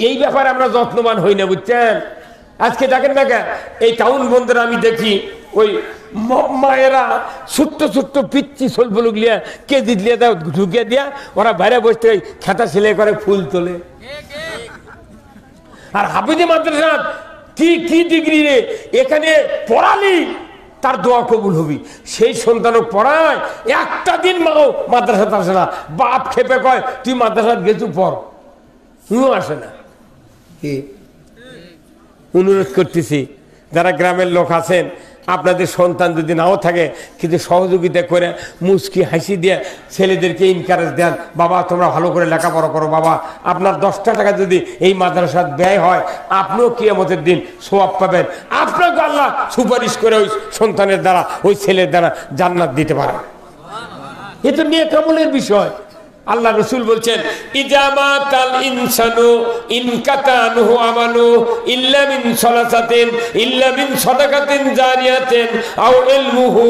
এই ব্যাপারে আমরা যত্নবান হই না, বুঝছেন? আজকে দেখেন না এই টাউন বন্ধুরা আমি দেখি ওই মায়েরা ছোট্ট ছোট্ট পিচ্ছি সোলফুলুক লিয়া কেজি দিয়ে দেয় ঢুকিয়ে দিয়া ওরা বাইরে বসতে খেতা সেলাই করে ফুল তোলে। আর হাফিজি মাদ্রাসা কি ডিগ্রি রে এখানে পড়ালি তার দোয়া কবুল হবি। সেই সন্তানও পড়ায়, একটা দিন মাও মাদ্রাসা আসে না, বাপ খেপে কয় তুই মাদ্রাসা গেছু পড়, আসে না। কি অনুরোধ করতেছি যারা গ্রামের লোক আছেন, আপনাদের সন্তান যদি নাও থাকে কিন্তু সহযোগিতা করে মুচকি হাসি দিয়ে ছেলেদেরকে এনকারেজ দেন, বাবা তোমরা ভালো করে লেখাপড়া করো, বাবা আপনার 10টা টাকা যদি এই মাদ্রাসার ব্যয় হয় আপনিও কিয়ামতের দিন সওয়াব পাবেন, আপনাকে আল্লাহ সুপারিশ করে ওই সন্তানের দ্বারা ওই ছেলের দ্বারা জান্নাত দিতে পারে। এ তো নেক আমলের বিষয়। আল্লাহ রসুল বলছেন ইজামাতাল ইনসানু ইনকাতানহু আমালু ইল্লা মিন সালাসাতিন ইল্লা মিন সাদাকাতিন জারিয়াতিন আও ইলমুহু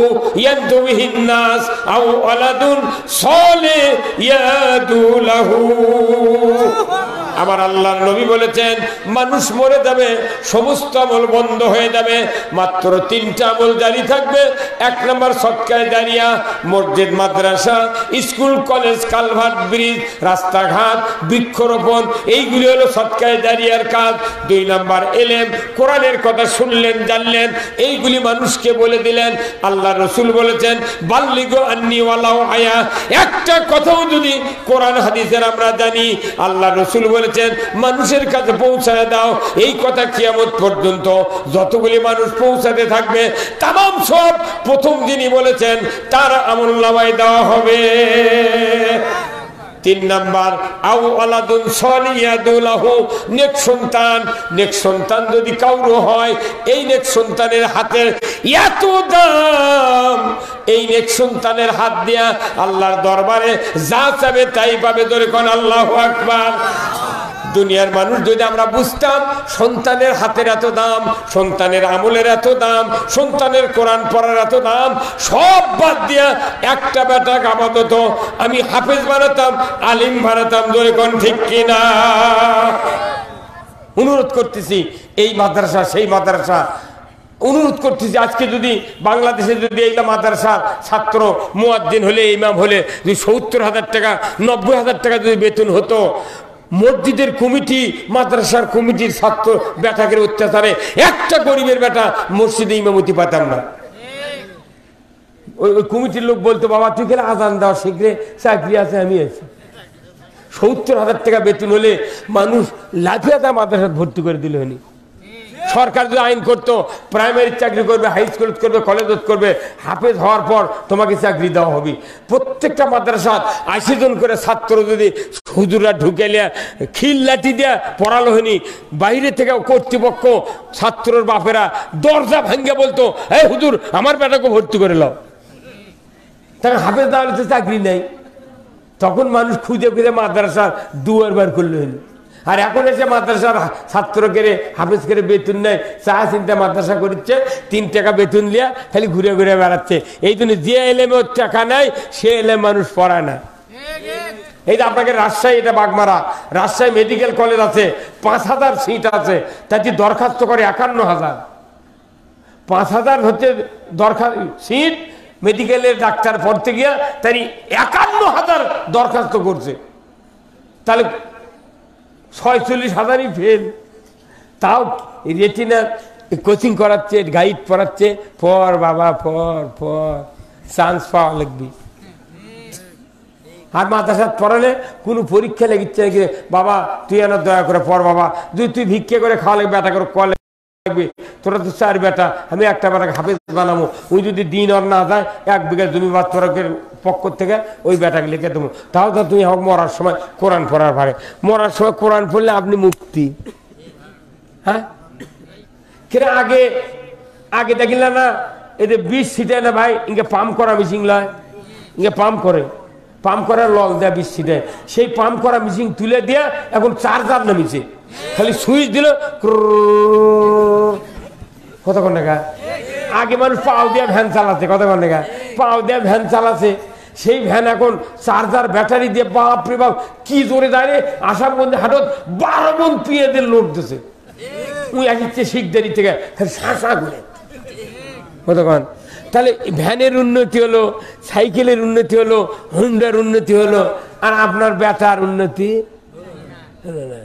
ইয়াদু বিহিন নাস আও ওয়ালাদুন সালিহ ইয়াদু লাহু। আমার আল্লাহর নবী বলেছেন মানুষ মরে যাবে, সমস্ত আমল বন্ধ হয়ে যাবে, মাত্র 3টা আমল জারি থাকবে। 1 নম্বর সদকায়ে জারিয়া, মসজিদ মাদ্রাসা স্কুল কলেজ কালভার্ট ব্রিজ রাস্তাঘাট বৃক্ষরোপণ, এইগুলি হলো সদকায়ে জারিয়ার কাজ। 2 নম্বর এলেম, কোরআনের কথা শুনলেন জানলেন, এইগুলি মানুষকে বলে দিলেন। আল্লাহ রসুল বলেছেন বাল্লিগু আন্নি ওয়ালাউ আয়া, একটা কথাও যদি কোরআন হাদিসের আমরা জানি আল্লাহ রসুল বলেছেন মানুষের কাছে পৌঁছায় দাও। এই কথা কিয়ামত পর্যন্ত যতগুলি মানুষ পৌঁছাতে থাকবে তামাম সব প্রথম যিনি বলেছেন তার আমলনামায় দেওয়া হবে। 3 নাম্বার আও ওয়ালাদুন সালিয়াদু লাহু, নেক সন্তান যদি কাউরো হয়, এই নেক সন্তানের হাতের এত দাম, এই নেক সন্তানের হাত দিয়া আল্লাহর দরবারে যা চাবে তাই পাবে। ধরে কোন আল্লাহু আকবার। দুনিয়ার মানুষ যদি আমরা বুঝতাম সন্তানের হাতের এত দাম, সন্তানের আমলের এত দাম, সন্তানের কোরআন পড়ার এত দাম, সব বাদ দিয়া একটা বেটা আপাতত আমি হাফেজ বানাতাম, আলিম বানাতাম। ধরে কোন ঠিক কিনা? অনুরোধ করতেছি এই মাদ্রাসা সেই মাদ্রাসা, অনুরোধ করতেছি আজকে যদি বাংলাদেশে যদি এই মাদ্রাসার ছাত্র মুয়াজ্জিন হলে ইমাম হলে যদি 70,000 টাকা 90,000 টাকা যদি বেতন হতো, মসজিদের কমিটি মাদ্রাসার কমিটির ছাত্র বেটাকে অত্যাচারে একটা গরিবের বেটা মসজিদে ইমামতি পাতাম না। ওই কমিটির লোক বলতো বাবা তুই খেলে আজান দেওয়া শিখলে চাকরি আছে, আমি আছি। 70,000 টাকা বেতন হলে মানুষ লাফিয়া তার মাদ্রাসা ভর্তি করে দিল হয়নি। সরকার যদি আইন করতো প্রাইমারি চাকরি করবে, হাই স্কুল করবে, কলেজ করবে, হাফেজ হওয়ার পর তোমাকে চাকরি দেওয়া হবে। প্রত্যেকটা মাদ্রাসা 80 জন করে ছাত্র যদি হুজুররা ঢুকে লিয়া খিল লাঠি দিয়া পড়ালো হয়নি, বাইরে থেকে কর্তৃপক্ষ ছাত্রর বাপেরা দরজা ভাঙ্গে বলতো, এই হুজুর আমার বেটাকে ভর্তি করে লাও, তাকে হাফেজ দেওয়া হলে তো চাকরি নেই। তখন মানুষ খুঁজে খুঁজে মাদ্রাসার দুয়ার বার করলো হইল। আর এখন এসে মাদ্রাসার ছাত্র করে হাফেজ করে বেতন নেয়, চা চিন্তা মাদ্রাসা করছে, 3 টাকা বেতন লিয়া খালি ঘুরে ঘুরে বেড়াচ্ছে। এই জন্য যে এলেমে ওর টাকা নেয় সে এলেম মানুষ পড়ায় না। এই যে আপনাকে রাজশাহী, এটা বাগমারা, রাজশাহী মেডিকেল কলেজ আছে, 5000 সিট আছে, তাতে দরখাস্ত করে 51,000। 5000 হচ্ছে দরখাস্ত সিট, মেডিকেলের ডাক্তার পড়তে গিয়া তাই 51,000 দরখাস্ত করছে, তাহলে 46,000ই ফেল। তাও রেটিনা কোচিং করাচ্ছে, গাইড পড়াচ্ছে, পর বাবা পর চান্স পাওয়া লাগবে। আর মাদ্রাসা পড়ালে কোনো পরীক্ষা লেগেছে নাকি, বাবা তুই এনে দয়া করে পড়, বাবা যদি তুই ভিক্ষে করে খাওয়া লাগবে, বেটা করে কলে লাগবে, তোরা তো 4 বেটা, আমি একটা বেটাকে হাফেজ বানাবো, ওই যদি দিন আর না যায় 1 বিঘা জমি বা তোরা পক্ষ থেকে ওই বেটাকে লিখে দেবো। তাও তো তুমি আমাকে মরার সময় কোরআন পড়ার পারে, মরার সময় কোরআন পড়লে আপনি মুক্তি। হ্যাঁ, কিনা আগে আগে দেখিলে না এদের 20 সিটে না ভাই, ইনকে পাম্প করা মেশিন লয়, ইনকে পাম্প করে, পাম্প করার লল দেয় 20 সিটে, সেই পাম্প করা মেশিন তুলে দিয়ে এখন চার্জার নামিছে, খালি সুইচ দিল কতক্ষণ টাকা। আগে মানুষ পাও দিয়ে ভ্যান চালাচ্ছে, কতক্ষণ টাকা পাও দিয়ে ভ্যান চালাচ্ছে, সেই ভ্যান এখন চার্জার ব্যাটারি দিয়ে বাপরে বাপ কি জোরে দাঁড়িয়ে আসামগঞ্জে হাটত 12 মন পিঁয়াজের লোড দিচ্ছে, উই আসছে শিখদারি থেকে শাঁসা করে কতক্ষণ। তাহলে ভ্যানের উন্নতি হলো, সাইকেলের উন্নতি হলো, হুন্ডার উন্নতি হলো, আর আপনার ব্যাটার উন্নতি হলো না।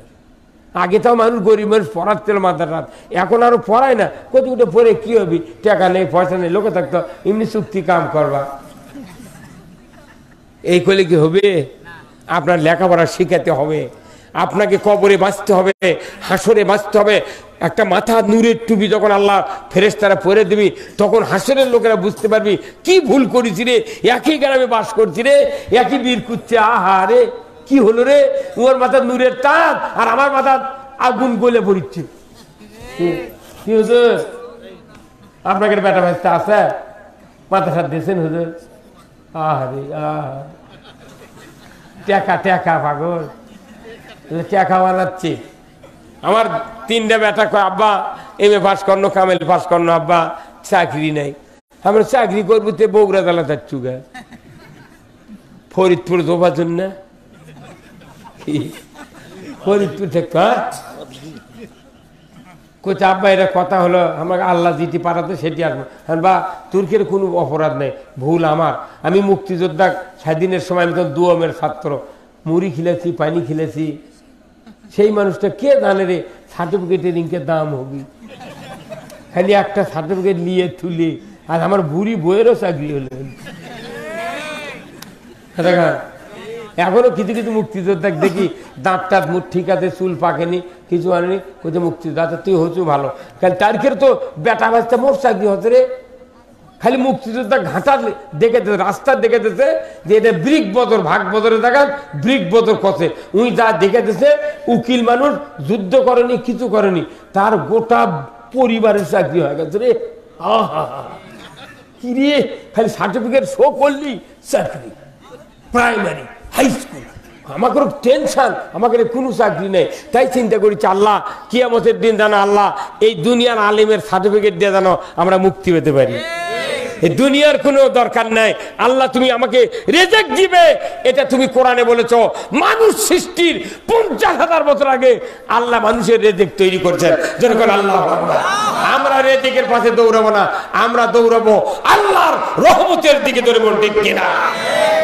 আগে তাও মানুষ গরিব মানুষ পড়াচ্ছিল মাদ্রাসা, এখন আরো পড়ায় না, কোথাও পড়ে কি হবি, টাকা নেই পয়সা নেই, লোকে থাকতো এমনি চুক্তি কাম করবা, এই করলে কি হবে? আপনার লেখাপড়া শিখাতে হবে, আপনাকে কবরে বাঁচতে হবে, হাসরে বাঁচতে হবে। একটা মাথা নূরের টুপি যখন আল্লাহ ফেরেশতারা পরে দিবি, তখন হাসরের লোকেরা বুঝতে পারবি কি ভুল করেছি রে, একই গ্রামে বাস করছি রে, একই বীর করছে, আহা রে কি হলো রে, ওর মাথা নূরের তাজ আর আমার মাথা আগুন গলে পড়িচ্ছে। কি হুজুর আপনাকে বেটা ভাইতে আছে, মাথা সাথ দিয়েছেন হুজুর? আহারে টাকা টাকা পাগল, টাকা বানাচ্ছি। আমার 3টা বেটা কয়, আব্বা এম এ পাস করনো, কামেল পাস করনো, আব্বা চাকরি নাই। আমরা চাকরি করবো তো বগুড়া জেলা যাচ্ছু গা, ফরিদপুর ধোবার জন্য, ফরিদপুর থেকে। হ্যাঁ কোথায় আব্বা এটা কথা হলো, আমাকে আল্লাহ যেটি পাঠাতো সেটি আসবো। হ্যাঁ বা তুর্কের কোনো অপরাধ নেই, ভুল আমার। আমি মুক্তিযোদ্ধা স্বাধীনের সময় আমি তো দুয়মের ছাত্র, মুড়ি খিলেছি, পানি খিলেছি। সেই মানুষটা কে জানে রে সার্টিফিকেটের ইনকে দাম হবি, খালি একটা সার্টিফিকেট নিয়ে তুলি, আর আমার বুড়ি বইয়েরও চাকরি হলো। এখনো কিছু কিছু মুক্তিযোদ্ধা দেখি দাঁত টাত মুখ ঠিক আছে, চুল পাকেনি, কিছু আনেনি, কোথাও মুক্তিযোদ্ধা তুই হচ্ছু ভালো, কারণ তারিখের তো বেটা বাচ্চা মোট চাকরি হচ্ছে রে। খালি মুক্তিযোদ্ধা ঘাটা দেখে রাস্তা দেখে দিতেছে যে এটা ব্রিক বদর, ভাগ বদরে দেখান ব্রিক বদর কষে, উই যা দেখে দিতেছে উকিল মানুষ, যুদ্ধ করেনি, কিছু করেনি, তার গোটা পরিবারের চাকরি হয়ে গেছে রে। আহা কি রে, খালি সার্টিফিকেট শো করলি চাকরি, প্রাইমারি হাই স্কুল, আমাকে টেনশন, আমাকে কোনো চাকরি নেই। তাই চিন্তা করেছি আল্লাহ কিয়ামতের দিন জানো আল্লাহ এই দুনিয়ার আলেমের সার্টিফিকেট দিয়ে জানো আমরা মুক্তি পেতে পারি। এই দুনিয়ার কোনো দরকার নাই, আল্লাহ তুমি আমাকে রেজেক দিবে, এটা তুমি কোরআনে বলেছ। মানুষ সৃষ্টির 50,000 বছর আগে আল্লাহ মানুষের রেজেক তৈরি করছেন। যেরকম আল্লাহ, আমরা রেজেকের পাশে দৌড়াবো না, আমরা দৌড়াবো আল্লাহর রহমতের দিকে, দৌড়াবো, ঠিক কিনা?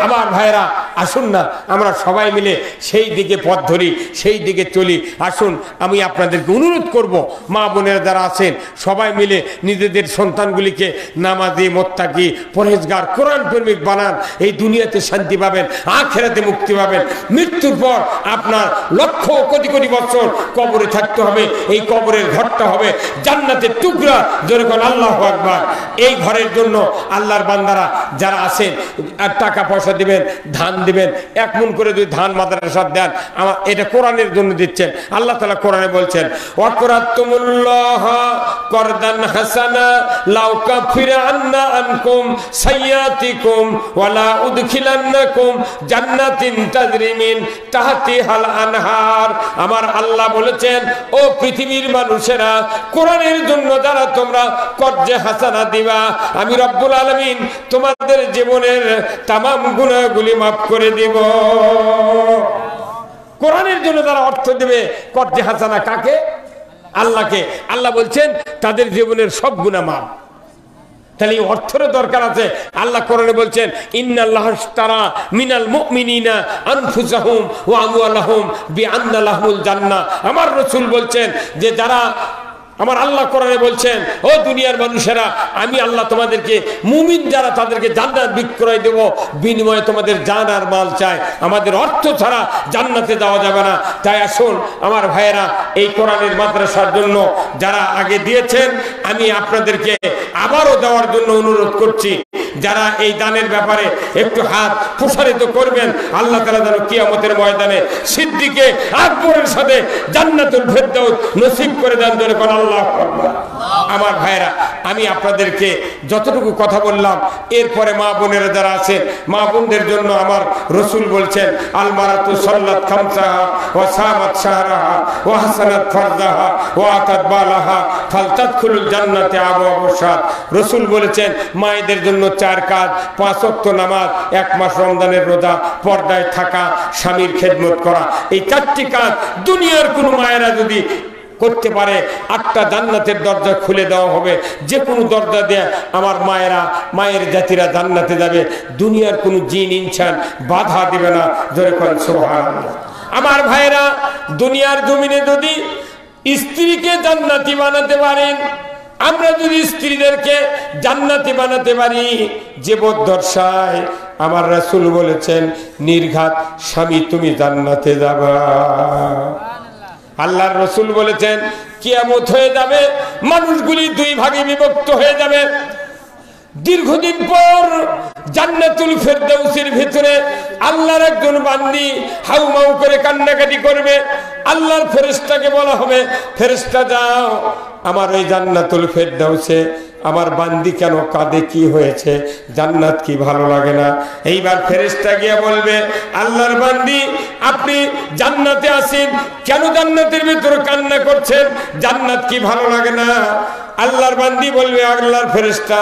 আমার ভাইরা আসুন না আমরা সবাই মিলে সেই দিকে পথ ধরি, সেই দিকে চলি। আসুন আমি আপনাদেরকে অনুরোধ করব, মা বোনেরা যারা আছেন সবাই মিলে নিজেদের সন্তানগুলিকে নামাজি, মোত্তাকি, পরহেজগার, কোরআন প্রেমিক বানান। এই দুনিয়াতে শান্তি পাবেন, আখিরাতে মুক্তি পাবেন। মৃত্যুর পর আপনার লক্ষ কোটি কোটি বছর কবরে থাকতে হবে। এই কবরের ঘরটা হবে জান্নাতের টুকরা, যেরকম আল্লাহু আকবার। এই ঘরের জন্য আল্লাহর বান্দারা যারা আছেন আর টাকা পয়সা দিবেন, ধান দিবেন। 1 মণ করে যদি ধান মাদ্রাসার দেন, আমার এটা কোরআনের জন্য দিচ্ছেন। আল্লাহ তাআলা কোরআনে বলছেন, ওয়াকরাতুমুল্লাহ করদান হাসানা লাউ কাফিরা আন্না আনকুম সাইয়াতিকুম ওয়ালা উদখিলান্নাকুম জান্নাতিন তাজরি মিন তাহতিহাল আনহার। আমার আল্লাহ বলেছেন, ও পৃথিবীর মানুষেরা, কোরআনের জন্য যারা তোমরা কর্জে হাসানা দিবা, আমি রব্বুল আলামিন তোমাদের জীবনের তামাম গুনাহগুলি মাফ করে দিব। কোরআনের জন্য যারা অর্থ দেবে, কর্জে হাসানা কাকে? আল্লাহকে। আল্লাহ বলছেন তাদের জীবনের সব গুনাহ মাফ। তাহলে এই অর্থের দরকার আছে। আল্লাহ কোরআনে বলছেন, ইন্নাল্লাহা ইশতারা মিনাল মুমিনিনা আনফুসাহুম ওয়া আমওয়ালাহুম বিআন্না লাহুমুল জান্নাহ। আমার রাসূল বলছেন যে যারা, আমার আল্লাহ কোরআনে বলছেন, ও দুনিয়ার মানুষেরা, আমি আল্লাহ তোমাদেরকে, মুমিন যারা, তাদেরকে জান্নাত বিক্রয় দেব, বিনিময়ে তোমাদের জান আর মাল চাই। আমাদের অর্থ ছাড়া জান্নাতে যাওয়া যাবে না। তাই আসুন আমার ভাইয়েরা, এই কোরআনের মাদ্রাসার জন্য যারা আগে দিয়েছেন, আমি আপনাদেরকে আবারও দেওয়ার জন্য অনুরোধ করছি। যারা এই দানের ব্যাপারে একটু হাত প্রসারিত করবেন, আল্লাহ তাআলা যেন কিয়ামতের ময়দানে সিদ্দিকে আকবরের সাথে জান্নাতুল ফেরদাউস নসিব করে দেন। জোরে কোন আল্লাহু আকবার। আমার ভাইরা, আমি আপনাদেরকে যতটুকু কথা বললাম, এরপরে মা বোনেরা যারা আছেন, মা বোনদের জন্য আমার রাসূল বলছেন, আল মারাতু সাল্লাত খামসাহা ওয়া সামাত শাহরাহা ওয়া হাসানাত ফারজাহা ওয়া আতাত বালাহা ফালতাদখুলুল জান্নাতি আবওয়াবুশ শাদ। রাসূল বলেছেন, মায়েদের জন্য 4 কাজ, 5 ওয়াক্ত নামাজ, 1 মাস রমজানের রোজা, পর্দায় থাকা, স্বামীর খেদমত করা। এই 4টি কাজ দুনিয়ার কোনো মায়েরা যদি করতে পারে, 8টা জান্নাতের দরজা খুলে দেওয়া হবে। যে কোনো দরজা দিয়ে আমার মায়েরা, মায়ের জাতিরা জান্নাতে যাবে। দুনিয়ার কোনো জিন ইনসান বাধা দিবে না। জোরে করেন সুবহানাল্লাহ। আমার ভাইরা, দুনিয়ার জমিনে যদি স্ত্রীকে জান্নাতি বানাতে পারেন, আমরা যদি স্ত্রীদেরকে জান্নাতি বানাতে পারি, জীবদ্দশায় আমার রাসূল বলেছেন, নির্ঘাত স্বামী তুমি জান্নাতে যাবা। আল্লাহর রাসূল বলেছেন, কিয়ামত হয়ে যাবে, মানুষগুলি 2 ভাগে বিভক্ত হয়ে যাবে। দীর্ঘদিন পর জান্নাতুল ফেরদাউসের ভিতরে আল্লাহর একজন বান্দি হাউমাউ করে কান্নাকাটি করবে। আল্লাহর ফেরেশতাকে বলা হবে, ফেরেশতা যাও আমার ওই জান্নাতুল ফেরদাউসে আমার বান্দি কেন কাঁদে, কি হয়েছে, জান্নাত কি ভালো লাগে না? এইবার ফেরেশতা গিয়ে বলবে, আল্লাহর বান্দি আপনি জান্নাতে আছেন, কেন জান্নাতের ভিতরে কান্না করছেন, জান্নাত কি ভালো লাগে না? আল্লাহর বান্দি বলবে, আল্লাহর ফেরেশতা,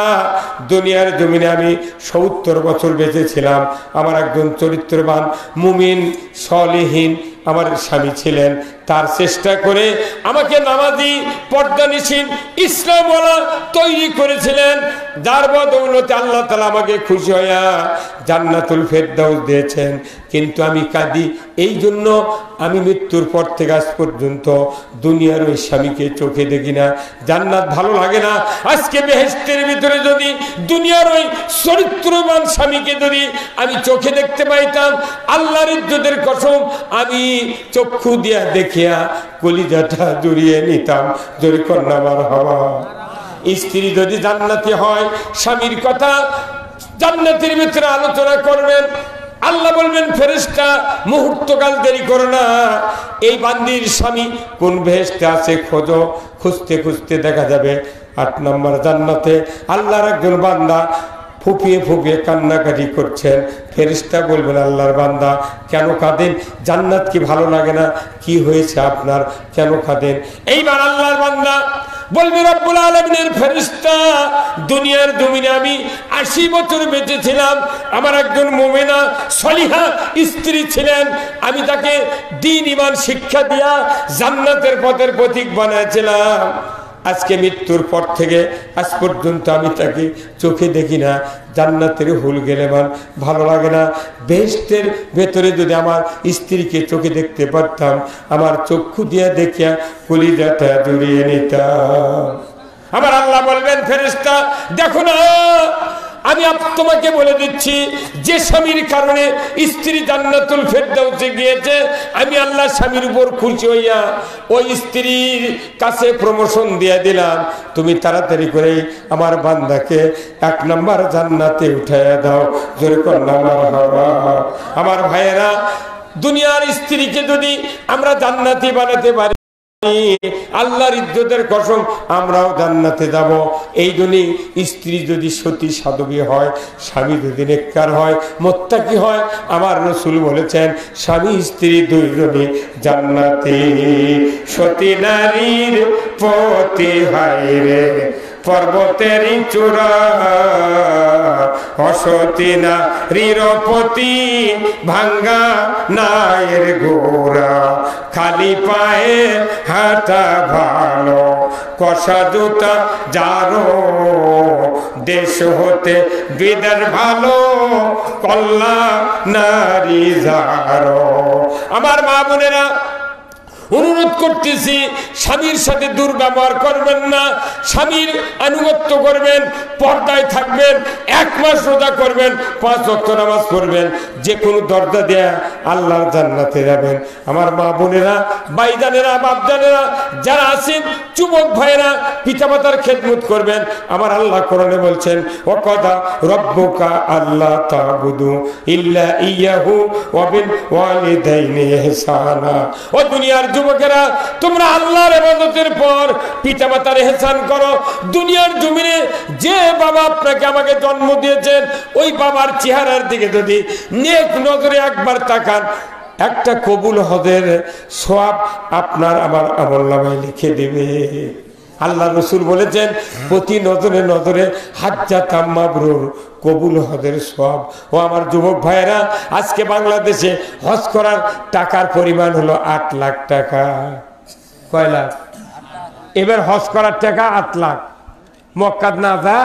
দুনিয়ার জমিনে আমি 70 বছর বেঁচে ছিলাম। আমার একজন চরিত্রবান মুমিন সলিহীন আমার স্বামী ছিলেন, তার চেষ্টা করে আমাকে নামাজি, পর্দানিশীন, ইসলামওয়ালা তৈরি করেছিলেন, যার বদৌলতে আল্লাহ তাআলা আমাকে খুশি হইয়া জান্নাতুল ফেরদাউস দিয়েছেন। কিন্তু আমি কাঁদি এই জন্য, আমি মৃত্যুর পর থেকে আজ পর্যন্ত দুনিয়ার ওই স্বামীকে চোখে দেখি না, জান্নাত ভালো লাগে না। আজকে বেহেশতের ভিতরে যদি দুনিয়ার ওই চরিত্রবান স্বামীকে যদি আমি চোখে দেখতে পাইতাম, আল্লাহর ইজ্জতের কসম আমি চক্ষু দিয়া দেখিয়া কলিজাটা জড়িয়ে নিতাম। জোরে কন্যা মারহাবা। স্ত্রী যদি জান্নাতি হয়, স্বামীর কথা জান্নাতের ভিতরে আলোচনা করবেন। আল্লাহ বলবেন, ফেরেশতা মুহূর্তকাল দেরি করো না, এই বান্দির স্বামী কোন বেহেশতে আছে খোঁজো। খুঁজতে খুঁজতে দেখা যাবে 8 নম্বর জান্নাতে আল্লাহর একজন বান্দা ফুপিয়ে ফুপিয়ে কান্নাকাটি করছেন। ফেরেশতা বলবেন, আল্লাহর বান্দা কেন কাঁদেন, জান্নাত কি ভালো লাগে না, কি হয়েছে আপনার, কেন কাঁদেন? এইবার আল্লাহর বান্দা বলবে, রব্বুল আলামিনের ফেরেশতা, দুনিয়ার জমিনে আমি 80 বছর বেঁচে ছিলাম, আমার একজন মুমিনা সলিহা স্ত্রী ছিলেন, আমি তাকে দ্বীন ঈমান শিক্ষা দিয়া জান্নাতের পথের পথিক বানাইছিলাম। আজকে মৃত্যুর পর থেকে আজ পর্যন্ত আমি তাকে চোখে দেখি না। জান্নাতের হুল গেলে মান ভালো লাগে না। বেহেশতের ভেতরে যদি আমার স্ত্রীকে চোখে দেখতে পারতাম, আমার চক্ষু দিয়ে দেখিয়া কলিজাটা জুড়িয়ে নিতাম। আমার আল্লাহ বলবেন, ফেরেশতা দেখো না, আমি তোমাকে বলে দিচ্ছি, যে স্বামীর কারণে স্ত্রী জান্নাতুল ফেরদাউসে গিয়েছে, আমি আল্লাহ স্বামীর উপর খুশি হইয়া ওই স্ত্রীর কাছে প্রমোশন দিয়ে দিলাম, তুমি তাড়াতাড়ি করে আমার বান্দাকে 1 নম্বর জান্নাতে উঠাইয়া দাও। জোরে কন্যা মারহাবা। আমার ভাইয়েরা, দুনিয়ার স্ত্রীকে যদি আমরা জান্নাতি বানাতে পারি, আল্লাহর ইজ্জতের কসম আমরাও জান্নাতে যাব। এই জন্য স্ত্রী যদি সতী সাধবী হয়, স্বামী যদি নেককার হয়, মুত্তাকি হয়, আমার রাসূল বলেছেন স্বামী স্ত্রী দুইজনই জান্নাতে। সতী নারীর পতি হয় রে পর্বতের চূড়া, অসতী নারীর পতি ভাঙ্গা নায়ের গোড়া, খালি পায়ে হাঁটা ভালো কষা জুতা যারো, দেশ হতে বিদের ভালো কল্লা নারী যারো। আমার মা বোনেরা, অনুরোধ করতেছি, স্বামীর সাথে দুর্ব্যবহার করবেন না, স্বামীর আনুগত্য করবেন, পর্দায় থাকবেন, 1 মাস রোজা করবেন, 5 ওয়াক্ত নামাজ পড়বেন, যে কোনো দরজা দেয়া আল্লাহর জান্নাতে যাবেন। আমার মা বোনেরা, ভাইজানেরা, বাপজানেরা যারা আছেন, যুবক ভাইয়েরা, পিতামাতার খেদমত করবেন। আমার আল্লাহ কোরআনে বলছেন, ওয়াকাদা রব্বুকা আল্লা তা'বুদু ইল্লা ইয়াহু ওয়া বিল ওয়ালিদাইনি ইহসানা। ও দুনিয়ার যুবকেরা, তোমরা আল্লাহর ইবাদতের পর পিতামাতার ইহসান করো। দুনিয়ার জমিনে যে বাবা আপনাকে আমাকে জন্ম দিয়েছেন, ওই বাবার চেহারার দিকে যদি নেক নজরে একবার তাকান, একটা কবুল হজের সওয়াব আপনার আমার আমলনামায় লিখে দিবে। আল্লাহ রাসূল বলেছেন, প্রতি নজরে নজরে হাজ্জাতাম মাবরুর, কবুল হজের সওয়াব। ও আমার যুবক ভাইয়েরা, আজকে বাংলাদেশে হজ করার টাকার পরিমাণ হলো 8 লাখ টাকা। কয় লাখ? এবার হজ করার টাকা 8 লাখ। মক্কাত না যা,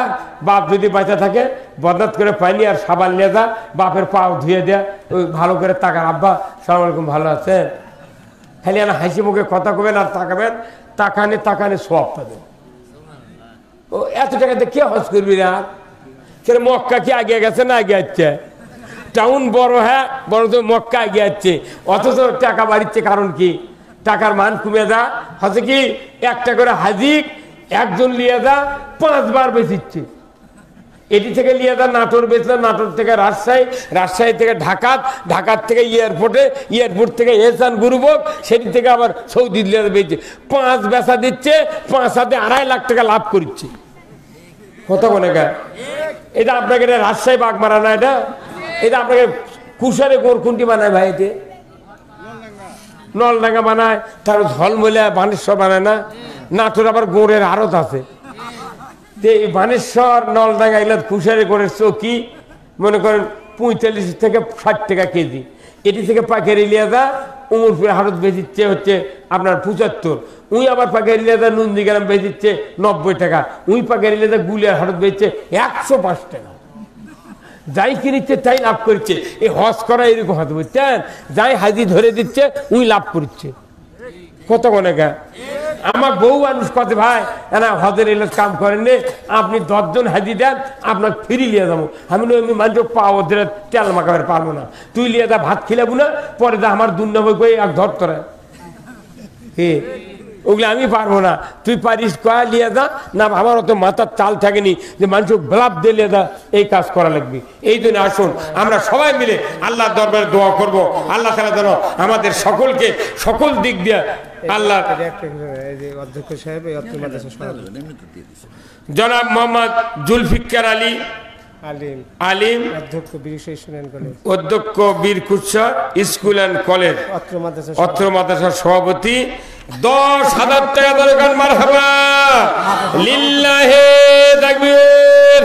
বাপ যদি বাঁচা থাকে বরদাত করে পাইনি আর সাবান নিয়ে যা, বাপের পাও ধুয়ে দেয়া, ওই ভালো করে তাকান, আব্বা সালাম আলাইকুম, ভালো আছে? খালি না হাসি মুখে কথা কবেন আর তাকাবেন, তাকানে তাকানে সওয়াব পাবেন। ও এত টাকাতে কে হজ করবি না? কেন মক্কা কি আগে গেছে না আগে যাচ্ছে? টাউন বড়, হ্যাঁ বড়, তো মক্কা আগে যাচ্ছে, অথচ টাকা বাড়িচ্ছে। কারণ কি? টাকার মান কমে যা হচ্ছে কি, একটা করে হাজিক একজন লিয়ে যা 5 বার বেচিচ্ছে। এটি থেকে লিয়ে যা নাটোর বেচলে, নাটোর থেকে রাজশাহী, রাজশাহী থেকে ঢাকাত, ঢাকার থেকে এয়ারপোর্টে, এয়ারপোর্ট থেকে এহসান গুরুবক, সেটি থেকে আবার সৌদি লিয়ে বেচছে। 5 বেচা দিচ্ছে, 5 হাতে 2.5 লাখ টাকা লাভ করছে। কত কোনে গা? এটা আপনাকে রাজশাহী বাগ মারা না, এটা আপনাকে কুশারে গোরকুন্টি বানায় ভাই, এতে নলডাঙ্গা বানায়, তার ঝলমলে বানেশ্বর বানায় না। নাটোর আবার গোড়ের আড়ত আছে। এই বানেশ্বর, নলডাঙ্গা এগুলো কুশারে গোড়ের চৌকি, মনে করেন 45 থেকে 60 টাকা কেজি। এটি থেকে পাইকারি লিয়ে যা উমরপুরে হাড়ত বেচিচ্ছে হচ্ছে আপনার 75। উই আবার পাইকারি লিয়ে যা নন্দীগ্রাম বেচিচ্ছে 90 টাকা। উই পাইকারি লিয়ে যা গুলিয়ার হাড়ত বেচছে 105 টাকা। যাই কিনিচ্ছে তাই লাভ করছে। এই হজ করা এরকম হতে বুঝছেন, যাই হাজি ধরে দিচ্ছে উই লাভ করছে। কত কোনে গা? আমার বউ মানুষ কত ভাই না হজের এলে কাম করেননি, আপনি 10 জন হাজি দেন, আপনার ফিরি লিয়ে যাবো। আমি মানুষ পাও ধরে তেল মাখাবার পারবো না, তুই লিয়ে যা ভাত খিলাবো না, পরে যা আমার দুর্নবই করে এক ধর তোরা। ওগুলো আমি পারবো না, তুই পারিস কয়া লিয়ে যা না। আমার অত মাথার চাল থাকেনি যে মানুষ গোলাপ দিয়ে লিয়ে যা, এই কাজ করা লাগবে। এই জন্য আসুন আমরা সবাই মিলে আল্লাহর দরবারে দোয়া করব, আল্লাহ তাআলা যেন আমাদের সকলকে সকল দিক দিয়ে আল্লাহ। অধ্যক্ষ সাহেব জনাব মোহাম্মদ জুলফিকার আলী আলিম, অধ্যক্ষ বীর কুৎসা স্কুল অ্যান্ড কলেজ অত্র মাদ্রাসার সভাপতি, 10,000 টাকা দরকার। মারহাবা লিল্লাহে তাকবীর।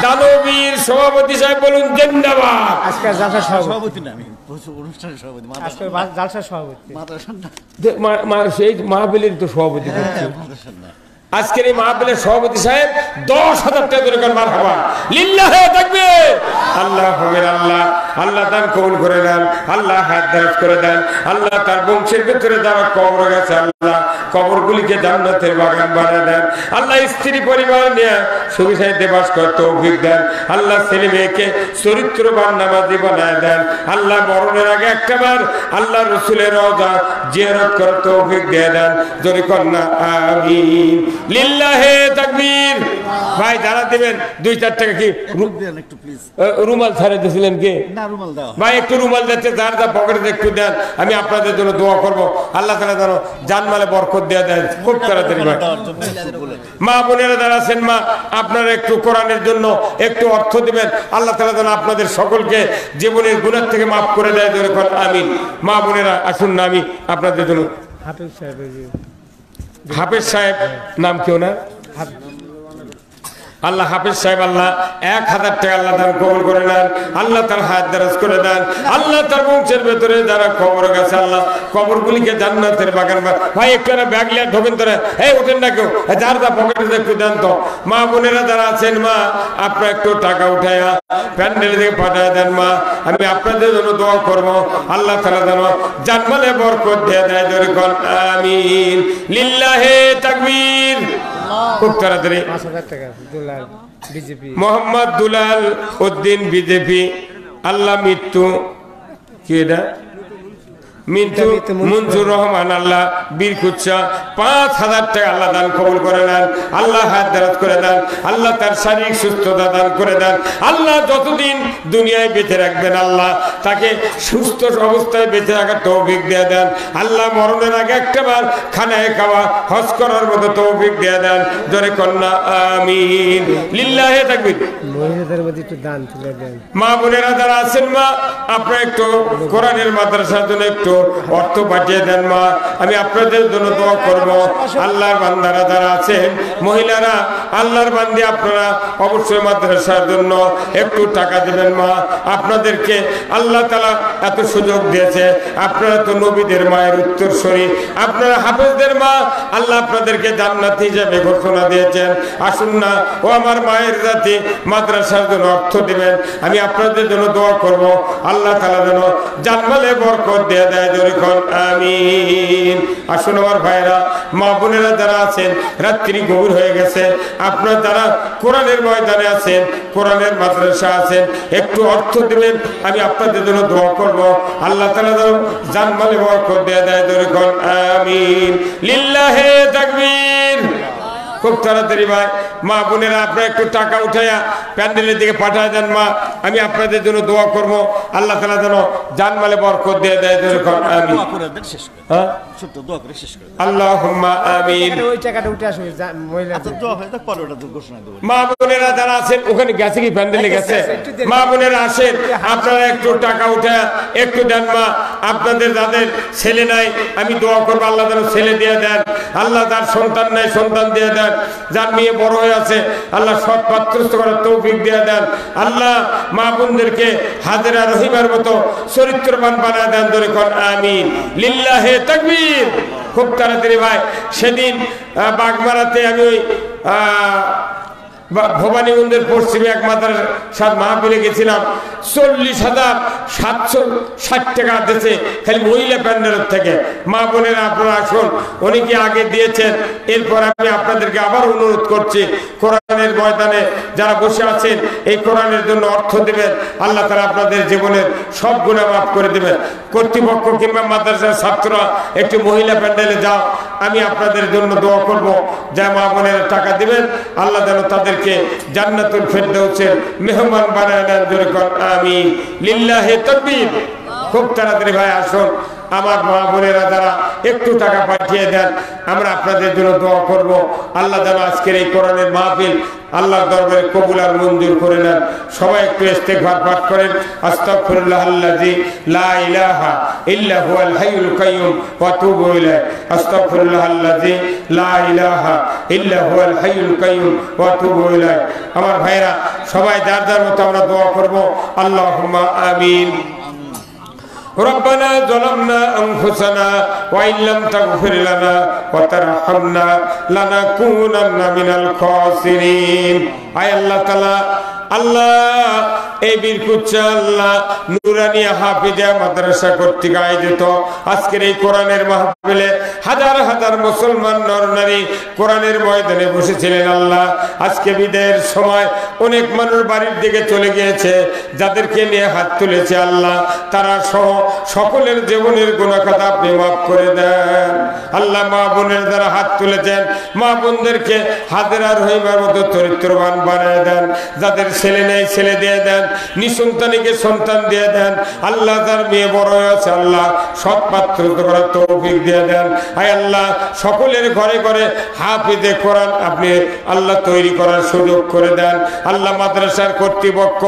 দানবীর সভাপতি সাহেব বলুন জিন্দাবাদ। আজকে জালসা সভাপতি না, আমি অনুষ্ঠানের সভাপতি, আজকে জালসা সভাপতি, সেই মাহফিলের তো সভাপতি। আজকের এই মাহফিলের সভাপতি সাহেব 10,000 টাকা করে মারহাবা লিল্লাহি তাকবীর। আল্লাহ আল্লাহ আল্লাহ দান কবুল করে নেন, আল্লাহ হায়াত দারাজ করে দেন, আল্লাহ তার বংশের ভিতরে যারা কবর গেছে আল্লাহ কবরগুলিকে জান্নাতের বাগান বানিয়ে দেন, আল্লাহ স্ত্রী পরিবার নিয়ে সুখী শান্তিতে বাস করার তৌফিক দেন, আল্লাহ ছেলে মেয়েকে চরিত্রবান নামাজি বানায় দেন, আল্লাহ মরণের আগে একটাবার আল্লাহ রাসূলের রওজা জিয়ারত করার তৌফিক দিয়ে দেন, জোরে কন্যা আমিন লিল্লাহি তাকবীর। ভাই যারা দিবেন 2-4 টাকা কি একটু প্লিজ রুমাল ছাড়ে দিয়েছিলেন কি না রুমাল দাও ভাই? একটু রুমাল যাচ্ছে যার যা পকেটে একটু দেন, আমি আপনাদের জন্য দোয়া করব আল্লাহ তাআলা যেন জানমালে বরকত দিয়ে দেন খুব তাড়াতাড়ি। ভাই মা বোনেরা যারা আছেন মা আপনারা একটু কোরআনের জন্য একটু অর্থ দিবেন, আল্লাহ তাআলা যেন আপনাদের সকলকে জীবনের গুনাহ থেকে মাফ করে দেয়, জোরে কোন আমিন। মা বোনেরা আসুন না আমি আপনাদের জন্য হাফিজ সাহেব এই যে হাফেজ সাহেব নাম কেউ না আল্লাহ হাফেজ সাহেব আল্লাহ 1000 টাকা আল্লাহ তার কবুল করে নেন, আল্লাহ তার হায়াত দারাজ করে দেন, আল্লাহ তার বংশের ভেতরে যারা কবর গেছে আল্লাহ কবরগুলিকে জান্নাতের বাগান। ভাই একটু ব্যাগ লিয়ে ঢোকেন তোরা, এই ওঠেন না কেউ, যার যা পকেটে একটু দেন তো। মা বোনেরা যারা আছেন মা আপনারা একটু টাকা উঠাইয়া প্যান্ডেল থেকে পাঠায় দেন মা, আমি আপনাদের জন্য দোয়া করবো আল্লাহ তাআলা যেন জানমালে বরকত দিয়ে দেয়, জোরে কোন আমিন লিল্লাহি তাকবীর। খুব তাড়াতাড়ি 5,000 টাকা দুলাল বিজেপি মোহাম্মদ দুলাল উদ্দিন বিজেপি আল্লাহ মৃত্যু কি এটা মঞ্জুর রহমান আল্লাহ বীরকুচ্ছা 5,000 টাকা আল্লাহ দান কবুল করে নেন, আল্লাহ হায়াত দারাজ করে দেন, আল্লাহ তার শারীরিক সুস্থতা দান করে দেন, আল্লাহ যতদিন দুনিয়ায় বেঁচে রাখবেন আল্লাহ তাকে সুস্থ অবস্থায় বেঁচে রাখার তৌফিক দিয়ে দেন, আল্লাহ মরণের আগে একটাবার খানায় খাওয়া হজ করার মতো তৌফিক দিয়ে দেন, জোরে কন্যা আমিন লিল্লাহি তাকবীর। মহিলাদের মধ্যে একটু দান তুলে দেন। মা বোনেরা যারা আছেন মা আপনারা একটু কোরআনের মাদ্রাসার জন্য একটু অর্থ পাঠিয়ে দেন মা, আমি আপনাদের জন্য দোয়া করব। আল্লাহর বান্দারা যারা আছেন মহিলারা আল্লাহর বান্দি আপনারা অবশ্যই মাদ্রাসার জন্য একটু টাকা দিবেন মা, আপনাদেরকে আল্লাহ তাআলা এত সুযোগ দিয়েছে, আপনারা তো নবীদের মায়ের উত্তরসূরি, আপনারা হাফেজদের মা, আল্লাহ আপনাদেরকে জান্নাত হিসেবে ঘোষণা দিয়েছেন। আসুন না ও আমার মায়ের জাতি মাদ্রাসার জন্য অর্থ দিবেন, আমি আপনাদের জন্য দোয়া করব আল্লাহ তাআলা যেন জানমালে বরকত দিয়ে দেয়, জোরে কোন আমিন। আসুন আমার ভাইরা মা বোনেরা যারা আছেন রাত্রি গভীর হয়ে গেছে, আপনারা যারা কোরআনের ময়দানে আছেন কোরআনের মাদ্রাসা আছেন একটু অর্থ দিবেন, আমি আপনাদের জন্য দোয়া করব আল্লাহ তাআলা যেন জানমালে বরকত দিয়ে দেয়, জোরে কোন আমিন লিল্লাহি তাকবীর। খুব তাড়াতাড়ি ভাই মা বোনেরা আপনারা একটু টাকা উঠাইয়া প্যান্ডেলের দিকে পাঠায় দেন মা, আমি আপনাদের জন্য দোয়া করব আল্লাহ তাআলা যেন জানমালে বরকত দিয়ে দেয়, জোরে কোন আমিন। হ্যাঁ ছোট্ট দোয়া করে শেষ করে আল্লাহুম্মা আমিন। ওই টাকাটা উঠে আসবে মহিলাদের। দোয়া হয় তো পরে ওটা ঘোষণা দেবো। মা বোনেরা যারা আছেন ওখানে গেছে কি প্যান্ডেলে গেছে, মা বোনেরা আসেন আপনারা একটু টাকা উঠে একটু দেন মা, আপনাদের যাদের ছেলে নাই আমি দোয়া করবো আল্লাহ যেন ছেলে দিয়ে দেন, আল্লাহ যার সন্তান নাই সন্তান দিয়ে দেন, যার মেয়ে বড় হয়ে আছে আল্লাহ সৎ পাত্রস্থ করার তৌফিক দিয়ে দেন, আল্লাহ মা বোনদেরকে হাজেরা রহিমার মতো চরিত্রবান বানায় দেন, জোরে কোন আমিন লিল্লাহি তাকবীর। খুব তাড়াতাড়ি ভাই সেদিন বাগমারাতে আমি ওই ভবানীগঞ্জের পশ্চিমে এক মাদ্রাসার মাহফিলে গেছিলাম, 40,760 টাকা দিয়েছে খালি মহিলা প্যান্ডেলের থেকে। মা বোনেরা আপনারা আসুন, অনেকে আগে দিয়েছেন, এরপর আমি আপনাদেরকে আবার অনুরোধ করছি কোরআনের ময়দানে যারা বসে আছেন এই কোরআনের জন্য অর্থ দিবেন, আল্লাহ তাআলা আপনাদের জীবনের সব গুনাহ মাফ করে দিবেন। কর্তৃপক্ষ কিংবা মাদ্রাসার ছাত্ররা একটু মহিলা প্যান্ডেলে যাও, আমি আপনাদের জন্য দোয়া করব যা মা বোনেরা টাকা দিবেন আল্লাহ যেন তাদেরকে জান্নাতুল ফেরদাউসের মেহমান বানায় নেন, জোরে কোন আমিন লিল্লাহি তাকবীর। খুব তাড়াতাড়ি ভাই আসুন আমার মা বোনেরা যারা একটু টাকা পাঠিয়ে দেন আমরা আপনাদের জন্য দোয়া করব আল্লাহ যেন আজকের এই কোরআনের মাহফিল আল্লাহর দরবারে কবুল আর মঞ্জুর করে নেন। সবাই একটু ইস্তেগফার পাঠ করেন, আস্তাগফিরুল্লাহাল্লাযী লা ইলাহা ইল্লা হুয়াল হাইয়ুল কাইয়্যুম ওয়া আতুবু ইলাইহি, আস্তাগফিরুল্লাহাল্লাযী লা ইলাহা ইল্লা হুয়াল হাইয়ুল কাইয়্যুম ওয়া আতুবু ইলাইহি। আমার ভাইরা সবাই যার যার মতো আমরা দোয়া করব, আল্লাহুম্মা আমিন। ربنا ظلمنا أنفسنا وإن لم تغفر لنا وترحمنا لنكونن من الخاسرين أي الله تعالى আল্লাহ এই বীরকুচ্চা আল্লাহ নুরানিয়া হাফিজা মাদ্রাসা কর্তৃক আয়োজিত আজকের এই কোরআনের মাহফিলে হাজার হাজার মুসলমান নরনারী কোরআনের ময়দানে বসেছিলেন আল্লাহ। আজকে বিদায়ের সময় অনেক মানুষ বাড়ির দিকে চলে গিয়েছে, যাদেরকে নিয়ে হাত তুলেছে আল্লাহ তারা সহ সকলের জীবনের গুনাহ খাতা আপনি মাফ করে দেন আল্লাহ। মা বোনের যারা হাত তুলেছেন মা বোনদেরকে হাজেরা রহিমার মতো চরিত্রবান বানিয়ে দেন, যাদের ছেলে নেই ছেলে দিয়ে দেন, নিঃসন্তানীকে সন্তান দিয়ে দেন আল্লাহ। তার মেয়ে বড় হয়েছে আল্লাহ সৎ পাত্র করার তৌফিক দিয়ে দেন আয় আল্লাহ। সকলের ঘরে ঘরে হাফিজে কোরআন আপনি আল্লাহ তৈরি করার সুযোগ করে দেন আল্লাহ। মাদ্রাসার কর্তৃপক্ষ,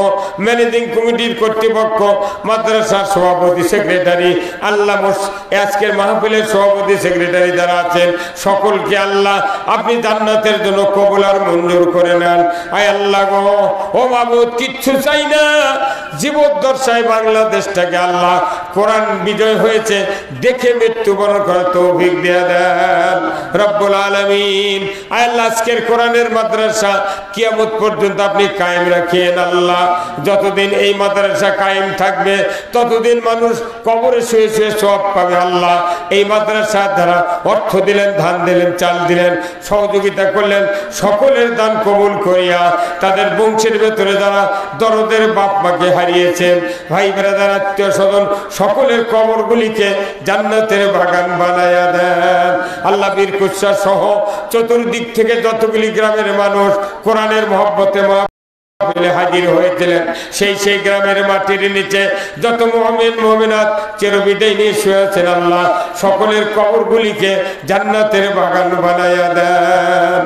ম্যানেজিং কমিটির কর্তৃপক্ষ, মাদ্রাসার সভাপতি সেক্রেটারি আল্লাহ, আজকের মাহফিলের সভাপতি সেক্রেটারি যারা আছেন সকলকে আল্লাহ আপনি জান্নাতের জন্য কবুল আর মঞ্জুর করে নেন আয় আল্লাহ গো। ও মাবুদ কিচ্ছু চাই না, জীবদ্দশায় বাংলাদেশটাকে আল্লাহ কোরআন বিজয় হয়েছে দেখে মৃত্যুবরণ করার তৌফিক দিয়ে দেন রব্বুল আলামিন। আয় আল্লাহ আজকের কোরআনের মাদ্রাসা কিয়ামত পর্যন্ত আপনি কায়েম রাখেন আল্লাহ। যতদিন এই মাদ্রাসা কায়েম থাকবে ততদিন মানুষ কবরে শুয়ে শুয়ে সওয়াব পাবে আল্লাহ। এই মাদ্রাসা দ্বারা অর্থ দিলেন, ধান দিলেন, চাল দিলেন, সহযোগিতা করলেন, সকলের দান কবুল করিয়া তাদের বংশের ভেতরে যারা দরদের বাপ মাকে হারিয়েছেন, ভাই ব্রাদার আত্মীয় স্বজন সকলের কবরগুলিকে জান্নাতের বাগান বানায়া দেন আল্লাহ। বীরকুচ্চা সহ চতুর্দিক থেকে যতগুলি গ্রামের মানুষ কোরআনের মহব্বতে হাজির হয়েছিলেন সেই গ্রামের মাটির নিচে যত মুমিন মুমিনাত চিরবিদায় নিয়ে শুয়েছেন আল্লাহ সকলের কবরগুলিকে জান্নাতের বাগান বানায়া দেন।